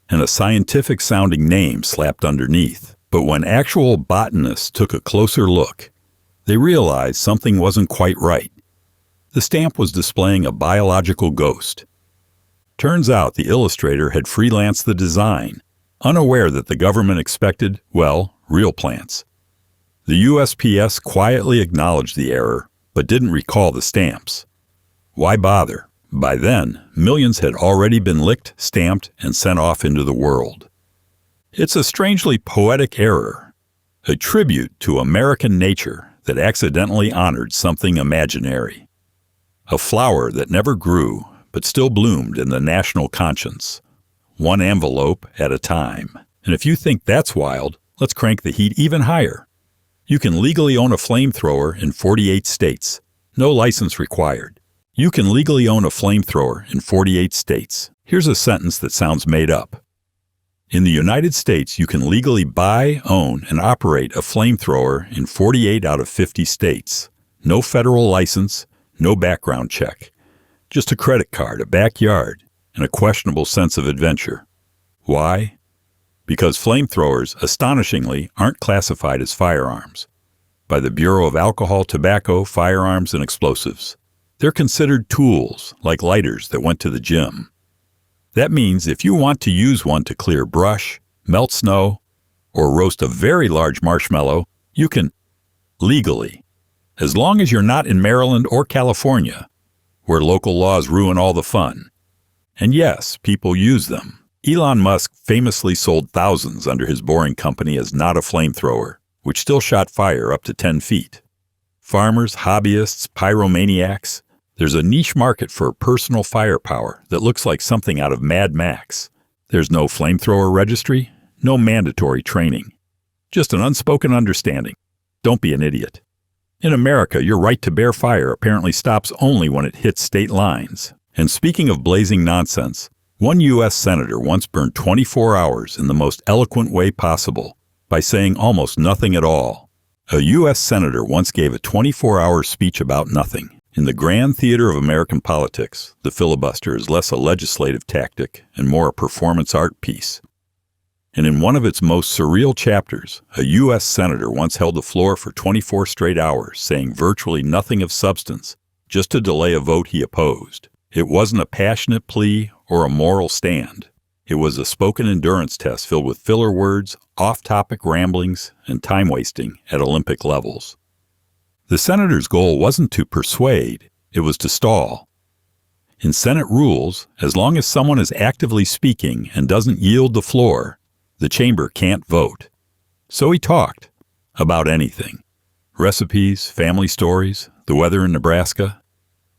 and a scientific-sounding name slapped underneath. But when actual botanists took a closer look, they realized something wasn't quite right. The stamp was displaying a biological ghost. Turns out the illustrator had freelanced the design, unaware that the government expected, well, real plants. The USPS quietly acknowledged the error, but didn't recall the stamps. Why bother? By then, millions had already been licked, stamped, and sent off into the world. It's a strangely poetic error, a tribute to American nature that accidentally honored something imaginary. A flower that never grew, but still bloomed in the national conscience, one envelope at a time. And if you think that's wild, let's crank the heat even higher. You can legally own a flamethrower in 48 states. No license required. You can legally own a flamethrower in 48 states. Here's a sentence that sounds made up. In the United States, you can legally buy, own, and operate a flamethrower in 48 out of 50 states. No federal license, no background check. Just a credit card, a backyard, and a questionable sense of adventure. Why? Because flamethrowers, astonishingly, aren't classified as firearms by the Bureau of Alcohol, Tobacco, Firearms, and Explosives. They're considered tools, like lighters that went to the gym. That means if you want to use one to clear brush, melt snow, or roast a very large marshmallow, you can legally, as long as you're not in Maryland or California, where local laws ruin all the fun. And yes, people use them. Elon Musk famously sold thousands under his Boring Company as not a flamethrower, which still shot fire up to 10 feet. Farmers, hobbyists, pyromaniacs, there's a niche market for personal firepower that looks like something out of Mad Max. There's no flamethrower registry, no mandatory training. Just an unspoken understanding. Don't be an idiot. In America, your right to bear fire apparently stops only when it hits state lines. And speaking of blazing nonsense, one U.S. senator once burned 24 hours in the most eloquent way possible by saying almost nothing at all. A U.S. senator once gave a 24-hour speech about nothing. In the grand theater of American politics, the filibuster is less a legislative tactic and more a performance art piece. And in one of its most surreal chapters, a U.S. senator once held the floor for 24 straight hours, saying virtually nothing of substance, just to delay a vote he opposed. It wasn't a passionate plea or a moral stand. It was a spoken endurance test filled with filler words, off-topic ramblings, and time-wasting at Olympic levels. The senator's goal wasn't to persuade, it was to stall. In Senate rules, as long as someone is actively speaking and doesn't yield the floor, the chamber can't vote. So he talked about anything. Recipes, family stories, the weather in Nebraska.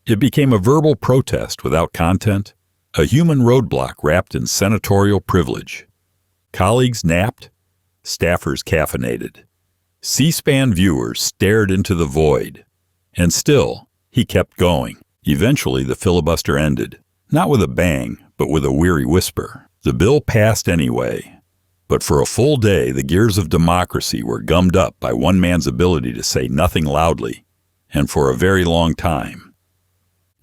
It became a verbal protest without content, a human roadblock wrapped in senatorial privilege. Colleagues napped, staffers caffeinated. C-SPAN viewers stared into the void. And still, he kept going. Eventually, the filibuster ended, not with a bang, but with a weary whisper. The bill passed anyway. But for a full day, the gears of democracy were gummed up by one man's ability to say nothing loudly, and for a very long time.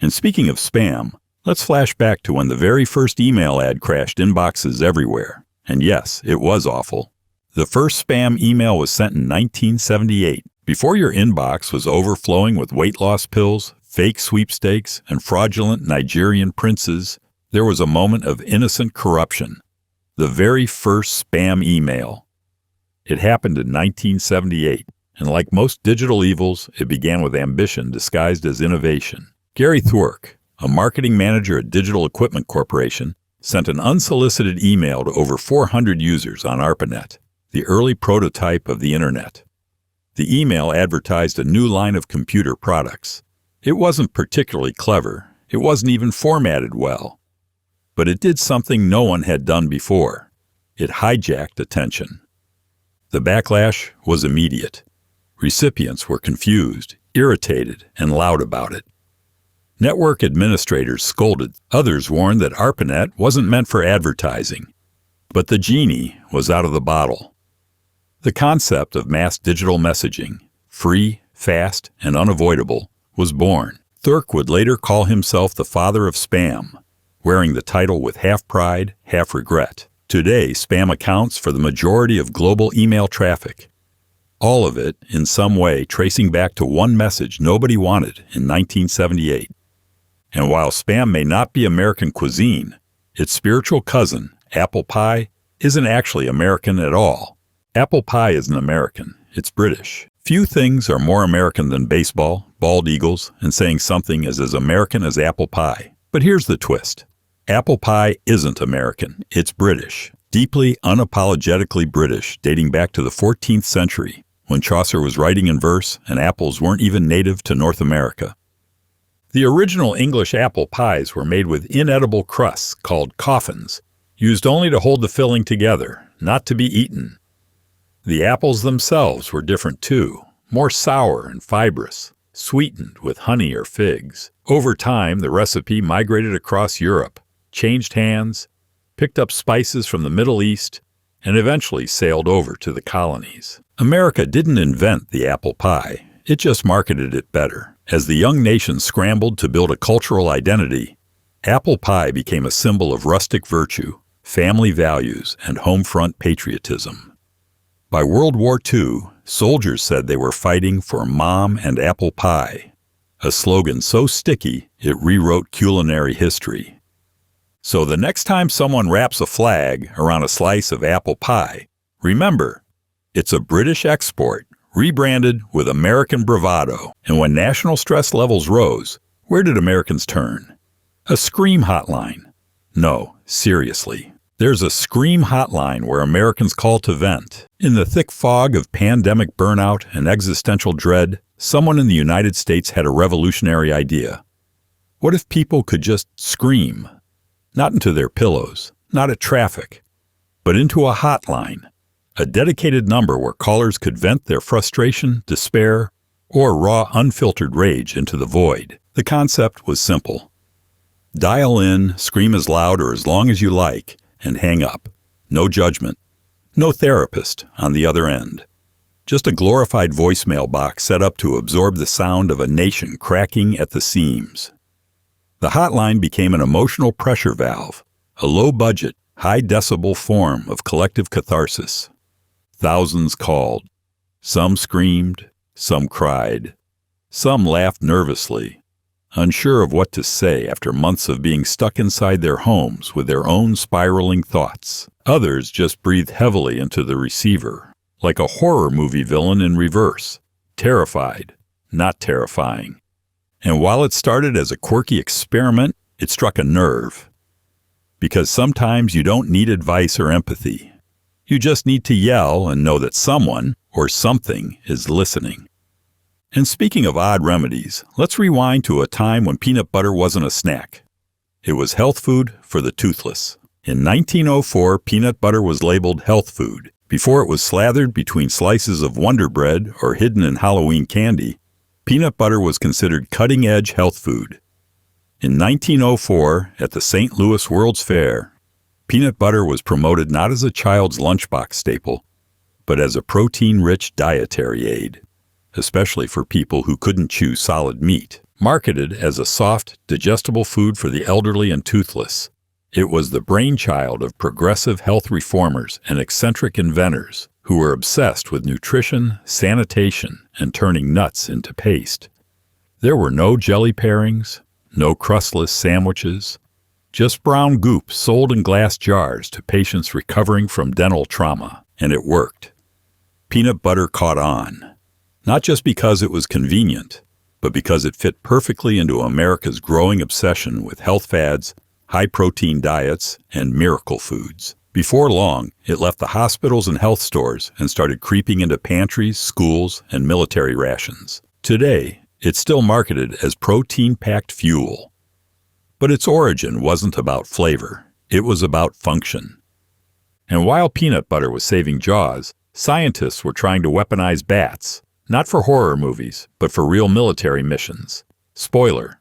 And speaking of spam, let's flash back to when the very first email ad crashed inboxes everywhere. And yes, it was awful. The first spam email was sent in 1978. Before your inbox was overflowing with weight loss pills, fake sweepstakes, and fraudulent Nigerian princes, there was a moment of innocent corruption. The very first spam email. It happened in 1978, and like most digital evils, it began with ambition disguised as innovation. Gary Thwark, a marketing manager at Digital Equipment Corporation, sent an unsolicited email to over 400 users on ARPANET, the early prototype of the Internet. The email advertised a new line of computer products. It wasn't particularly clever. It wasn't even formatted well. But it did something no one had done before. It hijacked attention. The backlash was immediate. Recipients were confused, irritated, and loud about it. Network administrators scolded. Others warned that ARPANET wasn't meant for advertising. But the genie was out of the bottle. The concept of mass digital messaging, free, fast, and unavoidable, was born. Thwark would later call himself the father of spam, wearing the title with half pride, half regret. Today, spam accounts for the majority of global email traffic. All of it, in some way, tracing back to one message nobody wanted in 1978. And while spam may not be American cuisine, its spiritual cousin, apple pie, isn't actually American at all. Apple pie isn't American, it's British. Few things are more American than baseball, bald eagles, and saying something is as American as apple pie. But here's the twist. Apple pie isn't American, it's British. Deeply, unapologetically British, dating back to the 14th century, when Chaucer was writing in verse and apples weren't even native to North America. The original English apple pies were made with inedible crusts called coffins, used only to hold the filling together, not to be eaten. The apples themselves were different too, more sour and fibrous, sweetened with honey or figs. Over time, the recipe migrated across Europe, changed hands, picked up spices from the Middle East, and eventually sailed over to the colonies. America didn't invent the apple pie, it just marketed it better. As the young nation scrambled to build a cultural identity, apple pie became a symbol of rustic virtue, family values, and home front patriotism. By World War II, soldiers said they were fighting for mom and apple pie, a slogan so sticky it rewrote culinary history. So the next time someone wraps a flag around a slice of apple pie, remember, it's a British export, rebranded with American bravado. And when national stress levels rose, where did Americans turn? A scream hotline. No, seriously. There's a scream hotline where Americans call to vent. In the thick fog of pandemic burnout and existential dread, someone in the United States had a revolutionary idea. What if people could just scream? Not into their pillows, not at traffic, but into a hotline. A dedicated number where callers could vent their frustration, despair, or raw, unfiltered rage into the void. The concept was simple. Dial in, scream as loud or as long as you like, and hang up. No judgment. No therapist on the other end. Just a glorified voicemail box set up to absorb the sound of a nation cracking at the seams. The hotline became an emotional pressure valve, a low-budget, high-decibel form of collective catharsis. Thousands called. Some screamed, some cried. Some laughed nervously, unsure of what to say after months of being stuck inside their homes with their own spiraling thoughts. Others just breathed heavily into the receiver, like a horror movie villain in reverse, terrified, not terrifying. And while it started as a quirky experiment, It struck a nerve. Because sometimes you don't need advice or empathy. You just need to yell and know that someone or something is listening. And speaking of odd remedies, let's rewind to a time when peanut butter wasn't a snack. It was health food for the toothless. In 1904, peanut butter was labeled health food. Before it was slathered between slices of Wonder Bread or hidden in Halloween candy, peanut butter was considered cutting-edge health food. In 1904, at the St. Louis World's Fair, peanut butter was promoted not as a child's lunchbox staple, but as a protein-rich dietary aid, especially for people who couldn't chew solid meat. Marketed as a soft, digestible food for the elderly and toothless, it was the brainchild of progressive health reformers and eccentric inventors who were obsessed with nutrition, sanitation, and turning nuts into paste. There were no jelly pairings, no crustless sandwiches, just brown goop sold in glass jars to patients recovering from dental trauma, and it worked. Peanut butter caught on, not just because it was convenient, but because it fit perfectly into America's growing obsession with health fads, high-protein diets, and miracle foods. Before long, it left the hospitals and health stores and started creeping into pantries, schools, and military rations. Today, it's still marketed as protein-packed fuel. But its origin wasn't about flavor. It was about function. And while peanut butter was saving jaws, scientists were trying to weaponize bats, not for horror movies, but for real military missions. Spoiler,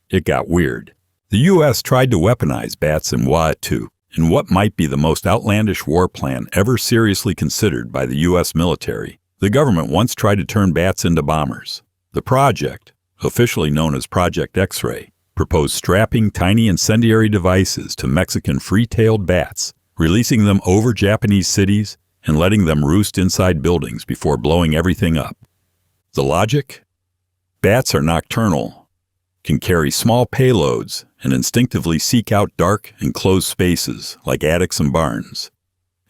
it got weird. The U.S. tried to weaponize bats in World War II, in what might be the most outlandish war plan ever seriously considered by the U.S. military. The government once tried to turn bats into bombers. The project, officially known as Project X-Ray, proposed strapping tiny incendiary devices to Mexican free-tailed bats, releasing them over Japanese cities and letting them roost inside buildings before blowing everything up. The logic? Bats are nocturnal, can carry small payloads, and instinctively seek out dark, enclosed spaces like attics and barns.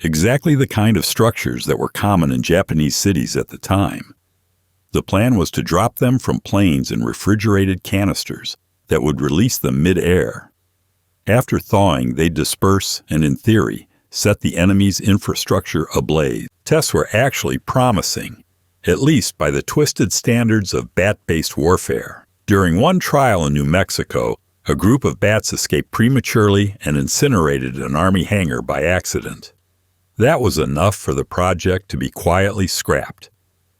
Exactly the kind of structures that were common in Japanese cities at the time. The plan was to drop them from planes in refrigerated canisters that would release them mid-air. After thawing, they'd disperse and, in theory, set the enemy's infrastructure ablaze. Tests were actually promising, at least by the twisted standards of bat-based warfare. During one trial in New Mexico, a group of bats escaped prematurely and incinerated an Army hangar by accident. That was enough for the project to be quietly scrapped,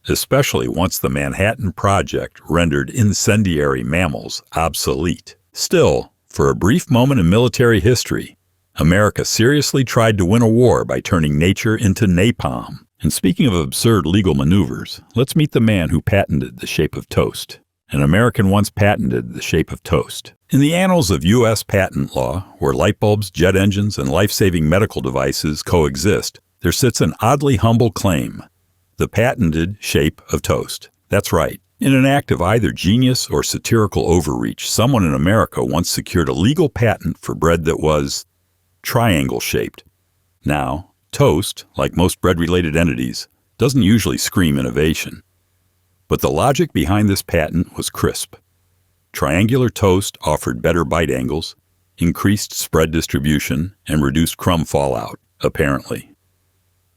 especially once the Manhattan Project rendered incendiary mammals obsolete. Still, for a brief moment in military history, America seriously tried to win a war by turning nature into napalm. And speaking of absurd legal maneuvers, let's meet the man who patented the shape of toast. An American once patented the shape of toast. In the annals of U.S. patent law, where light bulbs, jet engines, and life-saving medical devices coexist, there sits an oddly humble claim: the patented shape of toast. That's right. In an act of either genius or satirical overreach, someone in America once secured a legal patent for bread that was triangle-shaped. Now, toast, like most bread-related entities, doesn't usually scream innovation. But the logic behind this patent was crisp. Triangular toast offered better bite angles, increased spread distribution, and reduced crumb fallout, apparently.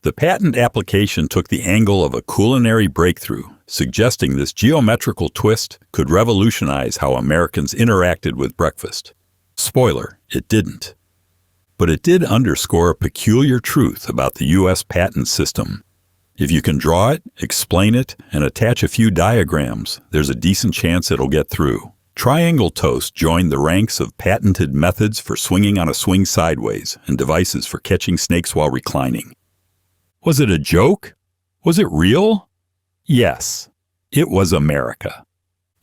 The patent application took the angle of a culinary breakthrough, suggesting this geometrical twist could revolutionize how Americans interacted with breakfast. Spoiler, it didn't. But it did underscore a peculiar truth about the U.S. patent system. If you can draw it, explain it, and attach a few diagrams, there's a decent chance it'll get through. Triangle toast joined the ranks of patented methods for swinging on a swing sideways and devices for catching snakes while reclining. Was it a joke? Was it real? Yes, it was America.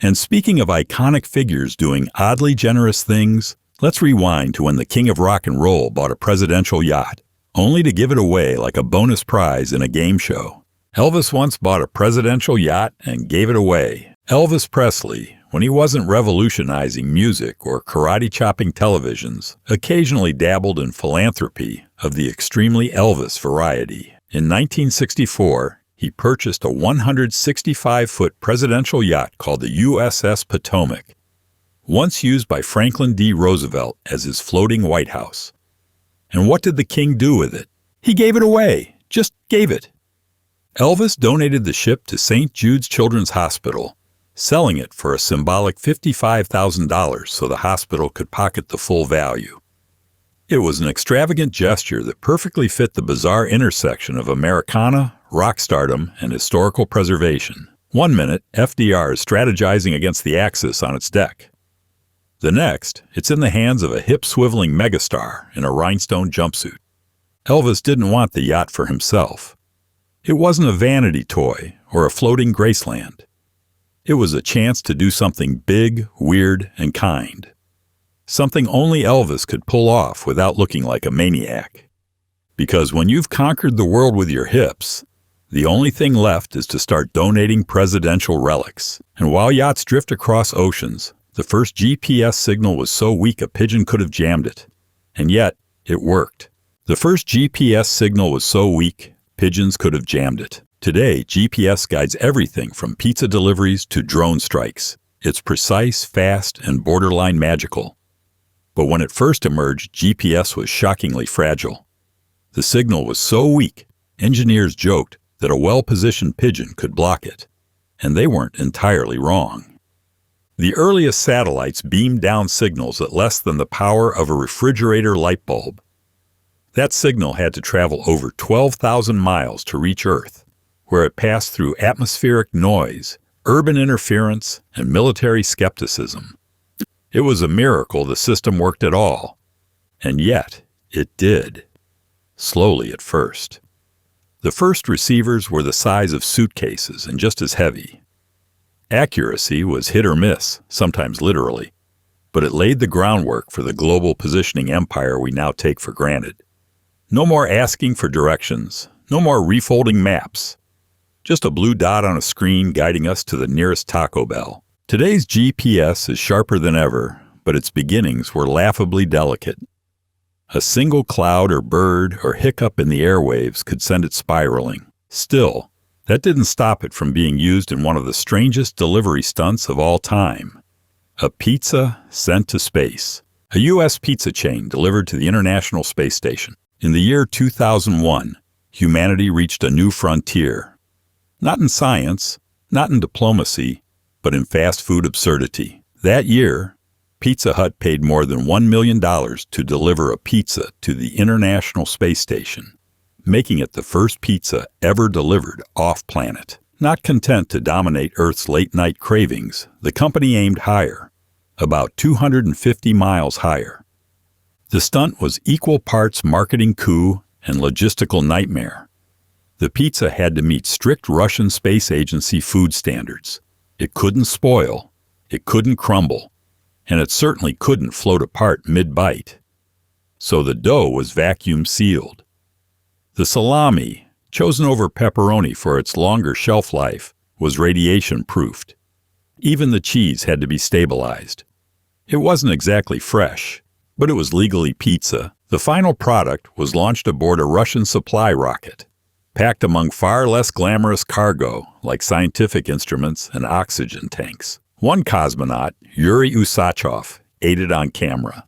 And speaking of iconic figures doing oddly generous things, let's rewind to when the king of rock and roll bought a presidential yacht, only to give it away like a bonus prize in a game show. Elvis once bought a presidential yacht and gave it away. Elvis Presley, when he wasn't revolutionizing music or karate-chopping televisions, occasionally dabbled in philanthropy of the extremely Elvis variety. In 1964, he purchased a 165-foot presidential yacht called the USS Potomac. once used by Franklin D. Roosevelt as his floating White House. And what did the king do with it? He gave it away. Just gave it. Elvis donated the ship to St. Jude's Children's Hospital, selling it for a symbolic $55,000 so the hospital could pocket the full value. It was an extravagant gesture that perfectly fit the bizarre intersection of Americana, rock stardom, and historical preservation. One minute, FDR is strategizing against the Axis on its deck. The next, it's in the hands of a hip-swiveling megastar in a rhinestone jumpsuit. Elvis didn't want the yacht for himself. It wasn't a vanity toy or a floating Graceland. It was a chance to do something big, weird, and kind. Something only Elvis could pull off without looking like a maniac. Because when you've conquered the world with your hips, the only thing left is to start donating presidential relics. And while yachts drift across oceans, the first GPS signal was so weak a pigeon could have jammed it. And yet, it worked. The first GPS signal was so weak, pigeons could have jammed it. Today, GPS guides everything from pizza deliveries to drone strikes. It's precise, fast, and borderline magical. But when it first emerged, GPS was shockingly fragile. The signal was so weak, engineers joked that a well-positioned pigeon could block it. And they weren't entirely wrong. The earliest satellites beamed down signals at less than the power of a refrigerator light bulb. That signal had to travel over 12,000 miles to reach Earth, where it passed through atmospheric noise, urban interference, and military skepticism. It was a miracle the system worked at all. And yet, it did. Slowly at first. The first receivers were the size of suitcases and just as heavy. Accuracy was hit or miss, sometimes literally, but it laid the groundwork for the global positioning empire we now take for granted. No more asking for directions, no more refolding maps. Just a blue dot on a screen guiding us to the nearest Taco Bell. Today's GPS is sharper than ever, but its beginnings were laughably delicate. A single cloud or bird or hiccup in the airwaves could send it spiraling. Still, that didn't stop it from being used in one of the strangest delivery stunts of all time. A pizza sent to space. A U.S. pizza chain delivered to the International Space Station. In the year 2001, humanity reached a new frontier. Not in science, not in diplomacy, but in fast food absurdity. That year, Pizza Hut paid more than $1 million to deliver a pizza to the International Space Station, making it the first pizza ever delivered off-planet. Not content to dominate Earth's late-night cravings, the company aimed higher, about 250 miles higher. The stunt was equal parts marketing coup and logistical nightmare. The pizza had to meet strict Russian Space Agency food standards. It couldn't spoil, it couldn't crumble, and it certainly couldn't float apart mid-bite. So the dough was vacuum sealed. The salami, chosen over pepperoni for its longer shelf life, was radiation-proofed. Even the cheese had to be stabilized. It wasn't exactly fresh, but it was legally pizza. The final product was launched aboard a Russian supply rocket, packed among far less glamorous cargo like scientific instruments and oxygen tanks. One cosmonaut, Yuri Usachov, ate it on camera.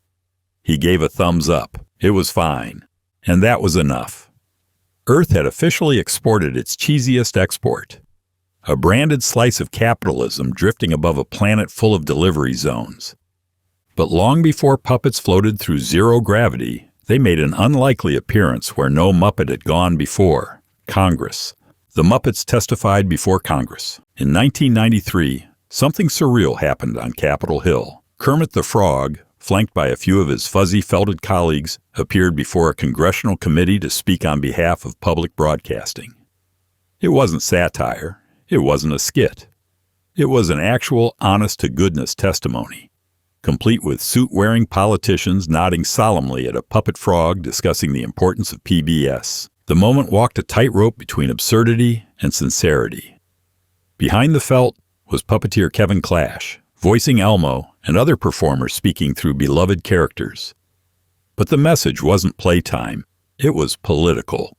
He gave a thumbs up. It was fine. And that was enough. Earth had officially exported its cheesiest export, a branded slice of capitalism drifting above a planet full of delivery zones. But long before puppets floated through zero gravity, they made an unlikely appearance where no Muppet had gone before: Congress. The Muppets testified before Congress. In 1993, something surreal happened on Capitol Hill. Kermit the Frog, flanked by a few of his fuzzy felted colleagues, appeared before a congressional committee to speak on behalf of public broadcasting. It wasn't satire. It wasn't a skit. It was an actual honest-to-goodness testimony, complete with suit-wearing politicians nodding solemnly at a puppet frog discussing the importance of PBS. The moment walked a tightrope between absurdity and sincerity. Behind the felt was puppeteer Kevin Clash, voicing Elmo and other performers speaking through beloved characters. But the message wasn't playtime. It was political.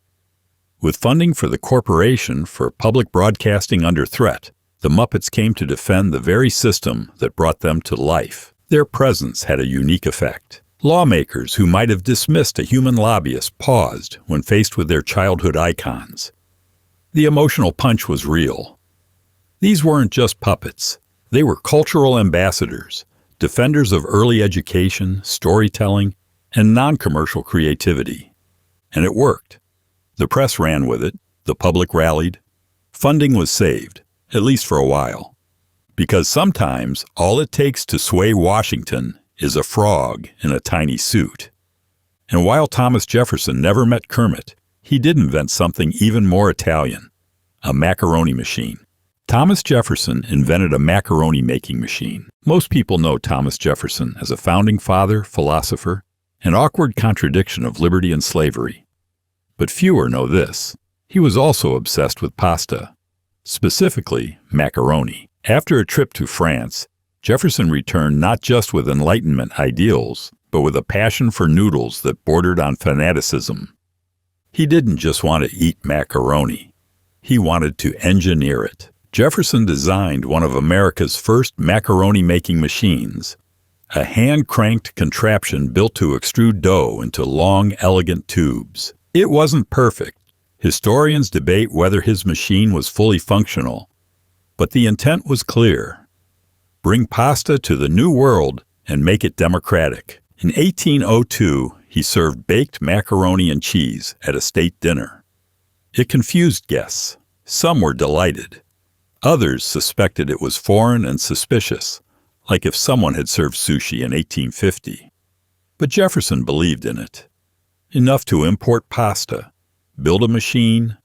With funding for the Corporation for Public Broadcasting under threat, the Muppets came to defend the very system that brought them to life. Their presence had a unique effect. Lawmakers who might have dismissed a human lobbyist paused when faced with their childhood icons. The emotional punch was real. These weren't just puppets. They were cultural ambassadors, defenders of early education, storytelling, and non-commercial creativity. And it worked. The press ran with it, the public rallied. Funding was saved, at least for a while. Because sometimes all it takes to sway Washington is a frog in a tiny suit. And while Thomas Jefferson never met Kermit, he did invent something even more Italian, a macaroni machine. Thomas Jefferson invented a macaroni-making machine. Most people know Thomas Jefferson as a founding father, philosopher, an awkward contradiction of liberty and slavery. But fewer know this. He was also obsessed with pasta, specifically macaroni. After a trip to France, Jefferson returned not just with Enlightenment ideals, but with a passion for noodles that bordered on fanaticism. He didn't just want to eat macaroni. He wanted to engineer it. Jefferson designed one of America's first macaroni-making machines, a hand-cranked contraption built to extrude dough into long, elegant tubes. It wasn't perfect. Historians debate whether his machine was fully functional, but the intent was clear. Bring pasta to the New World and make it democratic. In 1802, he served baked macaroni and cheese at a state dinner. It confused guests. Some were delighted. Others suspected it was foreign and suspicious, like if someone had served sushi in 1850. But Jefferson believed in it. Enough to import pasta, build a machine,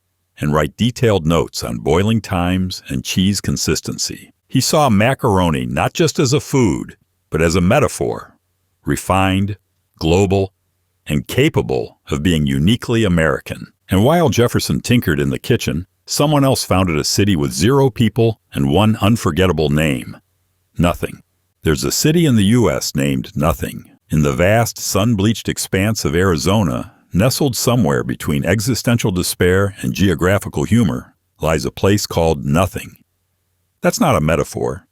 and write detailed notes on boiling times and cheese consistency. He saw macaroni not just as a food, but as a metaphor, refined, global, and capable of being uniquely American. And while Jefferson tinkered in the kitchen, someone else founded a city with 0 people and one unforgettable name: Nothing. There's a city in the U.S. named Nothing. In the vast, sun-bleached expanse of Arizona, nestled somewhere between existential despair and geographical humor, lies a place called Nothing. That's not a metaphor.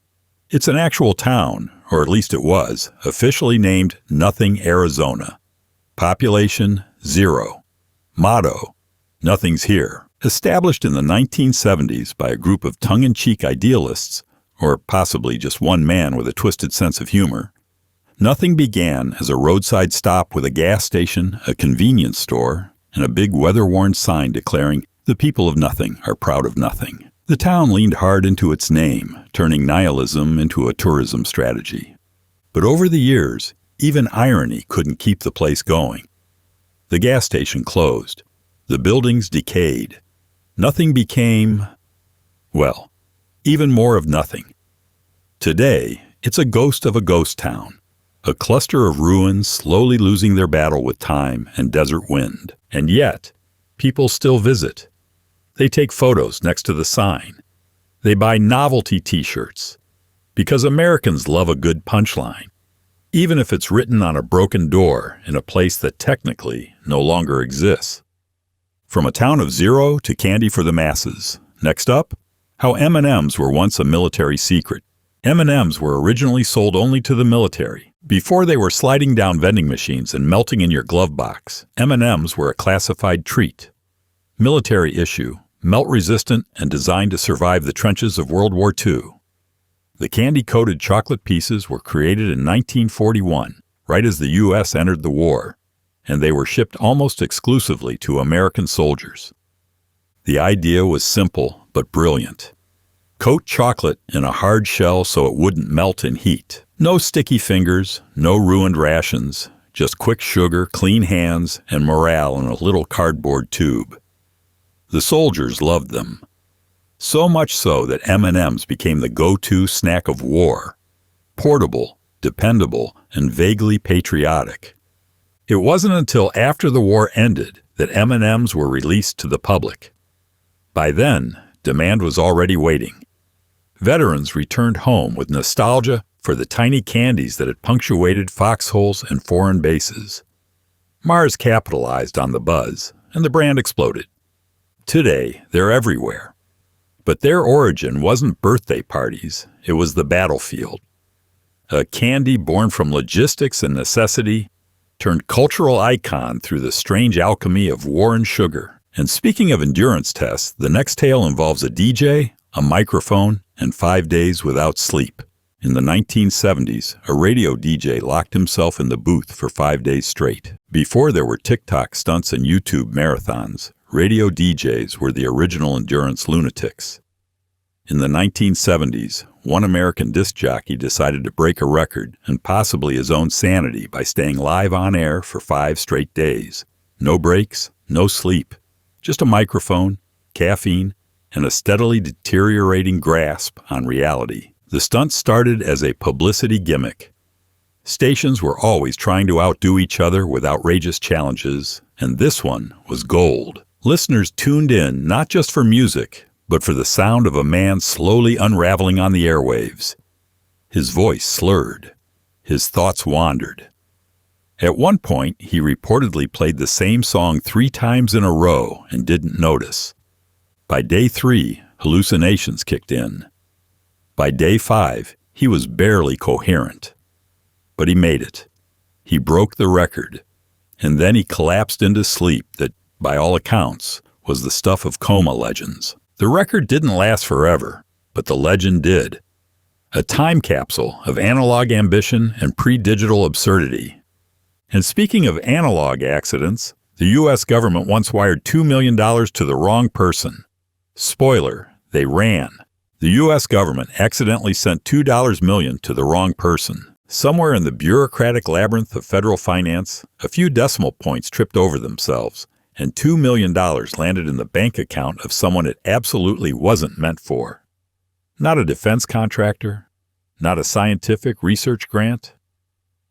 It's an actual town, or at least it was, officially named Nothing, Arizona. Population 0. Motto: Nothing's here. Established in the 1970s by a group of tongue-in-cheek idealists, or possibly just one man with a twisted sense of humor, Nothing began as a roadside stop with a gas station, a convenience store, and a big weather-worn sign declaring, "The people of Nothing are proud of Nothing." The town leaned hard into its name, turning nihilism into a tourism strategy. But over the years, even irony couldn't keep the place going. The gas station closed. The buildings decayed. Nothing became, well, even more of nothing. Today, it's a ghost of a ghost town, a cluster of ruins slowly losing their battle with time and desert wind. And yet, people still visit. They take photos next to the sign. They buy novelty t-shirts. Because Americans love a good punchline, even if it's written on a broken door in a place that technically no longer exists. From a town of 0 to candy for the masses. Next up, how M&Ms were once a military secret. M&Ms were originally sold only to the military. Before they were sliding down vending machines and melting in your glove box, M&Ms were a classified treat. Military issue, melt-resistant, and designed to survive the trenches of World War II. The candy-coated chocolate pieces were created in 1941, right as the U.S. entered the war, and they were shipped almost exclusively to American soldiers. The idea was simple but brilliant. Coat chocolate in a hard shell so it wouldn't melt in heat. No sticky fingers, no ruined rations, just quick sugar, clean hands, and morale in a little cardboard tube. The soldiers loved them. So much so that M&Ms became the go-to snack of war. Portable, dependable, and vaguely patriotic. It wasn't until after the war ended that M&Ms were released to the public. By then, demand was already waiting. Veterans returned home with nostalgia for the tiny candies that had punctuated foxholes and foreign bases. Mars capitalized on the buzz, and the brand exploded. Today, they're everywhere. But their origin wasn't birthday parties, it was the battlefield. a candy born from logistics and necessity, turned cultural icon through the strange alchemy of war and sugar. And speaking of endurance tests, the next tale involves a DJ, a microphone, and 5 days without sleep. In the 1970s, a radio DJ locked himself in the booth for 5 days straight. Before there were TikTok stunts and YouTube marathons, radio DJs were the original endurance lunatics. In the 1970s, one American disc jockey decided to break a record and possibly his own sanity by staying live on air for 5 straight days. No breaks, no sleep, just a microphone, caffeine, and a steadily deteriorating grasp on reality. The stunt started as a publicity gimmick. Stations were always trying to outdo each other with outrageous challenges, and this one was gold. Listeners tuned in not just for music, but for the sound of a man slowly unraveling on the airwaves. His voice slurred. His thoughts wandered. At one point, he reportedly played the same song 3 times in a row and didn't notice. By day 3, hallucinations kicked in. By day 5, he was barely coherent. But he made it. He broke the record. And then he collapsed into sleep that, by all accounts, was the stuff of coma legends. The record didn't last forever, but the legend did. A time capsule of analog ambition and pre-digital absurdity. And speaking of analog accidents, the U.S. government once wired $2 million to the wrong person. Spoiler, they ran. The U.S. government accidentally sent $2 million to the wrong person. Somewhere in the bureaucratic labyrinth of federal finance, a few decimal points tripped over themselves, and $2 million landed in the bank account of someone it absolutely wasn't meant for. Not a defense contractor, not a scientific research grant,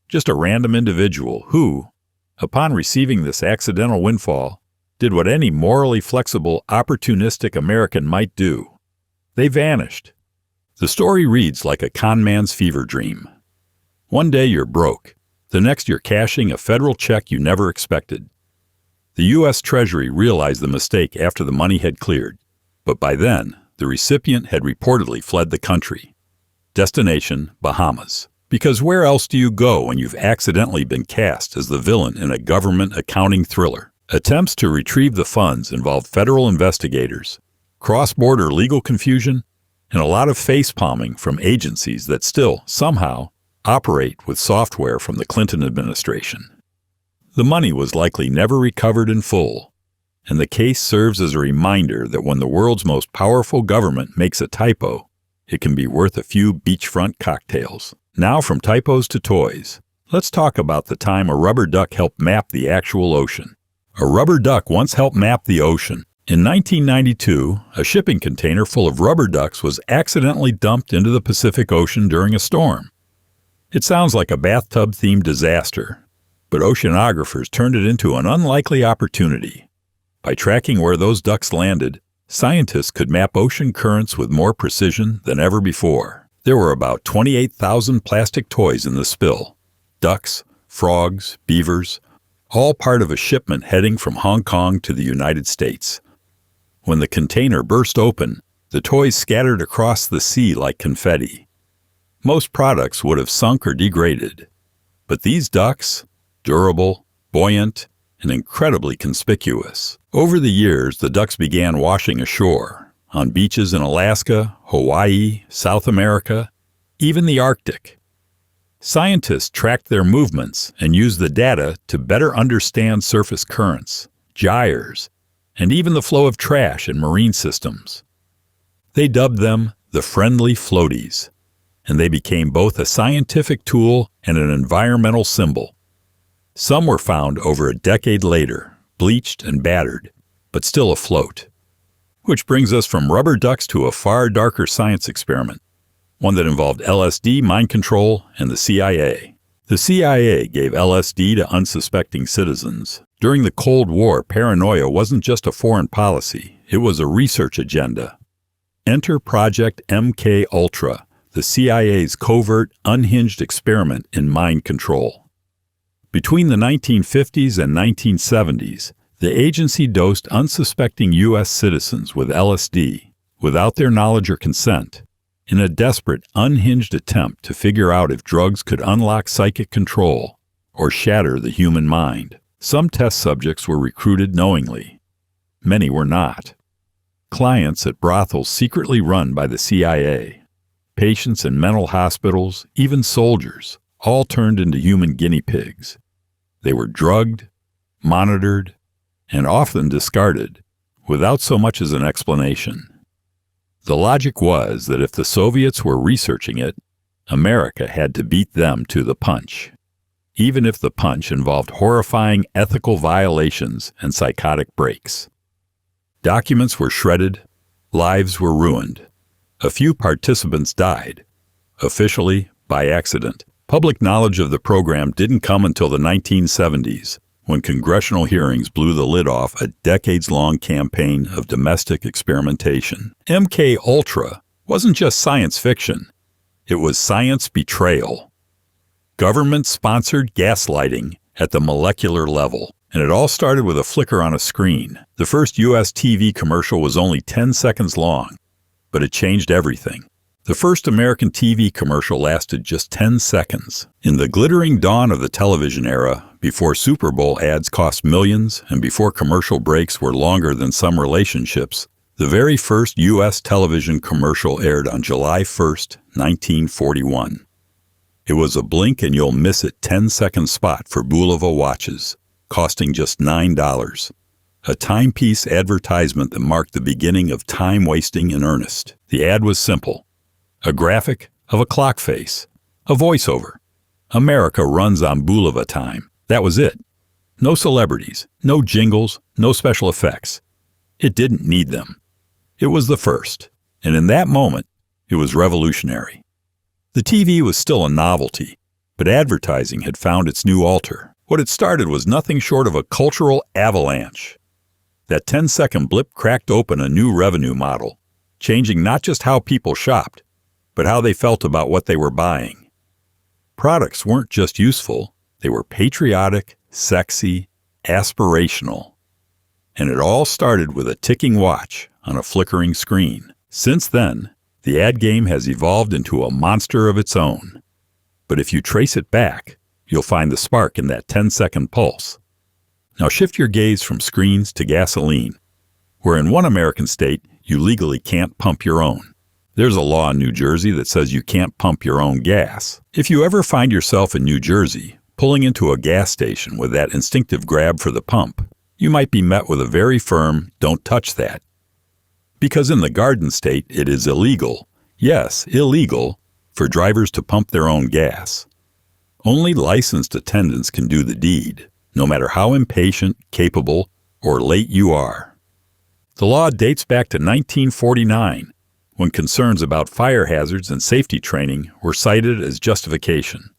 just a random individual who, upon receiving this accidental windfall, did what any morally flexible, opportunistic American might do. They vanished. The story reads like a con man's fever dream. One day you're broke, the next you're cashing a federal check you never expected. The U.S. Treasury realized the mistake after the money had cleared, but by then, the recipient had reportedly fled the country. Destination, Bahamas. Because where else do you go when you've accidentally been cast as the villain in a government accounting thriller? Attempts to retrieve the funds involved federal investigators, cross-border legal confusion, and a lot of face-palming from agencies that still, somehow, operate with software from the Clinton administration. The money was likely never recovered in full, and the case serves as a reminder that when the world's most powerful government makes a typo, it can be worth a few beachfront cocktails. Now from typos to toys, let's talk about the time a rubber duck helped map the actual ocean. A rubber duck once helped map the ocean. In 1992, a shipping container full of rubber ducks was accidentally dumped into the Pacific Ocean during a storm. It sounds like a bathtub-themed disaster, but oceanographers turned it into an unlikely opportunity. By tracking where those ducks landed, scientists could map ocean currents with more precision than ever before. There were about 28,000 plastic toys in the spill. Ducks, frogs, beavers, all part of a shipment heading from Hong Kong to the United States. When the container burst open, the toys scattered across the sea like confetti. Most products would have sunk or degraded, but these ducks, durable, buoyant, and incredibly conspicuous. Over the years, the ducks began washing ashore, on beaches in Alaska, Hawaii, South America, even the Arctic. Scientists tracked their movements and used the data to better understand surface currents, gyres, and even the flow of trash in marine systems. They dubbed them the friendly floaties, and they became both a scientific tool and an environmental symbol. Some were found over a decade later, bleached and battered, but still afloat. Which brings us from rubber ducks to a far darker science experiment, one that involved LSD, mind control, and the CIA. The CIA gave LSD to unsuspecting citizens. During the Cold War, paranoia wasn't just a foreign policy, it was a research agenda. Enter Project MK Ultra, the CIA's covert, unhinged experiment in mind control. Between the 1950s and 1970s, the agency dosed unsuspecting U.S. citizens with LSD, without their knowledge or consent, In a desperate, unhinged attempt to figure out if drugs could unlock psychic control or shatter the human mind, some test subjects were recruited knowingly. Many were not. Clients at brothels secretly run by the CIA, patients in mental hospitals, even soldiers, all turned into human guinea pigs. They were drugged, monitored, and often discarded without so much as an explanation. The logic was that if the Soviets were researching it, America had to beat them to the punch, even if the punch involved horrifying ethical violations and psychotic breaks. Documents were shredded, lives were ruined. A few participants died, officially by accident. Public knowledge of the program didn't come until the 1970s, when congressional hearings blew the lid off a decades-long campaign of domestic experimentation. MK Ultra wasn't just science fiction. It was science betrayal. Government-sponsored gaslighting at the molecular level. And it all started with a flicker on a screen. The first U.S. TV commercial was only 10 seconds long, but it changed everything. The first American TV commercial lasted just 10 seconds. In the glittering dawn of the television era, before Super Bowl ads cost millions and before commercial breaks were longer than some relationships, the very first U.S. television commercial aired on July 1st, 1941. It was a blink-and-you'll-miss-it 10-second spot for Bulova watches, costing just $9. A timepiece advertisement that marked the beginning of time wasting in earnest. The ad was simple. A graphic of a clock face. A voiceover. America runs on Bulova time. That was it. No celebrities, no jingles, no special effects. It didn't need them. It was the first, and in that moment, it was revolutionary. The TV was still a novelty, but advertising had found its new altar. What it started was nothing short of a cultural avalanche. That 10-second blip cracked open a new revenue model, changing not just how people shopped, but how they felt about what they were buying. Products weren't just useful, they were patriotic, sexy, aspirational. And it all started with a ticking watch on a flickering screen. Since then, the ad game has evolved into a monster of its own. But if you trace it back, you'll find the spark in that 10-second pulse. Now shift your gaze from screens to gasoline, where in one American state, you legally can't pump your own. There's a law in New Jersey that says you can't pump your own gas. If you ever find yourself in New Jersey, pulling into a gas station with that instinctive grab for the pump, you might be met with a very firm, "Don't touch that." Because in the Garden State, it is illegal, yes, illegal, for drivers to pump their own gas. Only licensed attendants can do the deed, no matter how impatient, capable, or late you are. The law dates back to 1949, when concerns about fire hazards and safety training were cited as justification.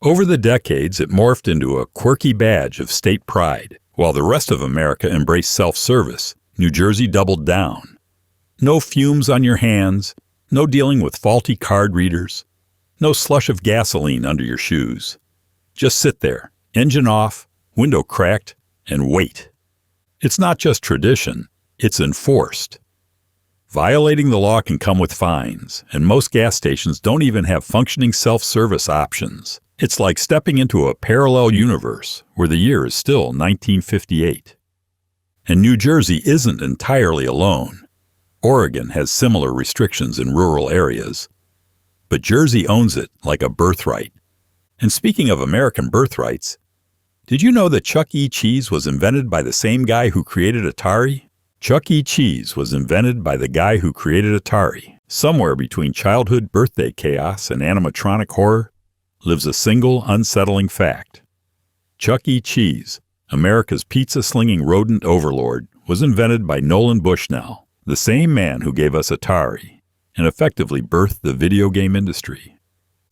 Over the decades, it morphed into a quirky badge of state pride. While the rest of America embraced self-service, New Jersey doubled down. No fumes on your hands, no dealing with faulty card readers, no slush of gasoline under your shoes. Just sit there, engine off, window cracked, and wait. It's not just tradition, it's enforced. Violating the law can come with fines, and most gas stations don't even have functioning self-service options. It's like stepping into a parallel universe where the year is still 1958. And New Jersey isn't entirely alone. Oregon has similar restrictions in rural areas. But Jersey owns it like a birthright. And speaking of American birthrights, did you know that Chuck E. Cheese was invented by the same guy who created Atari? Chuck E. Cheese was invented by the guy who created Atari. Somewhere between childhood birthday chaos and animatronic horror lives a single unsettling fact. Chuck E. Cheese, America's pizza-slinging rodent overlord, was invented by Nolan Bushnell, the same man who gave us Atari, and effectively birthed the video game industry.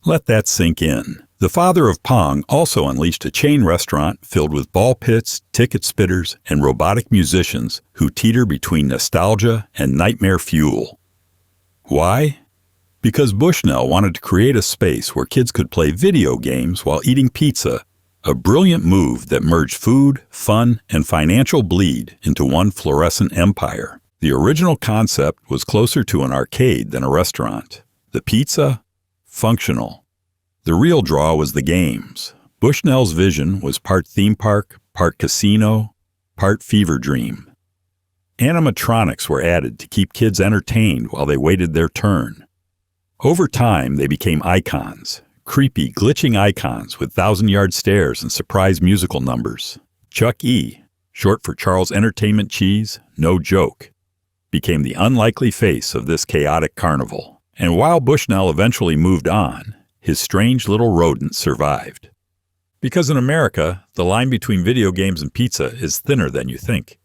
Let that sink in. The father of Pong also unleashed a chain restaurant filled with ball pits, ticket spitters, and robotic musicians who teeter between nostalgia and nightmare fuel. Why? Because Bushnell wanted to create a space where kids could play video games while eating pizza, a brilliant move that merged food, fun, and financial bleed into one fluorescent empire. The original concept was closer to an arcade than a restaurant. The pizza? Functional. The real draw was the games. Bushnell's vision was part theme park, part casino, part fever dream. Animatronics were added to keep kids entertained while they waited their turn. Over time, they became icons, creepy, glitching icons with 1,000-yard stares and surprise musical numbers. Chuck E., short for Charles Entertainment Cheese, no joke, became the unlikely face of this chaotic carnival. And while Bushnell eventually moved on, his strange little rodent survived. Because in America, the line between video games and pizza is thinner than you think.